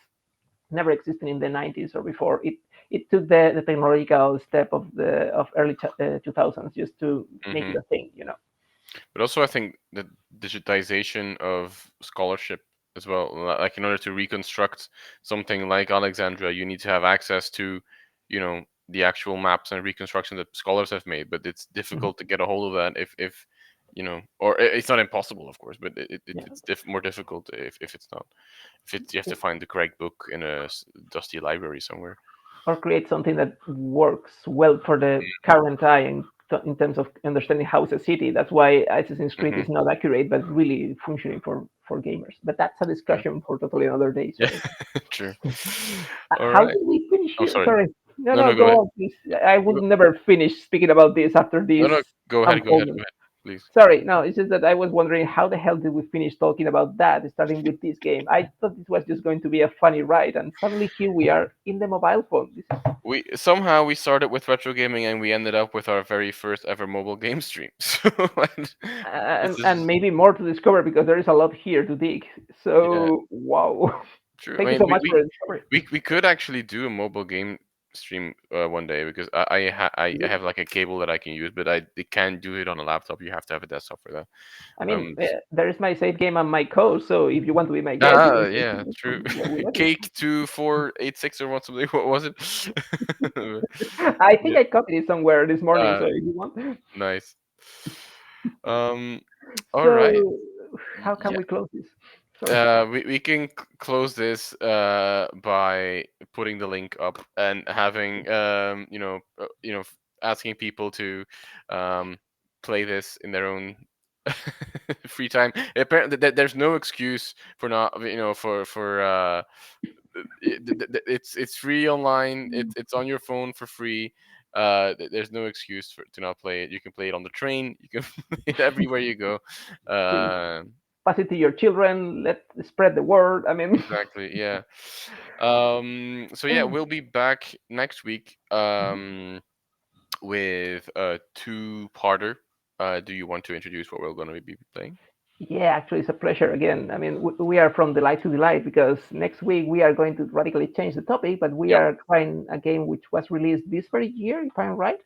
never existed in the 90s or before. It took the technological step of early 2000s just to make it mhm. a thing. But also, I think the digitization of scholarship as well. Like in order to reconstruct something like Alexandria, you need to have access to, the actual maps and reconstruction that scholars have made. But it's difficult to get a hold of that if or it's not impossible, of course, but Yeah. it's more difficult if it's not. If you have to find the correct book in a dusty library somewhere. Or create something that works well for the current eye in terms of understanding how it's a city. That's why Assassin's Creed Mm-hmm. is not accurate, but really functioning for gamers. But that's a True. discussion for totally another day. Yeah, Sorry. true. All How right. did we finish Oh, here? sorry. Sorry. No, No, no, no, go go ahead. on, please. I would Go- never finish speaking about this after No, this no, go ahead, go ahead, go unfolding. ahead, please. Sorry, no, it's just that I was wondering how the hell did we finish talking about that, starting with this game? I thought this was just going to be a funny ride, and suddenly here we are in the mobile phone. This is We started with retro gaming and we ended up with our very first ever mobile game stream. So and this and is maybe more to discover because there is a lot here to dig. yeah, So wow, true. I thank you mean, so much for the discovery. we could actually do a mobile game stream one day because I have like a cable that I can use, but I can't do it on a laptop. You have to have a desktop for that. I mean, Um, there is my save game and my code. So if you want to be my guest, you can say yeah, true. we let you. Cake 2486 or what something. What was it? I think Yeah. I copied it somewhere this morning. Uh, So if you want, nice. Um, all right. so how can Yeah. we close this? Sorry. We can close this by putting the link up and having asking people to um, play this in their own free time. Apparently, there's no excuse for not for it's free online. It's on your phone for free. There's no excuse to not play it. You can play it on the train. You can play it everywhere you go. Please Uh, pass it to your children. Let's spread the word. I mean, exactly. Yeah. So yeah, we'll be back next week with a two-parter. Do you want to introduce what we're going to be playing? yeah, actually, it's a pleasure again. I mean, we are from delight to delight because next week we are going to radically change the topic, but we Yep. are trying a game which was released this very year, if I'm right,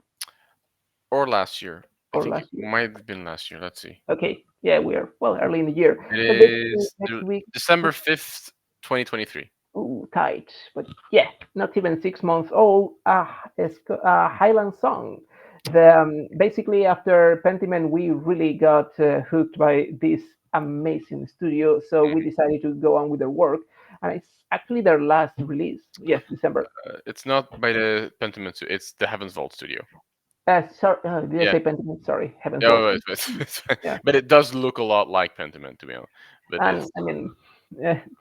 Or last year. I or think it last year. might have been last year. Let's see. Okay, yeah, we are well early in the year. It But basically, is next week, December 5th, 2023. ooh, tight. But yeah, not even 6 months old. It's a Highland Song. Basically after Pentiment, we really got hooked by this amazing studio, so we decided to go on with their work, and it's actually their last release. Yes, December. It's not by the Pentiment, it's the Heavens Vault studio. Sorry, did I Yeah. say Pentiment? Sorry, Heaven's No, Vault. it's fine. Yeah, But it does look a lot like Pentiment, to be honest. But and it's I mean,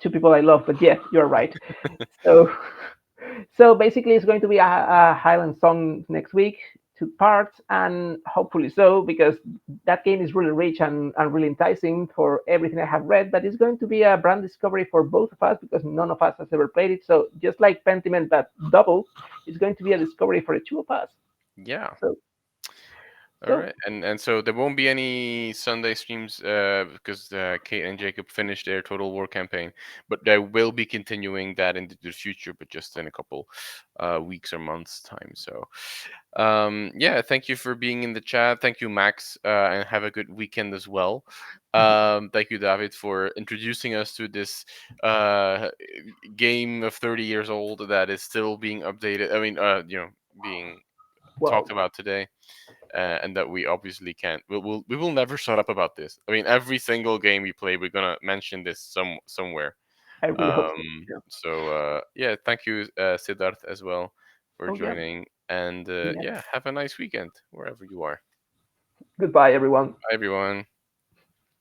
two people I love, but yeah, you're right. So, so basically, it's going to be a Highland Song next week, two parts, and hopefully so, because that game is really rich and really enticing for everything I have read. But it's going to be a brand discovery for both of us because none of us has ever played it. So just like Pentiment, but double, it's going to be a discovery for the two of us. Yeah. So, All so right, and so there won't be any Sunday streams because Kate and Jacob finished their Total War campaign, but they will be continuing that into the future, but just in a couple weeks or months time. So, yeah, thank you for being in the chat. Thank you, Max, and have a good weekend as well. Thank you, David, for introducing us to this uh, game of 30 years old that is still being updated. I mean, being well, talked about today, and that we obviously can't. We will never shut up about this. I mean, every single game we play, we're gonna mention this somewhere. I really hope so. Yeah. So yeah, thank you, Siddharth, as well for Oh yeah. joining, and Yeah. yeah, have a nice weekend wherever you are. Goodbye, everyone. Bye, everyone.